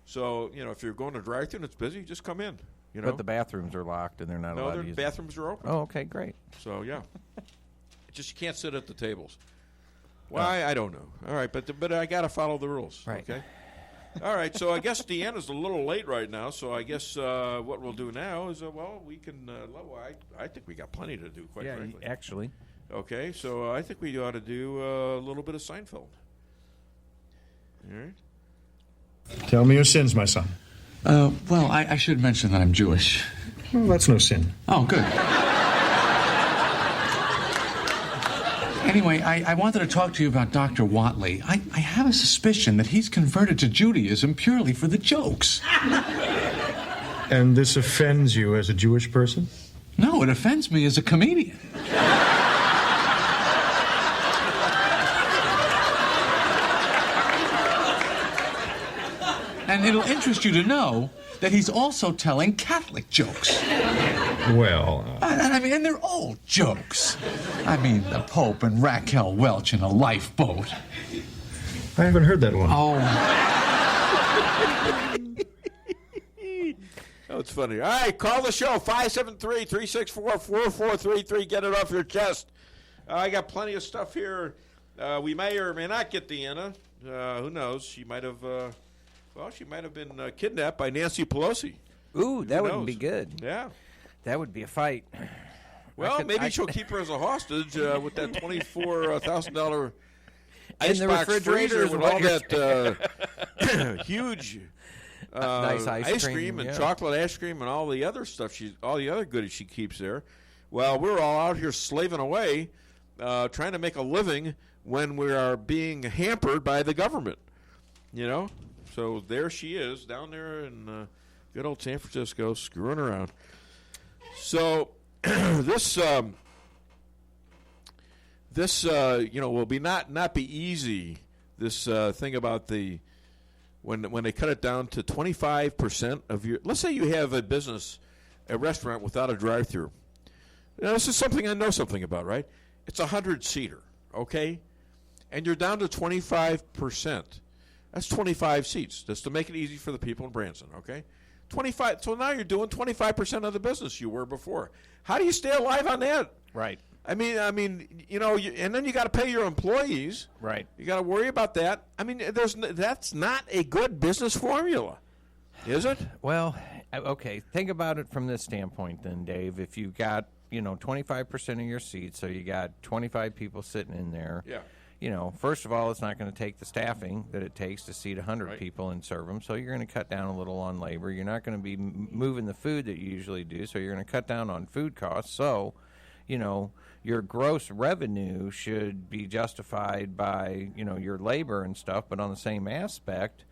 So if you're going to drive-thru and it's busy, just come in. But the bathrooms are locked and they're not allowed to use. No, the bathrooms are open. Oh, okay, great. So yeah, just you can't sit at the tables. Why? I don't know. All right, but I got to follow the rules. Right. Okay. All right, so I guess DeAnna's a little late right now, so I guess what we'll do now is, we can, I think we got plenty to do, quite frankly. Actually. Okay, so I think we ought to do a little bit of Seinfeld. All right. Tell me your sins, my son. I should mention that I'm Jewish. Well, that's no sin. Oh, good. Anyway, I wanted to talk to you about Dr. Watley. I have a suspicion that he's converted to Judaism purely for the jokes. And this offends you as a Jewish person? No, it offends me as a comedian. And it'll interest you to know that he's also telling Catholic jokes. Well... and they're all jokes. I mean, the Pope and Raquel Welch in a lifeboat. I haven't heard that one. Oh. Oh, it's funny. All right, call the show, 573-364-4433. Get it off your chest. I got plenty of stuff here. We may or may not get DeAnna. Who knows? She might have... she might have been kidnapped by Nancy Pelosi. Ooh, that wouldn't be good. Yeah. That would be a fight. Well, maybe she'll keep her as a hostage with that $24,000 icebox refrigerator freezer with all that huge nice ice cream and chocolate ice cream and all the other stuff. All the other goodies she keeps there. Well, we're all out here slaving away, trying to make a living when we are being hampered by the government, you know? So there she is down there in good old San Francisco, screwing around. So this will be not be easy. This thing about the when they cut it down to 25% of your. Let's say you have a restaurant without a drive-through. Now, this is something I know something about, right? It's 100-seater, okay, and you're down to 25%. That's 25 seats. That's to make it easy for the people in Branson, okay? 25. So now you're doing 25% of the business you were before. How do you stay alive on that? Right. I mean, you know, and then you got to pay your employees. Right. You got to worry about that. I mean, that's not a good business formula, is it? Well, okay. Think about it from this standpoint, then, Dave. If you got 25% of your seats, so you got 25 people sitting in there. Yeah. You know, first of all, it's not going to take the staffing that it takes to seat 100 people and serve them, so you're going to cut down a little on labor. You're not going to be moving the food that you usually do, so you're going to cut down on food costs. So, you know, your gross revenue should be justified by, your labor and stuff, but on the same aspect,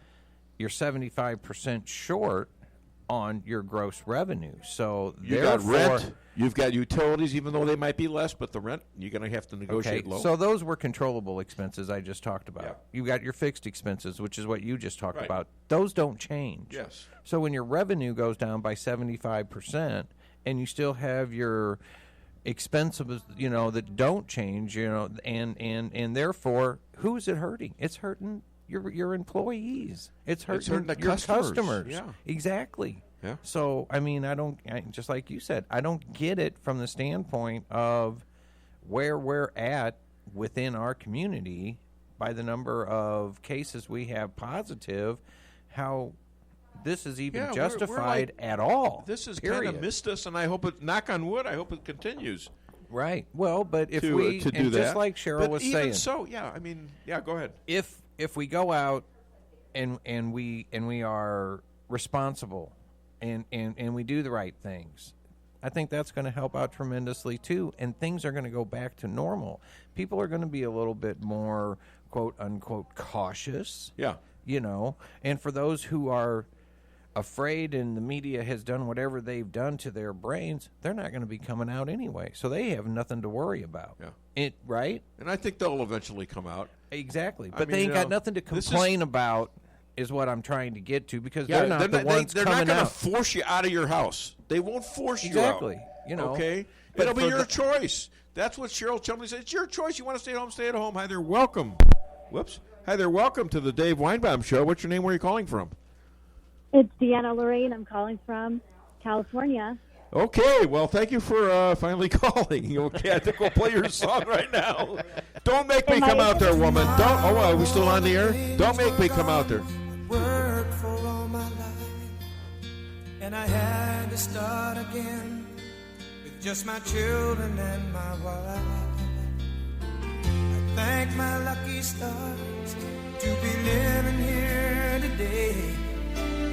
you're 75% short on your gross revenue. So you got rent, you've got utilities, even though they might be less, but the rent, you're going to have to negotiate low. So those were controllable expenses I just talked about. Yeah. You got your fixed expenses, which is what you just talked about. Those don't change. Yes. So when your revenue goes down by 75% and you still have your expenses, that don't change, and therefore, who's it hurting? It's hurting your employees. It's hurting the your customers. Yeah, exactly. Yeah. So I mean, just like you said, I don't get it from the standpoint of where we're at within our community by the number of cases we have positive. How this is even justified at all? This has period. kind of missed us, and I hope it. Knock on wood. I hope it continues. Right. Well, but if to do that, just like Cheryl was saying, so yeah. I mean, yeah. Go ahead. If we go out and we are responsible and we do the right things, I think that's going to help out tremendously too, and things are going to go back to normal. People are going to be a little bit more quote unquote cautious. Yeah. And for those who are afraid and the media has done whatever they've done to their brains, they're not going to be coming out anyway. So they have nothing to worry about. Yeah. Right? And I think they'll eventually come out. Exactly. But they ain't got nothing to complain about is what I'm trying to get to, because they're not the ones they're coming not going to out. force you out of your house. They won't force you out. Exactly. Okay? But it'll be your choice. That's what Cheryl Chumley said. It's your choice. You want to stay at home, stay at home. Hi there. Welcome. Whoops. Hi there. Welcome to the Dave Weinbaum Show. What's your name? Where are you calling from? It's DeAnna, Lorraine. I'm calling from California. Okay, well, thank you for finally calling. Okay, I think we'll play your song right now. Don't make me come out there, woman. Don't. Oh, are we still on the air? Don't make me come out there. Worked for all my life, and I had to start again with just my children and my wife. I thank my lucky stars to be living here today.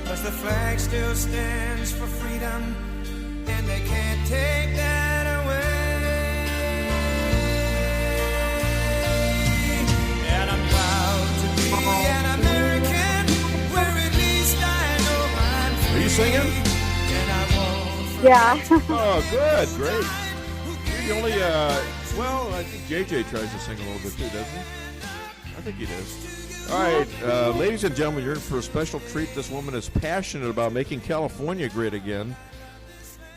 'Cause the flag still stands for freedom, and they can't take that away. And I'm proud to be an American, where at least I know I'm free. Are you singing? And I won't forget. Yeah. Oh, good, great. You're the only, well, I think JJ tries to sing a little bit too, doesn't he? I think he does. All right, ladies and gentlemen, you're in for a special treat. This woman is passionate about making California great again.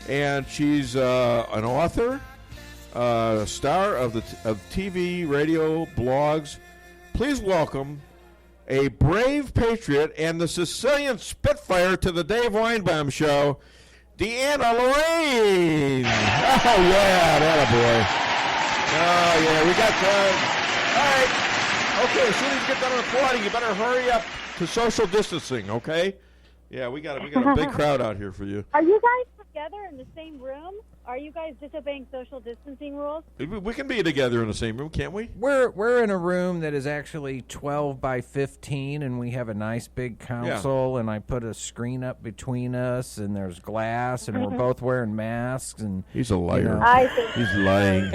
And she's an author, star of TV, radio, blogs. Please welcome a brave patriot and the Sicilian Spitfire to the Dave Weinbaum Show, DeAnna Lorraine. Oh, yeah, that boy. Oh, yeah, we got all right. Okay, as soon as you get done applauding, you better hurry up to social distancing, okay? Yeah, we got a big crowd out here for you. Are you guys together in the same room? Are you guys disobeying social distancing rules? We can be together in the same room, can't we? We're in a room that is actually 12 by 15, and we have a nice big console, and I put a screen up between us, and there's glass, and we're both wearing masks. And he's a liar. He's lying.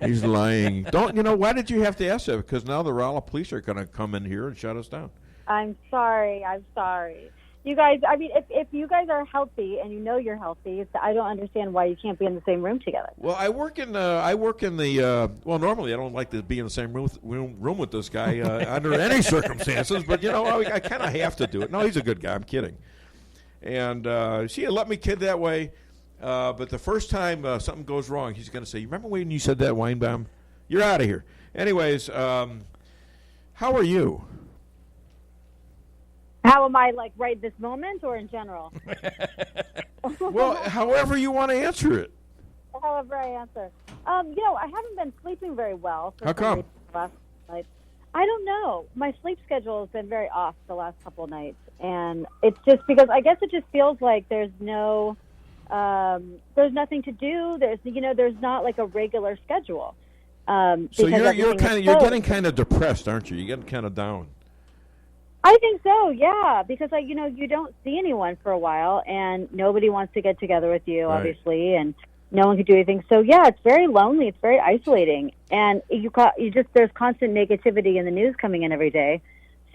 He's lying. Why did you have to ask that? Because now the Rolla police are going to come in here and shut us down. I'm sorry. You guys, I mean, if you guys are healthy and you know you're healthy, I don't understand why you can't be in the same room together. Well, I work in the well, normally I don't like to be in the same room with this guy under any circumstances, but I kind of have to do it. No, he's a good guy. I'm kidding. And she let me kid that way, but the first time something goes wrong, he's going to say, "You remember when you said that, Weinbaum? You're out of here." Anyways, how are you? How am I, like, right this moment or in general? Well, however you want to answer it. However I answer. I haven't been sleeping very well. How come? Last night. I don't know. My sleep schedule has been very off the last couple of nights. And it's just because I guess it just feels like there's nothing to do. There's not like a regular schedule. So you're getting kind of depressed, aren't you? You're getting kind of down. I think so, yeah, because you don't see anyone for a while, and nobody wants to get together with you, obviously, and no one can do anything. So yeah, it's very lonely, it's very isolating, and there's constant negativity in the news coming in every day.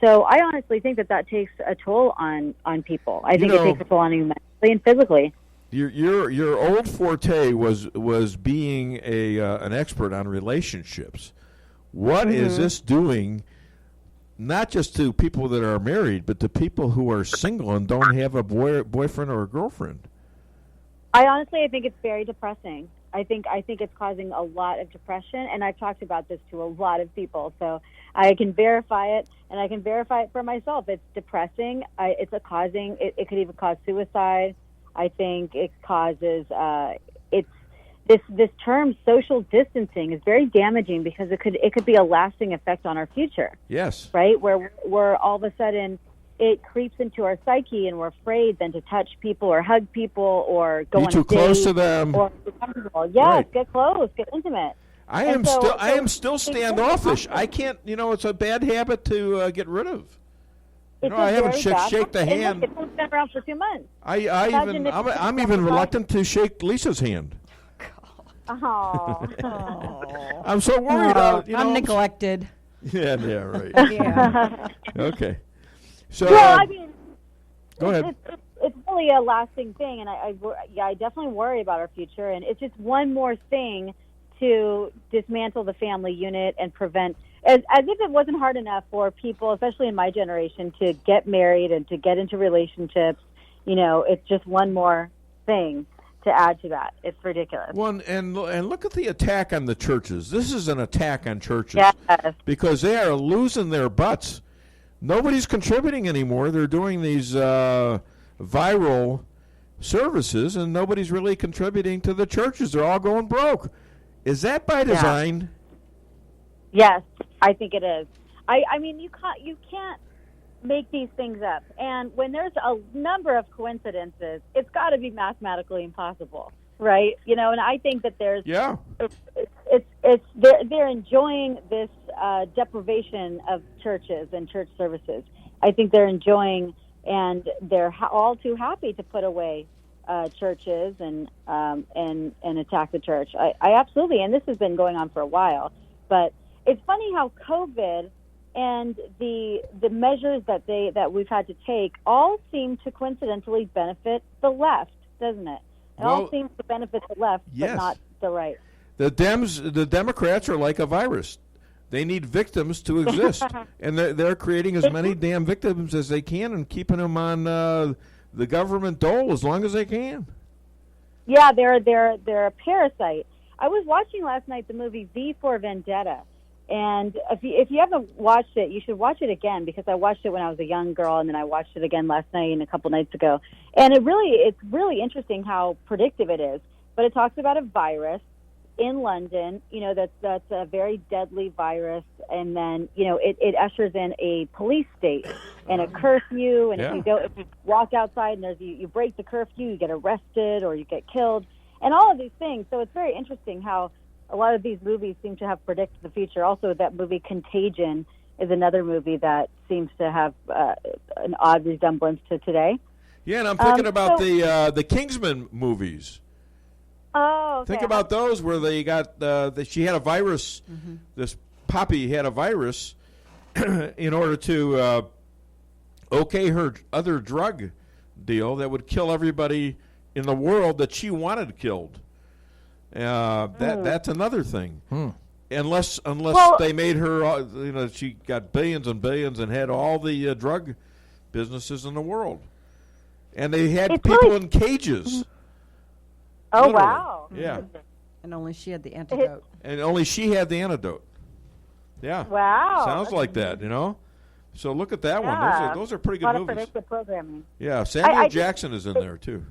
So I honestly think that takes a toll on people. I think it takes a toll on you mentally and physically. Your old forte was being an expert on relationships. What is this doing? Not just to people that are married, but to people who are single and don't have a boyfriend or a girlfriend. I think it's very depressing. I think it's causing a lot of depression, and I've talked about this to a lot of people, so I can verify it, and I can verify it for myself. It's depressing. It could even cause suicide. I think it causes This term social distancing is very damaging because it could be a lasting effect on our future. Yes. Right? Where all of a sudden it creeps into our psyche and we're afraid then to touch people or hug people or go on a date. Be too close to them. Or be comfortable. Yes, get close, get intimate. I am still standoffish. I can't, it's a bad habit to get rid of. I haven't shake the hand. It's been around for 2 months. I'm even reluctant to shake Lisa's hand. Oh. I'm so worried about I'm neglected. Yeah, right. Yeah. Okay. So go ahead. It's really a lasting thing, and I definitely worry about our future, and it's just one more thing to dismantle the family unit and prevent, as if it wasn't hard enough for people, especially in my generation, to get married and to get into relationships. It's just one more thing to add to that. It's ridiculous. Well, and look at the attack on the churches. This is an attack on churches. Yes. Because they are losing their butts. Nobody's contributing anymore. They're doing these viral services, and nobody's really contributing to the churches. They're all going broke. Is that by design? Yes, I think it is. I mean, you can't make these things up. And when there's a number of coincidences, it's got to be mathematically impossible, right? And I think that there's they're enjoying this deprivation of churches and church services. I think they're enjoying, and they're all too happy to put away churches and attack the church. I absolutely, and this has been going on for a while, but it's funny how COVID and the measures that we've had to take all seem to coincidentally benefit the left, doesn't it? It all seems to benefit the left, but not the right. The Democrats are like a virus. They need victims to exist, and they're creating as many damn victims as they can and keeping them on the government dole as long as they can. Yeah, they're a parasite. I was watching last night the movie V for Vendetta. And if you haven't watched it, you should watch it again, because I watched it when I was a young girl, and then I watched it again last night and a couple nights ago. And it's really interesting how predictive it is. But it talks about a virus in London, that's a very deadly virus and then it ushers in a police state and a curfew, and if you walk outside and you break the curfew, you get arrested or you get killed, and all of these things. So it's very interesting how a lot of these movies seem to have predicted the future. Also, that movie Contagion is another movie that seems to have an odd resemblance to today. Yeah, and I'm thinking about the Kingsman movies. Oh, okay. Think about those where they got she had a virus. Mm-hmm. This Poppy had a virus in order to okay her other drug deal that would kill everybody in the world that she wanted killed. That's another thing. Unless they made her, she got billions and billions and had all the drug businesses in the world, and they had people in cages. Oh, literally. Wow! Yeah, and only she had the antidote. Yeah. Wow. Sounds like that, So look at that one. Those are pretty good movies. Predictive programming. Yeah, Samuel Jackson is in there too.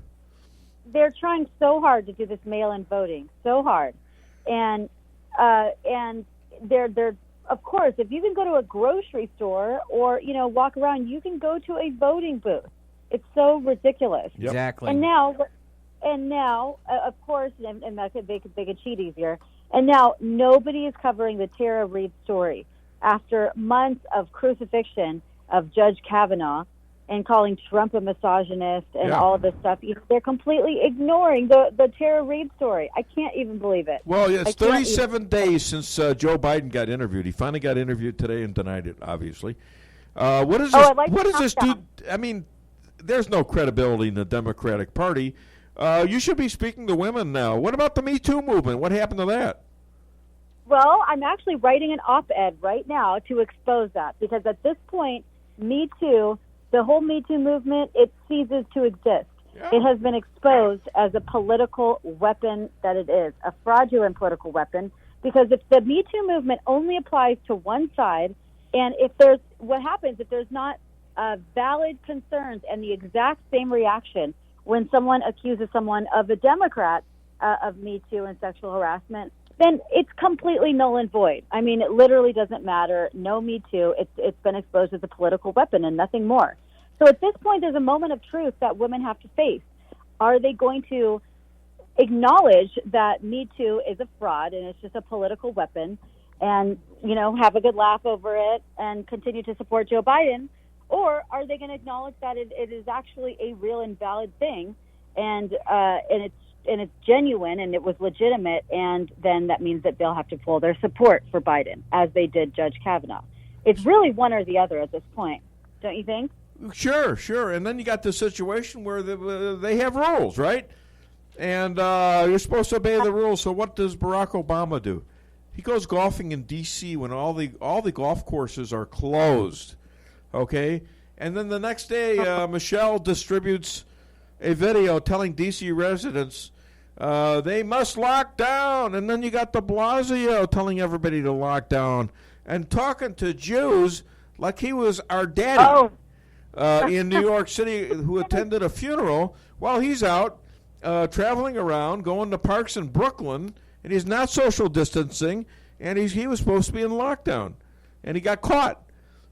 They're trying so hard to do this mail-in voting, so hard, and they're of course, if you can go to a grocery store or walk around, you can go to a voting booth. It's so ridiculous. Yep. Exactly. And now, of course, and they could cheat easier. And now nobody is covering the Tara Reade story after months of crucifixion of Judge Kavanaugh and calling Trump a misogynist and all of this stuff. They're completely ignoring the Tara Reade story. I can't even believe it. Well, it's 37 days since Joe Biden got interviewed. He finally got interviewed today and denied it, obviously. What is this dude? I mean, there's no credibility in the Democratic Party. You should be speaking to women now. What about the Me Too movement? What happened to that? Well, I'm actually writing an op-ed right now to expose that, because at this point, Me Too, the whole Me Too movement, it ceases to exist. Yeah. It has been exposed as a political weapon that it is, a fraudulent political weapon, because if the Me Too movement only applies to one side, and if there's not valid concerns and the exact same reaction when someone accuses someone of a Democrat of Me Too and sexual harassment, then it's completely null and void. I mean, it literally doesn't matter. No Me Too. It's been exposed as a political weapon and nothing more. So at this point, there's a moment of truth that women have to face. Are they going to acknowledge that Me Too is a fraud and it's just a political weapon and, have a good laugh over it and continue to support Joe Biden? Or are they going to acknowledge that it is actually a real and valid thing and it's genuine and it was legitimate, and then that means that they'll have to pull their support for Biden, as they did Judge Kavanaugh. It's really one or the other at this point, don't you think? Sure. And then you got the situation where they have rules, right? And you're supposed to obey the rules. So what does Barack Obama do? He goes golfing in D.C. when all the golf courses are closed, okay? And then the next day, Michelle distributes a video telling D.C. residents they must lock down. And then you got de Blasio telling everybody to lock down and talking to Jews like he was our daddy in New York City who attended a funeral while he's out traveling around, going to parks in Brooklyn, and he's not social distancing, and he was supposed to be in lockdown, and he got caught.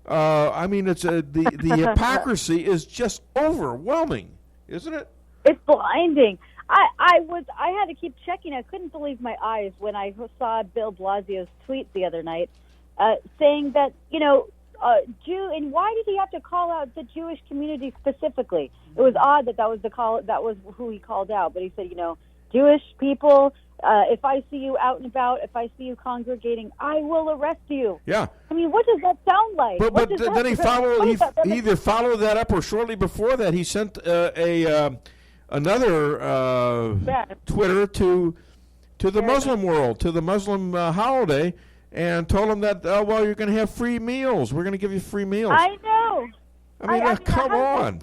I mean, it's the hypocrisy is just overwhelming, isn't it? It's blinding. I had to keep checking. I couldn't believe my eyes when I saw Bill Blasio's tweet the other night, saying that Jew, and why did he have to call out the Jewish community specifically? It was odd that was who he called out, but he said, Jewish people, if I see you out and about, if I see you congregating, I will arrest you. Yeah. I mean, what does that sound like? But then he either followed that up, or shortly before that he sent another Twitter to the Muslim world, to the Muslim holiday, and told them that, you're going to have free meals. We're going to give you free meals. I know. I mean, come on.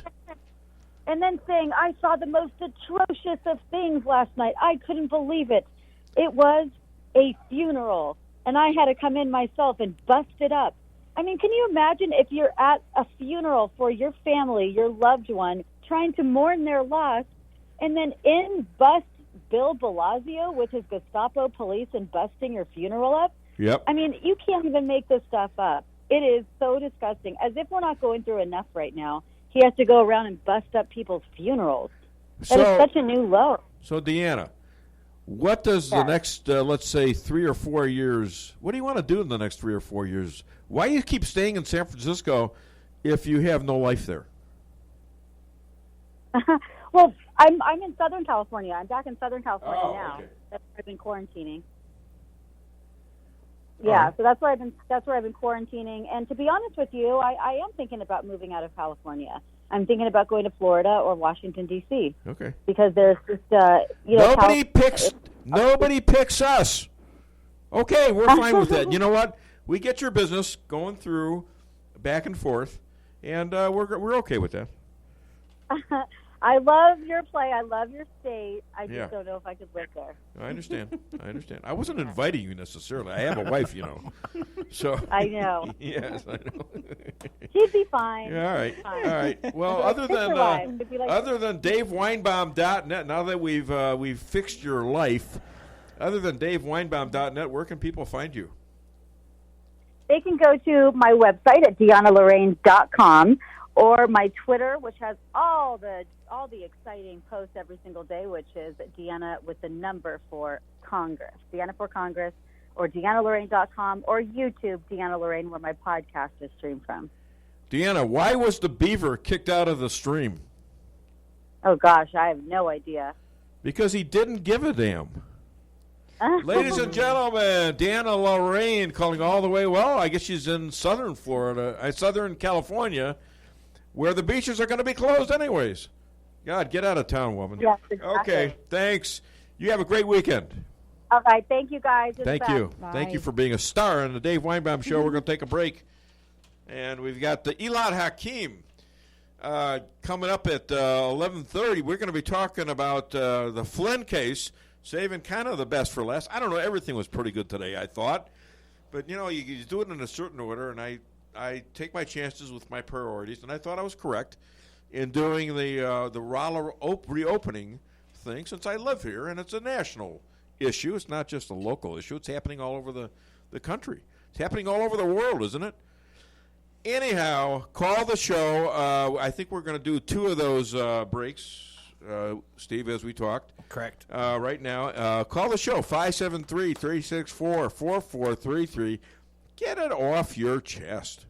And then saying, I saw the most atrocious of things last night. I couldn't believe it. It was a funeral, and I had to come in myself and bust it up. I mean, can you imagine if you're at a funeral for your family, your loved one, trying to mourn their loss, and then in bust Bill Blasio with his Gestapo police and busting your funeral up? Yep. I mean, you can't even make this stuff up. It is so disgusting. As if we're not going through enough right now. He has to go around and bust up people's funerals. That is such a new low. So, DeAnna, what does the next, let's say, 3 or 4 years, what do you want to do in the next 3 or 4 years? Why do you keep staying in San Francisco if you have no life there? Well, I'm in Southern California. I'm back in Southern California now. Okay. That's where I've been quarantining. Yeah, so that's where I've been quarantining. And to be honest with you, I am thinking about moving out of California. I'm thinking about going to Florida or Washington D.C. Okay. Because there's just nobody picks us. Okay, we're fine with that. You know what? We get your business going through back and forth, and we're okay with that. I love your play. I love your state. I just don't know if I could live there. I understand. I wasn't inviting you necessarily. I have a wife, So I know. Yes, I know. She'd be fine. Yeah, all right. Well, other than DaveWeinbaum.net, now that we've fixed your life, other than DaveWeinbaum.net, where can people find you? They can go to my website at DeAnnaLorraine.com or my Twitter, which has all the exciting posts every single day, which is DeAnna with the number for Congress, DeAnna for Congress, or DeAnnaLorraine.com, or YouTube, DeAnna Lorraine, where my podcast is streamed from. DeAnna, why was the beaver kicked out of the stream? Oh, gosh, I have no idea. Because he didn't give a damn. Ladies and gentlemen, DeAnna Lorraine calling all the way, I guess she's in Southern California, where the beaches are going to be closed anyways. God, get out of town, woman. Yes, exactly. Okay, thanks. You have a great weekend. All right, thank you, guys. Thank you. Thank you for being a star on the Dave Weinbaum Show. We're going to take a break. And we've got the Elad Hakim coming up at 11:30. We're going to be talking about the Flynn case, saving kind of the best for last. I don't know. Everything was pretty good today, I thought. But, you do it in a certain order, and I take my chances with my priorities, and I thought I was correct in doing the Rolla reopening thing since I live here, and it's a national issue. It's not just a local issue. It's happening all over the country. It's happening all over the world, isn't it? Anyhow, call the show. I think we're going to do 2 of those breaks, Steve, as we talked. Correct. Right now. Call the show, 573-364-4433. Get it off your chest.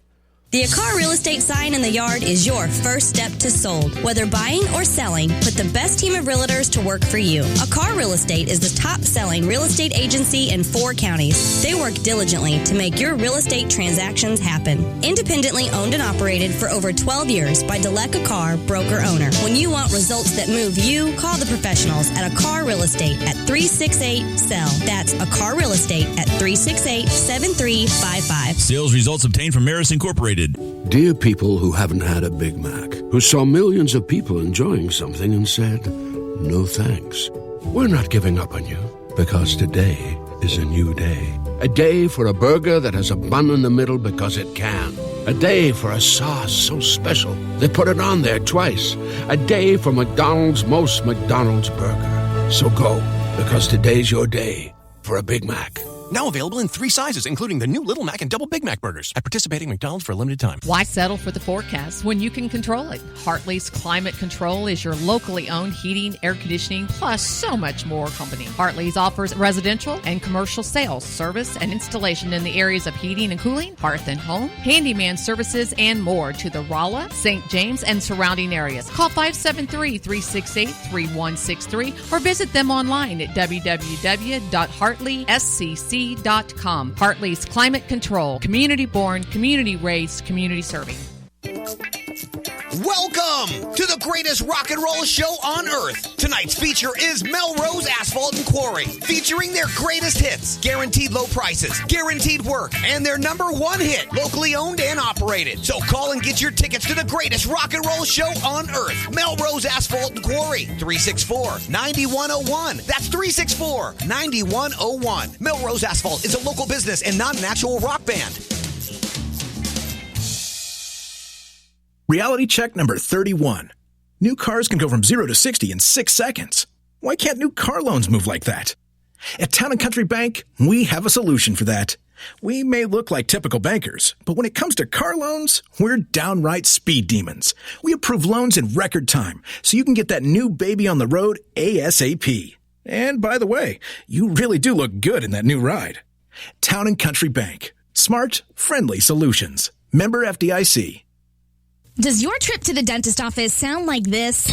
The Akar Real Estate sign in the yard is your first step to sold. Whether buying or selling, put the best team of realtors to work for you. Akar Real Estate is the top-selling real estate agency in 4 counties. They work diligently to make your real estate transactions happen. Independently owned and operated for over 12 years by Delek Akar, broker-owner. When you want results that move you, call the professionals at Akar Real Estate at 368-SELL. That's Akar Real Estate at 368-7355. Sales results obtained from Maris Incorporated. Dear people who haven't had a Big Mac, who saw millions of people enjoying something and said, no thanks. We're not giving up on you, because today is a new day. A day for a burger that has a bun in the middle because it can. A day for a sauce so special they put it on there twice. A day for McDonald's most McDonald's burger. So go, because today's your day for a Big Mac. Now available in 3 sizes, including the new Little Mac and Double Big Mac burgers at participating McDonald's for a limited time. Why settle for the forecast when you can control it? Hartley's Climate Control is your locally owned heating, air conditioning, plus so much more company. Hartley's offers residential and commercial sales, service, and installation in the areas of heating and cooling, hearth and home, handyman services, and more to the Rolla, St. James, and surrounding areas. Call 573-368-3163 or visit them online at www.hartleyscc.com. Hartley's Climate Control. Community born, community raised, community serving. Welcome to the greatest rock and roll show on earth. Tonight's feature is Melrose Asphalt and Quarry, featuring their greatest hits, guaranteed low prices, guaranteed work, and their #1 hit, locally owned and operated. So call and get your tickets to the greatest rock and roll show on earth. Melrose Asphalt and Quarry, 364-9101. That's 364-9101. Melrose Asphalt is a local business and not an actual rock band. Reality check number 31. New cars can go from 0 to 60 in 6 seconds. Why can't new car loans move like that? At Town & Country Bank, we have a solution for that. We may look like typical bankers, but when it comes to car loans, we're downright speed demons. We approve loans in record time, so you can get that new baby on the road ASAP. And by the way, you really do look good in that new ride. Town & Country Bank. Smart, friendly solutions. Member FDIC. Does your trip to the dentist office sound like this?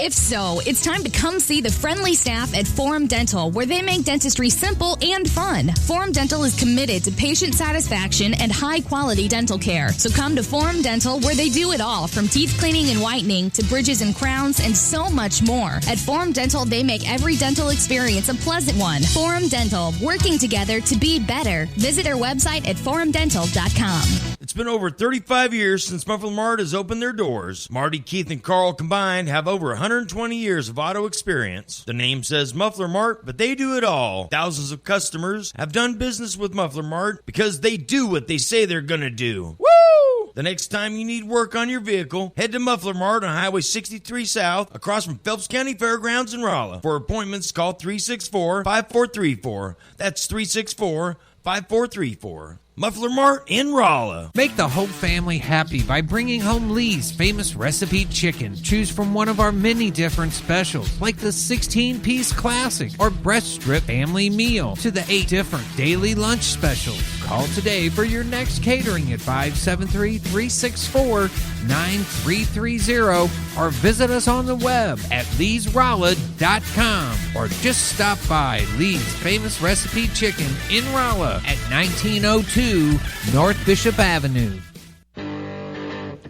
If so, it's time to come see the friendly staff at Forum Dental, where they make dentistry simple and fun. Forum Dental is committed to patient satisfaction and high-quality dental care. So come to Forum Dental, where they do it all, from teeth cleaning and whitening to bridges and crowns and so much more. At Forum Dental, they make every dental experience a pleasant one. Forum Dental, working together to be better. Visit their website at forumdental.com. It's been over 35 years since Muffler Mart has opened their doors. Marty, Keith, and Carl combined have over 120 years of auto experience. The name says Muffler Mart, but they do it all. Thousands of customers have done business with Muffler Mart because they do what they say they're going to do. Woo! The next time you need work on your vehicle, head to Muffler Mart on Highway 63 South, across from Phelps County Fairgrounds in Rolla. For appointments, call 364-5434. That's 364-5434. Muffler Mart in Rolla. Make the whole family happy by bringing home Lee's famous recipe chicken. Choose from one of our many different specials, like the 16-piece classic or breast strip family meal, to the 8 different daily lunch specials. Call today for your next catering at 573-364-9330 or visit us on the web at leesrolla.com or just stop by Lee's famous recipe chicken in Rolla at 1902 North Bishop Avenue.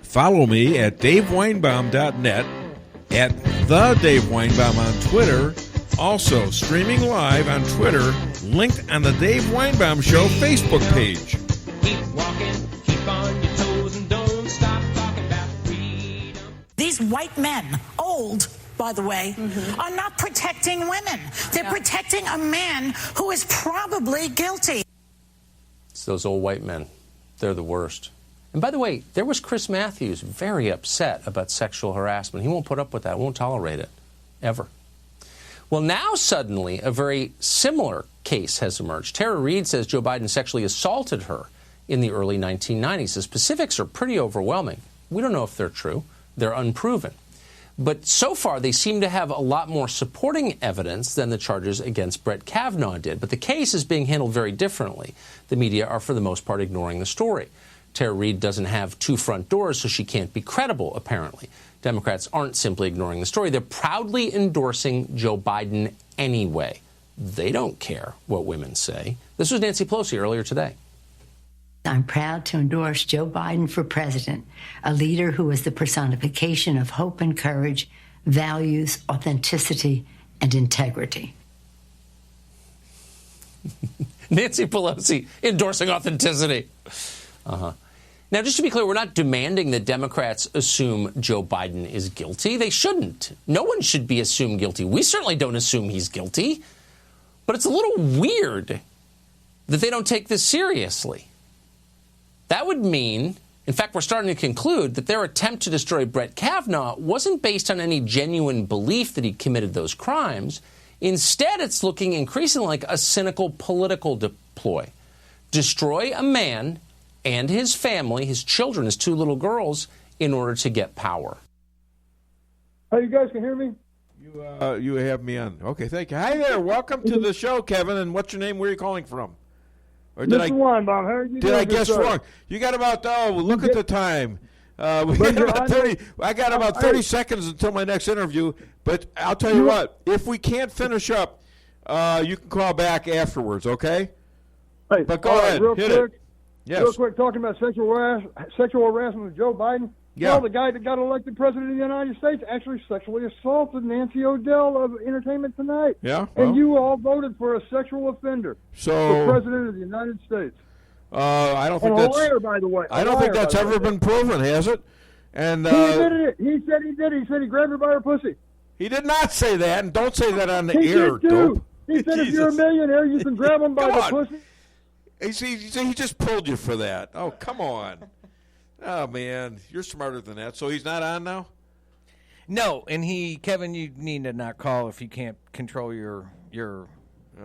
Follow me at daveweinbaum.net, at the Dave Weinbaum on Twitter, also streaming live on Twitter, linked on the Dave Weinbaum Show Facebook page. Keep walking, keep on your toes, and don't stop talking about freedom. These white men, old, by the way, are not protecting women. They're protecting a man who is probably guilty. It's those old white men. They're the worst. And by the way, there was Chris Matthews very upset about sexual harassment. He won't put up with that, won't tolerate it, ever. Well, now suddenly a very similar case has emerged. Tara Reid says Joe Biden sexually assaulted her in the early 1990s. The specifics are pretty overwhelming. We don't know if they're true. They're unproven. But so far, they seem to have a lot more supporting evidence than the charges against Brett Kavanaugh did. But the case is being handled very differently. The media are, for the most part, ignoring the story. Tara Reid doesn't have 2 front doors, so she can't be credible, apparently. Democrats aren't simply ignoring the story. They're proudly endorsing Joe Biden anyway. They don't care what women say. This was Nancy Pelosi earlier today. I'm proud to endorse Joe Biden for president, a leader who is the personification of hope and courage, values, authenticity, and integrity. Nancy Pelosi endorsing authenticity. Now, just to be clear, we're not demanding that Democrats assume Joe Biden is guilty. They shouldn't. No one should be assumed guilty. We certainly don't assume he's guilty. But it's a little weird that they don't take this seriously. That would mean, in fact, we're starting to conclude that their attempt to destroy Brett Kavanaugh wasn't based on any genuine belief that he committed those crimes. Instead, it's looking increasingly like a cynical political ploy. Destroy a man and his family, his children, his 2 little girls, in order to get power. Hey, you guys can hear me? You have me on. Okay, thank you. Hi there. Welcome to the show, Kevin. And what's your name? Where are you calling from? Or did Mr. Weinbaum, how are you doing? I guess wrong? You got about, look at the time. I got about 30 seconds until my next interview. But I'll tell you what, if we can't finish up, you can call back afterwards, okay? Hey, but go ahead. Real Hit quick. It. Yes. Real quick, talking about sexual harassment with Joe Biden. Yeah. Well, the guy that got elected president of the United States actually sexually assaulted Nancy O'Dell of Entertainment Tonight. Yeah. And you all voted for a sexual offender for president of the United States. I don't think and that's a liar, by the way. I don't think that's ever been proven, has it? And he admitted it. He said he did it. He said he grabbed her by her pussy. He did not say that, and don't say that on the he air, did too. dope. He said if you're a millionaire, you can grab him by the pussy. He just pulled you for that. Oh, come on. Oh, man, you're smarter than that. So he's not on now? No, and Kevin, you need to not call if you can't control your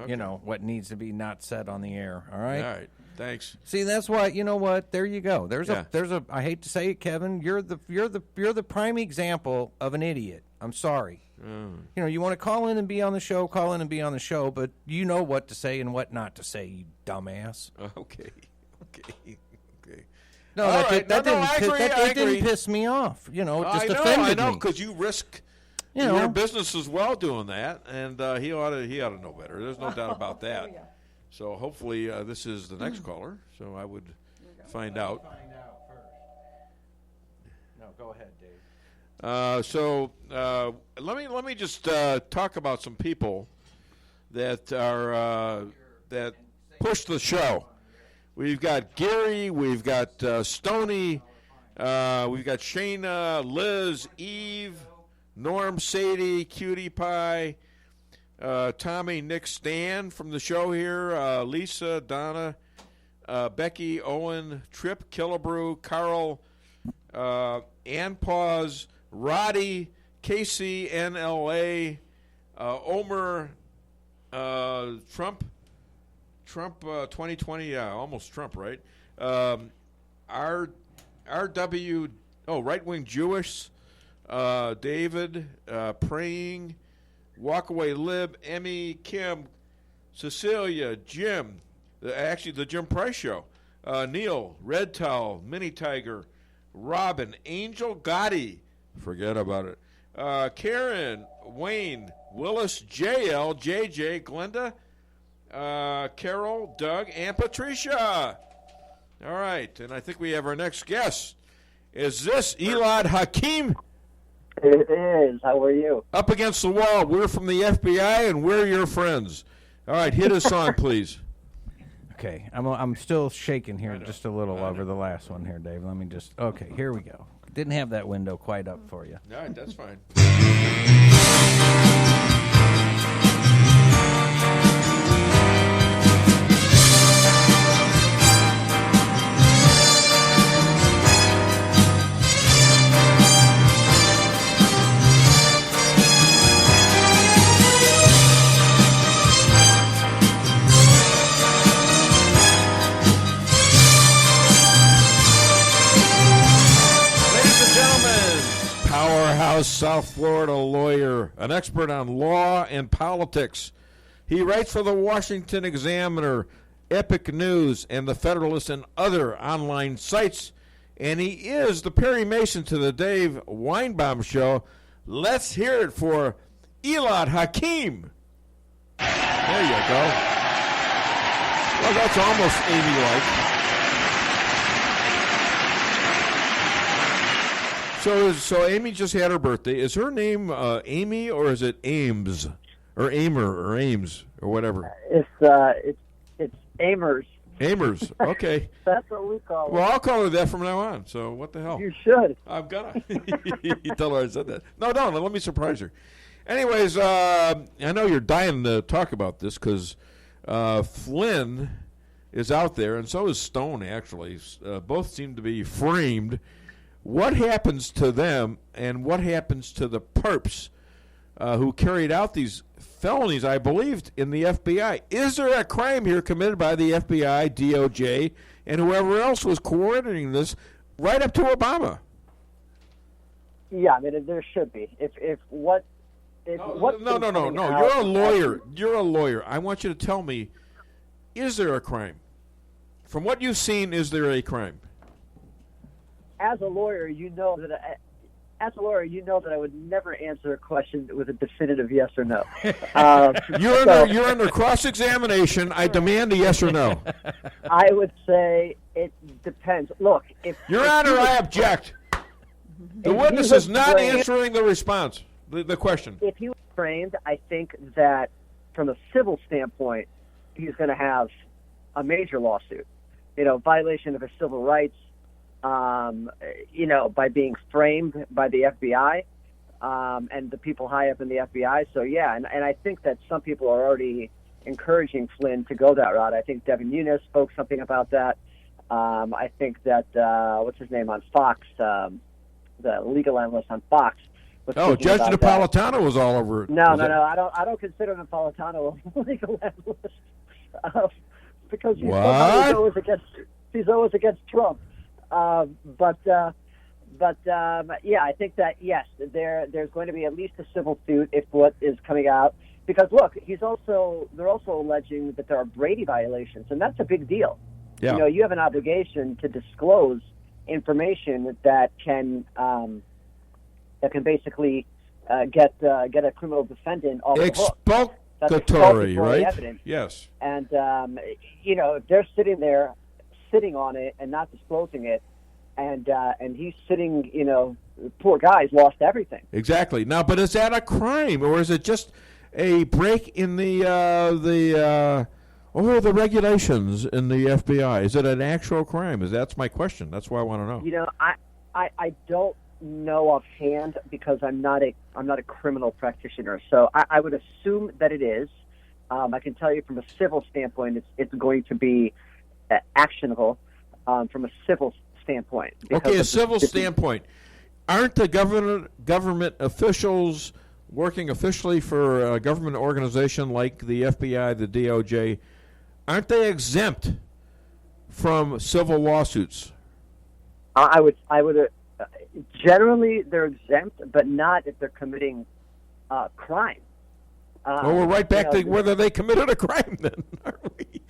you know, what needs to be not said on the air. All right? All right. Thanks. See, that's why, you know what? There you go. There's a I hate to say it, Kevin, you're the prime example of an idiot. I'm sorry. You know, you want to call in and be on the show, but you know what to say and what not to say, you dumbass. Okay. No, that didn't piss me off. You know, it just offended me. I know, because you risk your business as well doing that, and he ought to know better. There's no doubt about that. Yeah. So hopefully this is the next caller. So I would find out. No, go ahead, Dave. Let me just talk about some people that are that push the show. We've got Gary, we've got Stoney, we've got Shayna, Liz, Eve, Norm, Sadie, Cutie Pie, Tommy, Nick, Stan from the show here, Lisa, Donna, Becky, Owen, Trip, Killebrew, Carl, Ann Paws, Roddy, Casey, NLA, Omer, Trump 2020, almost Trump, right? RW, right-wing Jewish, David, Praying, Walkaway Lib, Emmy, Kim, Cecilia, Jim, the Jim Price Show, Neil, Red Towel, Mini Tiger, Robin, Angel, Gotti, forget about it, Karen, Wayne, Willis, JL, JJ, Glenda, Carol, Doug, and Patricia. All right, and I think we have our next guest. Is this Elad Hakim? It is. How are you? Up against the wall. We're from the FBI, and we're your friends. All right, hit a song, please. Okay, I'm still shaking here just a little over the last one here, Dave. Let me just... Okay, here we go. Didn't have that window quite up for you. All right, that's fine. South Florida lawyer, an expert on law and politics. He writes for the Washington Examiner, Epic News, and the Federalist, and other online sites. And he is the Perry Mason to the Dave Weinbaum Show. Let's hear it for Elad Hakim. There you go. Well, that's almost Amy-like. So Amy just had her birthday. Is her name Amy, or is it Ames, or Amer, or Ames, or whatever? It's Amers. Amers. Okay. That's what we call it. Well, I'll call her that from now on. So what the hell? You should. I'm gonna. You tell her I said that. No, don't. Let me surprise her. Anyways, I know you're dying to talk about this because Flynn is out there, and so is Stone. Actually, both seem to be framed. What happens to them, and what happens to the perps who carried out these felonies, I believe, in the FBI? Is there a crime here committed by the FBI, DOJ, and whoever else was coordinating this right up to Obama? Yeah, I mean, there should be. No. You're a lawyer. You're a lawyer. I want you to tell me, is there a crime? From what you've seen, is there a crime? As a lawyer, you know that I would never answer a question with a definitive yes or no. You're under cross-examination. I demand a yes or no. I would say it depends. Look, Your Honor, I object. The witness is not answering the response, the question. If he was framed, I think that from a civil standpoint, he's going to have a major lawsuit. Violation of his civil rights. By being framed by the FBI and the people high up in the FBI. So, yeah, and I think that some people are already encouraging Flynn to go that route. I think Devin Nunes spoke something about that. I think that, what's his name on Fox, the legal analyst on Fox, Oh, Judge Napolitano was all over it. No. I don't consider Napolitano a legal analyst because he's always against Trump. But I think that yes, there's going to be at least a civil suit if what is coming out. Because look, they're also alleging that there are Brady violations, and that's a big deal. Yeah. You know, you have an obligation to disclose information that can basically get a criminal defendant off the hook. Exculpatory, right? Evidence. Yes. And if they're sitting on it and not disclosing it, and he's sitting, poor guy's lost everything. Exactly. Now, but is that a crime, or is it just a break in the regulations in the FBI? Is it an actual crime? That's my question. That's why I want to know. You know, I don't know offhand because I'm not a criminal practitioner. So I would assume that it is. I can tell you from a civil standpoint, it's going to be actionable from a civil standpoint. Okay, a civil standpoint. Aren't the government officials working officially for a government organization like the FBI, the DOJ, aren't they exempt from civil lawsuits? I would. Generally, they're exempt, but not if they're committing crime. Well, we're right back to whether they committed a crime, then, aren't we?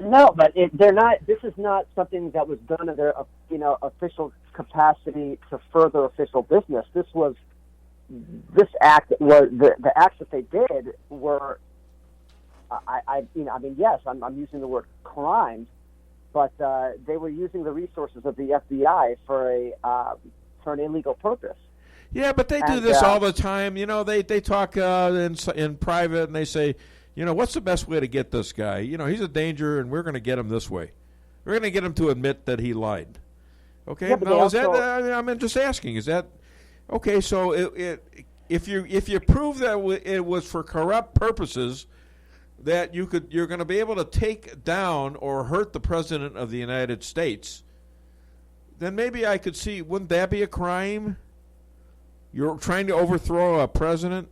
No, but they're not. This is not something that was done in their, official capacity to further official business. This act was the acts that they did were. Yes, I'm using the word crimes, but they were using the resources of the FBI for an illegal purpose. Yeah, but they do this all the time. They talk in private, and they say, what's the best way to get this guy? He's a danger, and we're going to get him this way. We're going to get him to admit that he lied. Okay, yeah, now is that? I'm just asking. Is that okay? So if you prove that it was for corrupt purposes, that you're going to be able to take down or hurt the president of the United States, then maybe I could see, wouldn't that be a crime? You're trying to overthrow a president?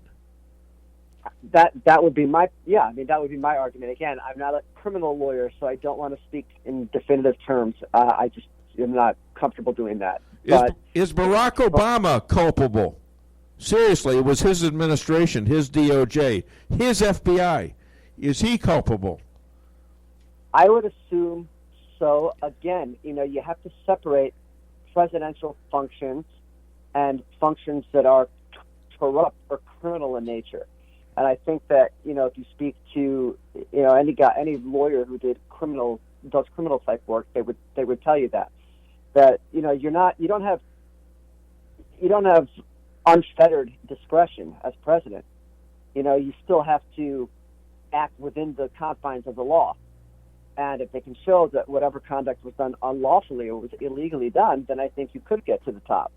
That would be my that would be my argument. Again, I'm not a criminal lawyer, so I don't want to speak in definitive terms. I just am not comfortable doing that. Is Barack Obama culpable? Seriously, it was his administration, his DOJ, his FBI. Is he culpable? I would assume so. Again, you have to separate presidential functions and functions that are corrupt or criminal in nature. And I think that, if you speak to, any lawyer who does criminal type work, they would tell you that you don't have unfettered discretion as president. You still have to act within the confines of the law. And if they can show that whatever conduct was done unlawfully or was illegally done, then I think you could get to the top.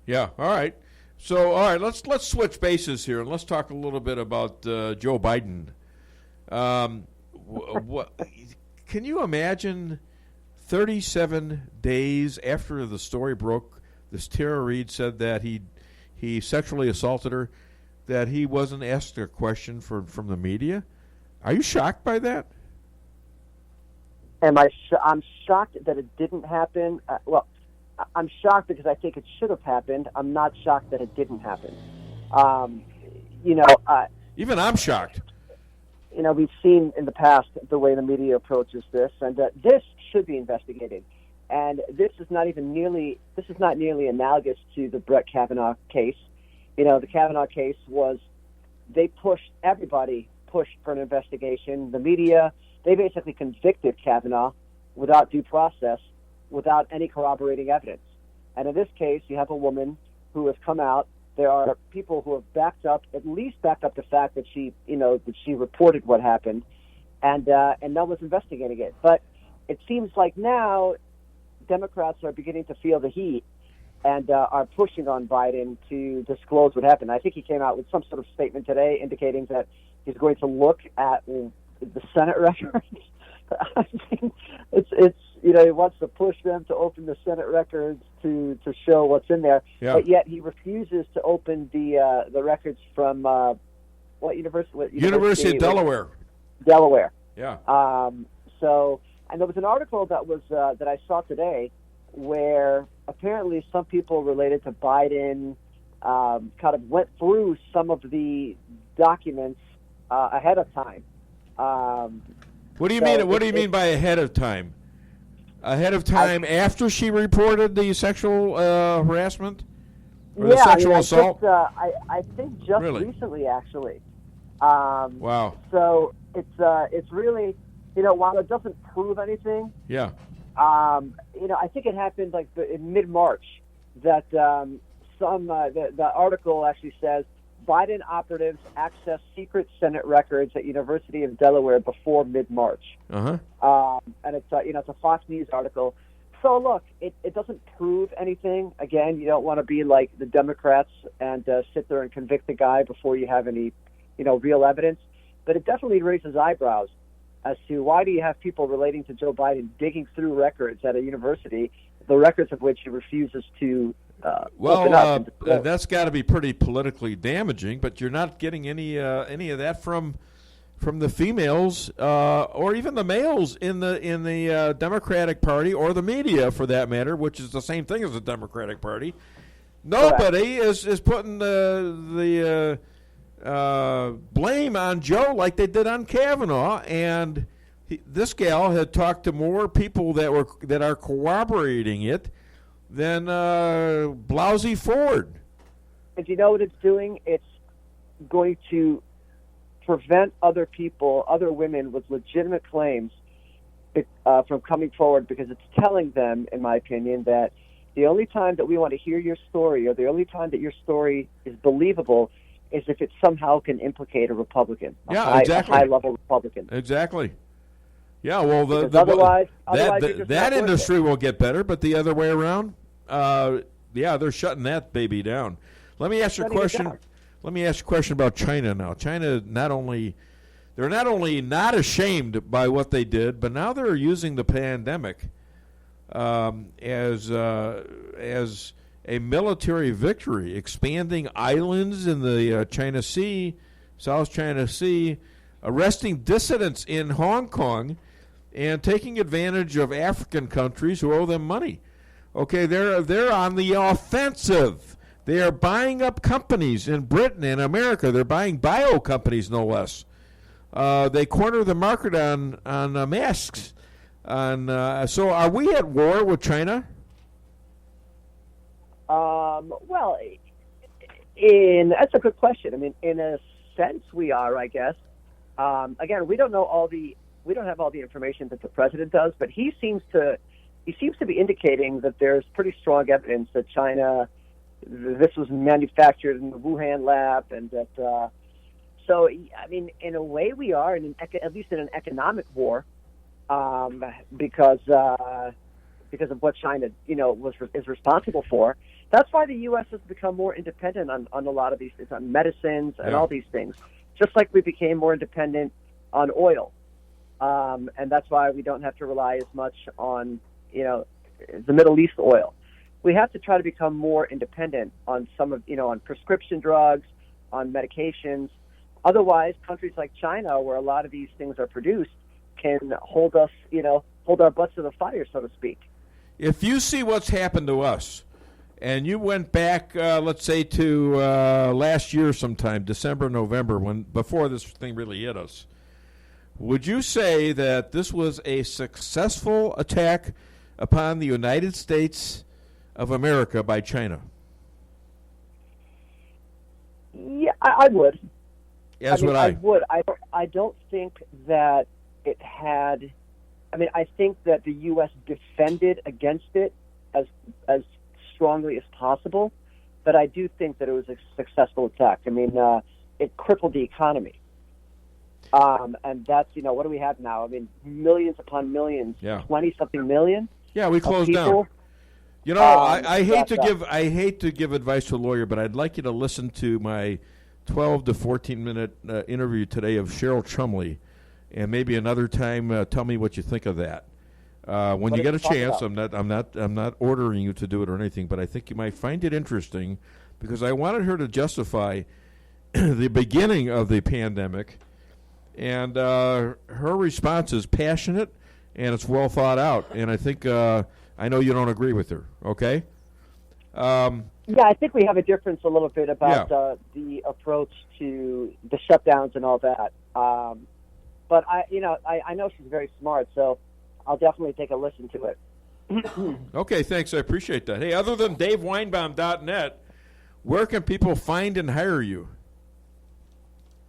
Yeah, all right. So, all right, let's switch bases here, and let's talk a little bit about Joe Biden. Can you imagine 37 days after the story broke, this Tara Reid said that he sexually assaulted her, that he wasn't asked a question from the media? Are you shocked by that? I'm shocked that it didn't happen. I'm shocked because I think it should have happened. I'm not shocked that it didn't happen. Even I'm shocked. We've seen in the past the way the media approaches this, and this should be investigated. And this is not nearly analogous to the Brett Kavanaugh case. The Kavanaugh case was everybody pushed for an investigation. The media, they basically convicted Kavanaugh without due process, without any corroborating evidence. And in this case, you have a woman who has come out. There are people who have at least backed up the fact that she reported what happened, and no one's investigating it. But it seems like now Democrats are beginning to feel the heat and are pushing on Biden to disclose what happened. I think he came out with some sort of statement today indicating that he's going to look at the Senate records. I mean, it's he wants to push them to open the Senate records. to show what's in there, Yeah. but yet he refuses to open the records from what university? University of Delaware. Delaware. Yeah. So, and there was an article that was that I saw today where apparently some people related to Biden kind of went through some of the documents ahead of time. What do you mean? What do you mean by ahead of time? Ahead of time after she reported the sexual harassment or the sexual assault? I think just Really? recently, actually. Wow. So it's really, while it doesn't prove anything, Yeah. I think it happened like in mid-March that the article actually says Biden operatives access secret Senate records at University of Delaware before mid-March. Uh-huh. And it's it's a Fox News article. So look, it doesn't prove anything. Again, you don't want to be like the Democrats and sit there and convict the guy before you have any real evidence. But it definitely raises eyebrows as to why do you have people relating to Joe Biden digging through records at a university, the records of which he refuses to open up and disclose. That's got to be pretty politically damaging, but you're not getting any of that from the females or even the males in the Democratic Party or the media, for that matter, which is the same thing as the Democratic Party. Nobody is putting the blame on Joe like they did on Kavanaugh, and this gal had talked to more people that are corroborating it than Blousy Ford. And you know what it's doing? It's going to prevent other people, other women with legitimate claims from coming forward, because it's telling them, in my opinion, that the only time that we want to hear your story, or the only time that your story is believable, is if it somehow can implicate a Republican, a high-level Republican. Exactly. Yeah, well, otherwise that industry will get better, but the other way around, they're shutting that baby down. Let me ask you a question. Let me ask you a question about China now. China they're not only not ashamed by what they did, but now they're using the pandemic as a military victory, expanding islands in the China Sea, South China Sea, arresting dissidents in Hong Kong, and taking advantage of African countries who owe them money. Okay, they're on the offensive. They are buying up companies in Britain and America. They're buying bio companies, no less. They corner the market on masks. So are we at war with China? Well, that's a good question. I mean, in a sense, we are, I guess. Again, we don't have all the information that the president does, but he seems to be indicating that there's pretty strong evidence that China, this was manufactured in the Wuhan lab, and that. So, I mean, in a way, we are at least in an economic war, because of what China, is responsible for. That's why the U.S. has become more independent on a lot of these things, on medicines and all these things, just like we became more independent on oil. And that's why we don't have to rely as much on, the Middle East oil. We have to try to become more independent on on prescription drugs, on medications. Otherwise, countries like China, where a lot of these things are produced, can hold us, hold our butts to the fire, so to speak. If you see what's happened to us, and you went back, let's say, to last year sometime, December, November, before this thing really hit us, would you say that this was a successful attack upon the United States of America by China? Yeah, I would. I would. I don't think that it had. I mean, I think that the U.S. defended against it as strongly as possible, but I do think that it was a successful attack. I mean, it crippled the economy, and that's what do we have now? I mean, millions upon millions, 20-something million. Yeah, we closed down. I hate to give advice to a lawyer, but I'd like you to listen to my 12 to 14-minute interview today of Cheryl Chumley, and maybe another time tell me what you think of that. When you get a talk chance, about? I'm not ordering you to do it or anything, but I think you might find it interesting because I wanted her to justify the beginning of the pandemic, and her response is passionate and it's well thought out. And I think I know you don't agree with her. Okay. Yeah, I think we have a difference a little bit about the approach to the shutdowns and all that. But I know she's very smart, so I'll definitely take a listen to it. Okay, thanks. I appreciate that. Hey, other than DaveWeinbaum.net, where can people find and hire you?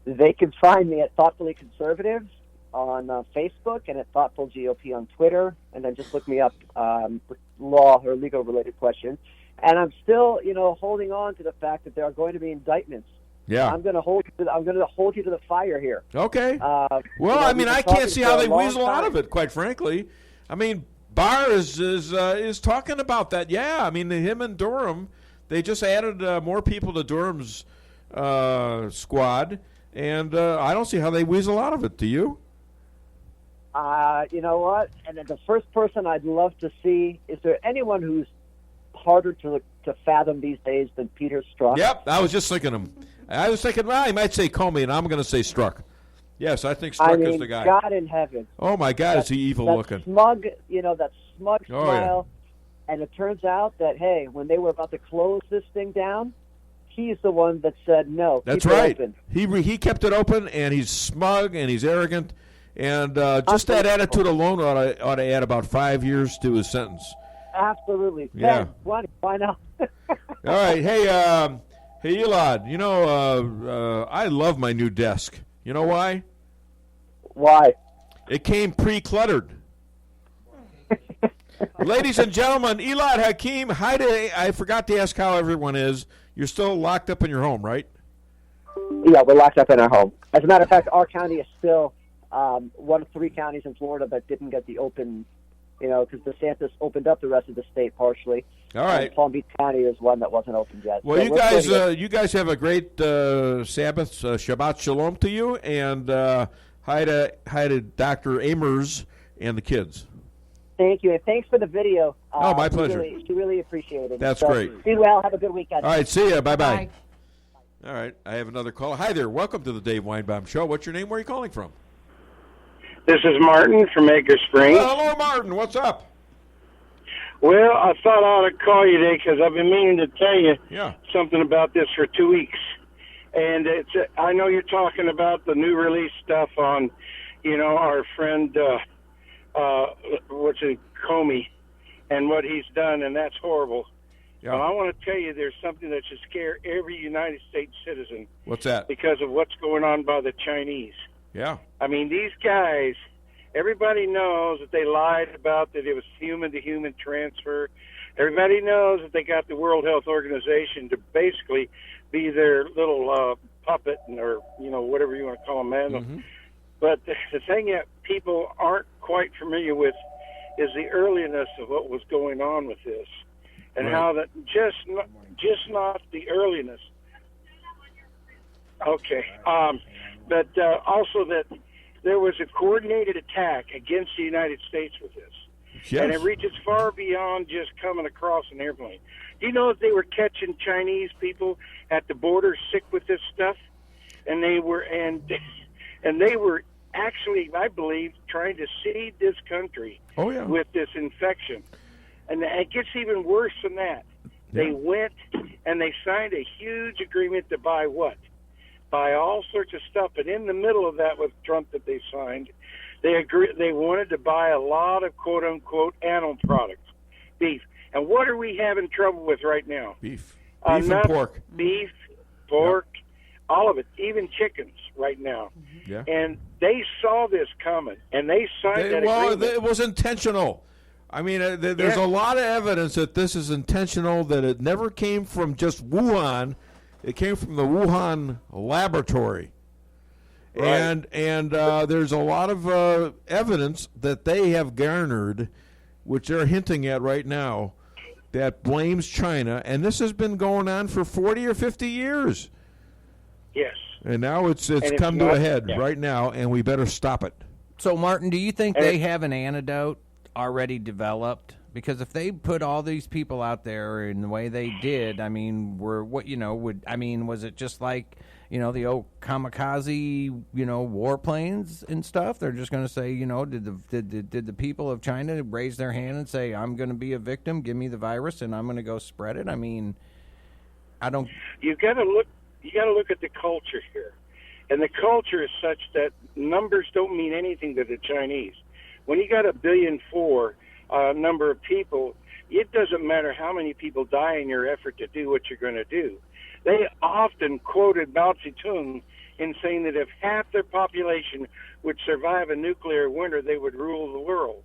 They can find me at Thoughtfully Conservative on Facebook and at Thoughtful GOP on Twitter, and then just look me up with law or legal-related questions. And I'm still, holding on to the fact that there are going to be indictments. Yeah, I'm going to hold you to the fire here. Okay. Well, I can't see how they weasel out of it. Quite frankly, Barr is talking about that. Yeah, him and Durham, they just added more people to Durham's squad, and I don't see how they weasel out of it. Do you? You know what? And then the first person I'd love to see, is there anyone who's harder to fathom these days than Peter Strzok? Yep, I was just thinking him. I was thinking, well, he might say Comey, and I'm going to say Strzok. Yes, I think Strzok is the guy. God in heaven. Oh, my God, is he evil looking. Smug, that smug smile. Yeah. And it turns out that, hey, when they were about to close this thing down, he's the one that said no. That's right. He kept it open, and he's smug, and he's arrogant. And just that attitude alone ought to add about 5 years to his sentence. Absolutely. Yeah. Why not? All right. Hey, Elad, I love my new desk. You know why? Why? It came pre-cluttered. Ladies and gentlemen, Elad, Hakim, I forgot to ask how everyone is. You're still locked up in your home, right? Yeah, we're locked up in our home. As a matter of fact, our county is still one of 3 counties in Florida that didn't get the open, because DeSantis opened up the rest of the state partially. All right. And Palm Beach County is one that wasn't opened yet. Well, so you guys have a great Sabbath, Shabbat Shalom to you, and hi to Dr. Amers and the kids. Thank you, and thanks for the video. My pleasure. She really appreciated it. That's great. Be well. Have a good weekend. All right, see ya. Bye-bye. Bye. All right, I have another call. Hi there. Welcome to the Dave Weinbaum Show. What's your name? Where are you calling from? This is Martin from Acre Springs. Well, hello, Martin. What's up? Well, I thought I ought to call you today because I've been meaning to tell you something about this for 2 weeks. And I know you're talking about the new release stuff on, our friend, Comey, and what he's done, and that's horrible. Yeah. Well, I want to tell you there's something that should scare every United States citizen. What's that? Because of what's going on by the Chinese. Yeah. These guys, everybody knows that they lied about that it was human-to-human transfer. Everybody knows that they got the World Health Organization to basically be their little puppet, or, whatever you want to call them, man. Mm-hmm. But the thing that people aren't quite familiar with is the earliness of what was going on with this, and how that just not the earliness. Okay. But also that there was a coordinated attack against the United States with this. Yes. And it reaches far beyond just coming across an airplane. Do you know that they were catching Chinese people at the border sick with this stuff? And they were actually, I believe, trying to seed this country with this infection. And it gets even worse than that. Yeah. They went and they signed a huge agreement to buy what? Buy all sorts of stuff. And in the middle of that with Trump that they signed, they wanted to buy a lot of quote-unquote animal products, beef. And what are we having trouble with right now? Beef and pork. Beef, pork, all of it, even chickens right now. Yeah. And they saw this coming, and they signed that agreement. Well, it was intentional. There's a lot of evidence that this is intentional, that it never came from just Wuhan. It came from the Wuhan laboratory. Right. And there's a lot of evidence that they have garnered, which they're hinting at right now, that blames China. And this has been going on for 40 or 50 years. Yes. And now it's come to a head right now, and we better stop it. So, Martin, do you think they have an antidote already developed? Because if they put all these people out there in the way they did, I mean, was it just like, the old kamikaze, warplanes and stuff? They're just going to say, did the people of China raise their hand and say, I'm going to be a victim, give me the virus, and I'm going to go spread it? I mean, I don't. You got to look at the culture here, and the culture is such that numbers don't mean anything to the Chinese. When you got 1.4 billion number of people, it doesn't matter how many people die in your effort to do what you're going to do. They often quoted Mao Zedong in saying that if half their population would survive a nuclear winter, they would rule the world.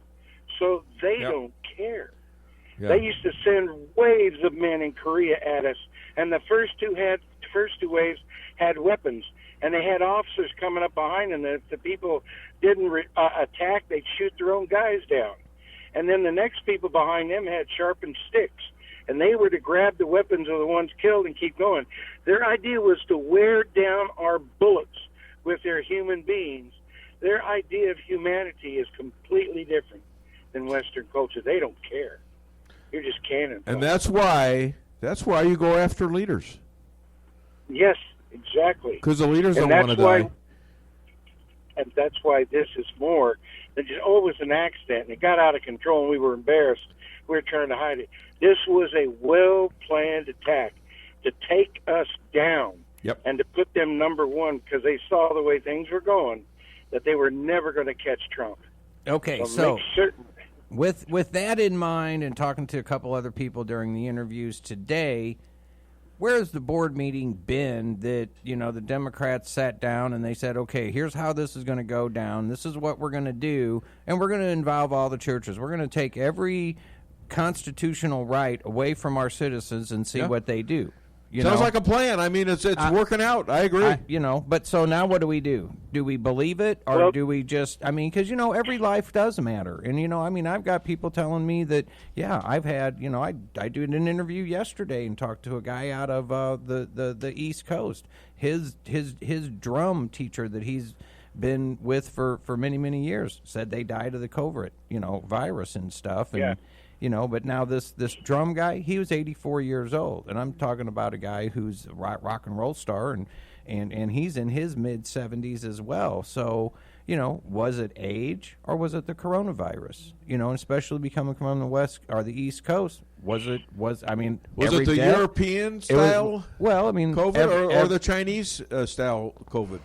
So they don't care. Yeah. They used to send waves of men in Korea at us, and the first two waves had weapons, and they had officers coming up behind them. If the people didn't attack, they'd shoot their own guys down. And then the next people behind them had sharpened sticks, and they were to grab the weapons of the ones killed and keep going. Their idea was to wear down our bullets with their human beings. Their idea of humanity is completely different than Western culture. They don't care. You're just cannon. And that's why you go after leaders. Yes, exactly. Because the leaders don't want to die. And that's why this is more than just, it was an accident, and it got out of control, and we were embarrassed. We were trying to hide it. This was a well-planned attack to take us down and to put them number one, because they saw the way things were going, that they were never going to catch Trump. Okay, so make certain. With that in mind, and talking to a couple other people during the interviews today, where's the board meeting been that, the Democrats sat down and they said, okay, here's how this is going to go down. This is what we're going to do, and we're going to involve all the churches. We're going to take every constitutional right away from our citizens and see what they do. Sounds like a plan. I mean, it's working out. I agree. But so now what do? Do we believe it, or do we just? I mean, because every life does matter, and I've got people telling me that I've had I did an interview yesterday and talked to a guy out of the East Coast. His drum teacher that he's been with for many years said they died of the COVID virus and stuff, and. But now this drum guy, he was 84 years old, and I'm talking about a guy who's a rock and roll star, and he's in his mid-70s as well. So, was it age or was it the coronavirus? And especially coming from the West or the East Coast, was it the European style? COVID or the Chinese style COVID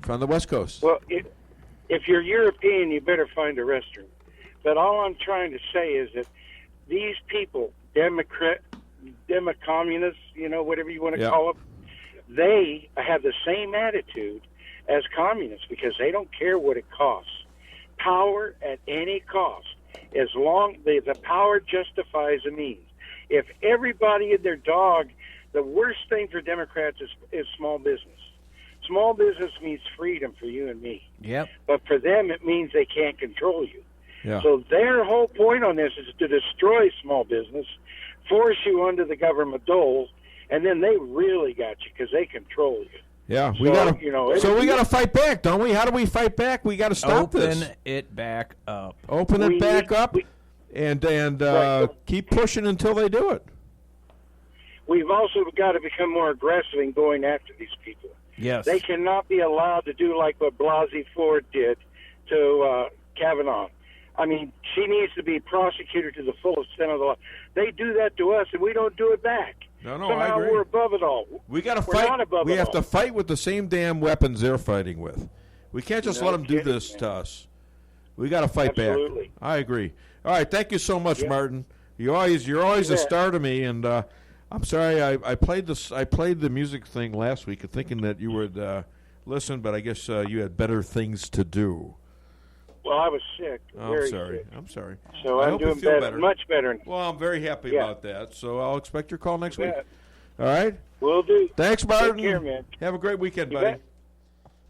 from the West Coast? Well, if you're European, you better find a restroom. But all I'm trying to say is that these people, Demo-communists, whatever you want to call them, they have the same attitude as communists because they don't care what it costs. Power at any cost. As long the power justifies the means. If everybody and their dog, the worst thing for Democrats is small business. Small business means freedom for you and me. Yep. But for them, it means they can't control you. Yeah. So their whole point on this is to destroy small business, force you under the government dole, and then they really got you because they control you. Yeah, we got to fight back, don't we? How do we fight back? We got to stop this. Open it back up. Open it back up, and keep pushing until they do it. We've also got to become more aggressive in going after these people. Yes, they cannot be allowed to do like what Blasey Ford did to Kavanaugh. I mean, she needs to be prosecuted to the full extent of the law. They do that to us, and we don't do it back. No, somehow I agree. We're above it all. We got to fight. Not above we it have all. to fight with the same damn weapons they're fighting with. We can't just let them do this to us. We got to fight Absolutely. back. I agree. All right, thank you so much, Martin. You're always a star to me, and I'm sorry I played the music thing last week, thinking that you would listen, but I guess you had better things to do. Well, I was sick. Very sick. I'm sorry. So I I'm doing better, much better. Well, I'm very happy about that. So I'll expect your call next week. All right? Will do. Thanks, Martin. Take care, man. Have a great weekend, You buddy. bet.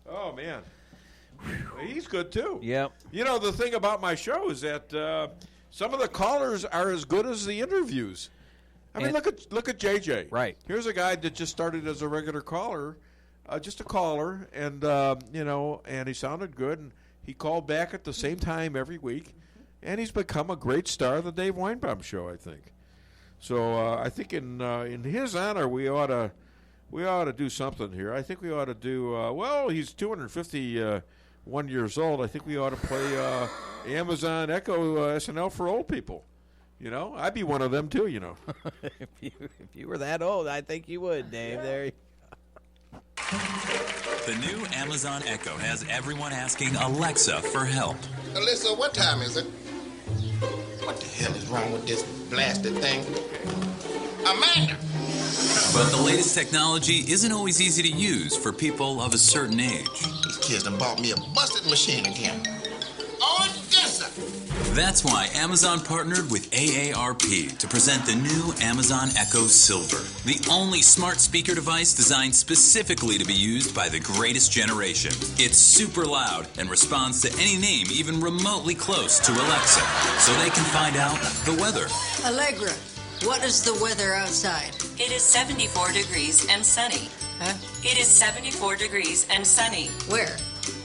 Oh, man. He's good, too. Yep. The thing about my show is that some of the callers are as good as the interviews. I mean, look at JJ. Right. Here's a guy that just started as a regular caller, just a caller, and and he sounded good, and he called back at the same time every week, and he's become a great star of the Dave Weinbaum Show, I think. So I think in his honor, we ought to do something here. I think we ought to do. Well, he's 251 years old. I think we ought to play Amazon Echo SNL for old people. You know, I'd be one of them too. You know, if you were that old, I think you would, Dave. There you go. The new Amazon Echo has everyone asking Alexa for help. Alyssa, what time is it? What the hell is wrong with this blasted thing? Amanda! But the latest technology isn't always easy to use for people of a certain age. These kids done bought me a busted machine again. Oh, yes, sir. That's why Amazon partnered with AARP to present the new Amazon Echo Silver, the only smart speaker device designed specifically to be used by the greatest generation. It's super loud and responds to any name even remotely close to Alexa, so they can find out the weather. Allegra, what is the weather outside? It is 74 degrees and sunny. Huh? It is 74 degrees and sunny. Where?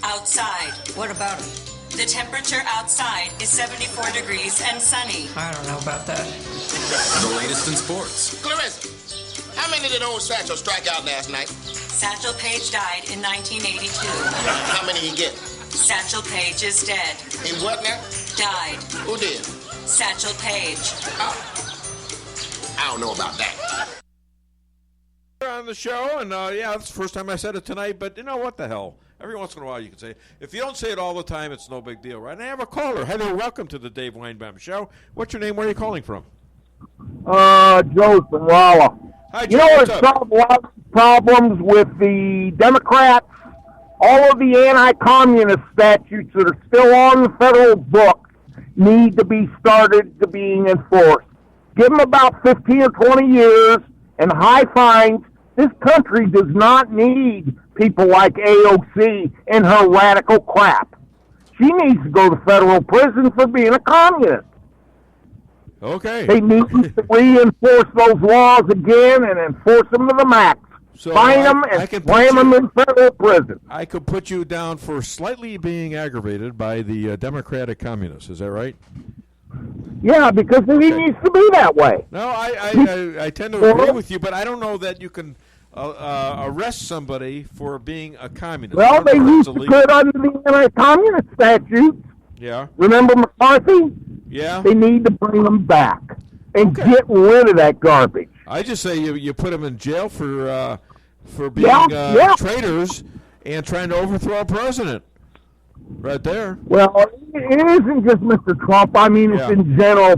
Outside. What about it? The temperature outside is 74 degrees and sunny. I don't know about that. The latest in sports. Clarissa, how many did old Satchel strike out last night? Satchel Paige died in 1982. How many he get? Satchel Paige is dead. He what now? Died. Who did? Satchel Paige. Oh. I don't know about that. On the show, and that's the first time I said it tonight, but you know what the hell? Every once in a while you can say it. If you don't say it all the time, it's no big deal, right? And I have a caller. Hi there, welcome to the Dave Weinbaum Show. What's your name? Where are you calling from? Joe from Rolla. Hi, Joe, you know what's what up? solved a lot of problems with the Democrats? All of the anti-communist statutes that are still on the federal books need to be started to being enforced. Give them about 15 or 20 years and high fines. This country does not need people like AOC and her radical crap. She needs to go to federal prison for being a communist. Okay. They need to reinforce those laws again and enforce them to the max. So Fine them and slam them in federal prison. I could put you down for slightly being aggravated by the Democratic communists. Is that right? Yeah, because he needs to be that way. No, I tend to agree with you, but I don't know that you can arrest somebody for being a communist. Well, they used to put under the anti-communist statutes. Yeah. Remember McCarthy? Yeah. They need to bring them back and get rid of that garbage. I just say you put them in jail for being traitors and trying to overthrow a president. Right there. Well, it isn't just Mr. Trump. I mean, it's in general.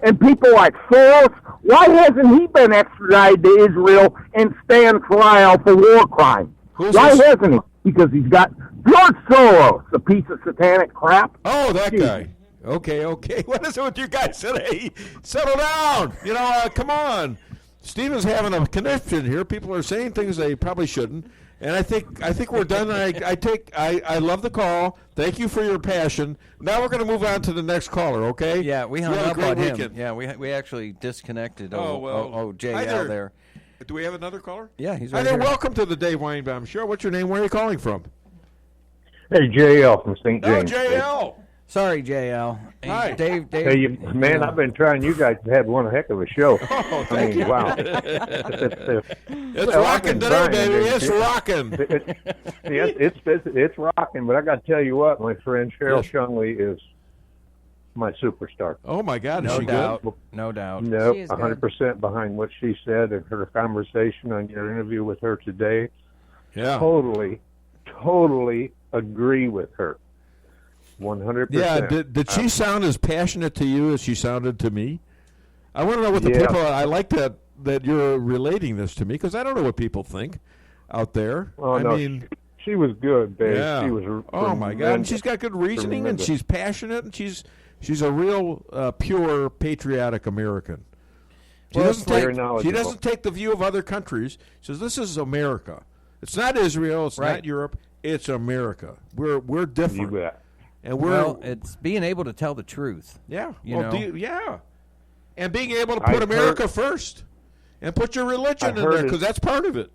And people like Soros, why hasn't he been extradited to Israel and stand trial for war crimes? Why hasn't he? Because he's got George Soros, a piece of satanic crap. Oh, that guy. Okay. What is it with you guys today? Settle down. Come on. Steven's having a conniption here. People are saying things they probably shouldn't. And I think we're done. I love the call. Thank you for your passion. Now we're going to move on to the next caller, okay? Yeah, we hung up on him. Weekend. Yeah, we actually disconnected. JL there. Do we have another caller? Yeah, he's right there. Welcome to the Dave Weinbaum Show. What's your name? Where are you calling from? Hey, JL from St. James. Oh, JL. Sorry, JL. Hi. Dave. Hey, man, I've been trying. You guys have one heck of a show. Oh, thank you. Wow. It's rocking today, baby. It's rocking. It's rocking, but I got to tell you what, my friend Cheryl Chumley is my superstar. Oh, my God. Is No she doubt. good? No doubt. No, She is 100% behind what she said and her conversation on your interview with her today. Yeah. Totally agree with her. 100%. Yeah, did she sound as passionate to you as she sounded to me? I want to know what the people are. I like that you're relating this to me because I don't know what people think out there. Oh, no, mean, she was good, babe. Yeah. She was my God. And she's got good reasoning, and she's passionate, and she's a real pure patriotic American. She doesn't take the view of other countries. She says, this is America. It's not Israel. It's not Europe. It's America. We're different. You bet. And it's being able to tell the truth. Yeah. You know? And being able to put America first and put your religion in there because that's part of it.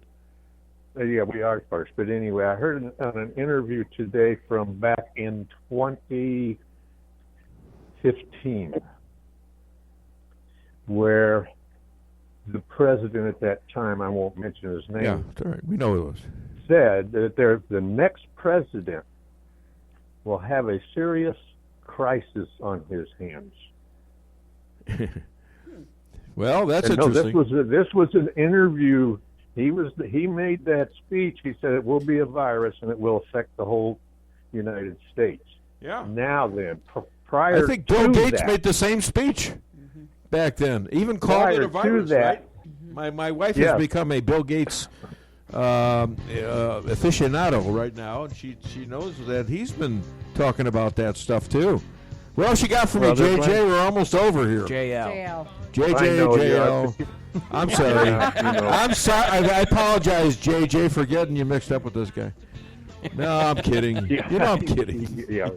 Yeah, we are first. But anyway, I heard on an interview today from back in 2015 15, where the president at that time, I won't mention his name, Yeah, that's all right. We know who it was. said that the next president will have a serious crisis on his hands. Well, that's And no, interesting. this was an interview. He made that speech. He said it will be a virus and it will affect the whole United States. Yeah. Now then, prior I think Bill to Gates that, made the same speech back then. Even called Prior it a to virus, that- right? My wife Yes. has become a Bill Gates aficionado right now, and she knows that he's been talking about that stuff too. What else you got for me, Well, there's JJ? one- We're almost over here. JL. JJ, I know, JL. I'm sorry. Yeah, you know. I'm sorry. I apologize, JJ, for getting you mixed up with this guy. No, I'm kidding. You know I'm kidding. Yeah.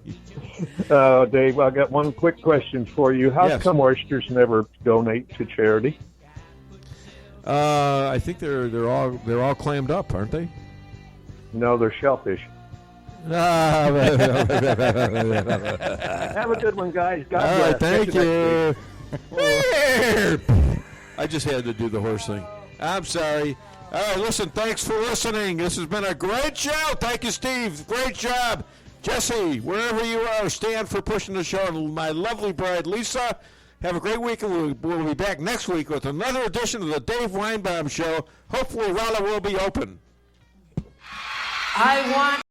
Dave, I got one quick question for you. How Yes. come oysters never donate to charity? I think they're all clammed up, aren't they? No, they're shellfish. Have Have a good one, guys. God All bless. right, thank Catch you next you. I just had to do the horse thing. I'm sorry. All right, listen, thanks for listening. This has been a great show. Thank you, Steve. Great job. Jesse, wherever you are, stand for pushing the show. And my lovely bride, Lisa, have a great week, and we'll be back next week with another edition of the Dave Weinbaum Show. Hopefully, Rolla will be open. I want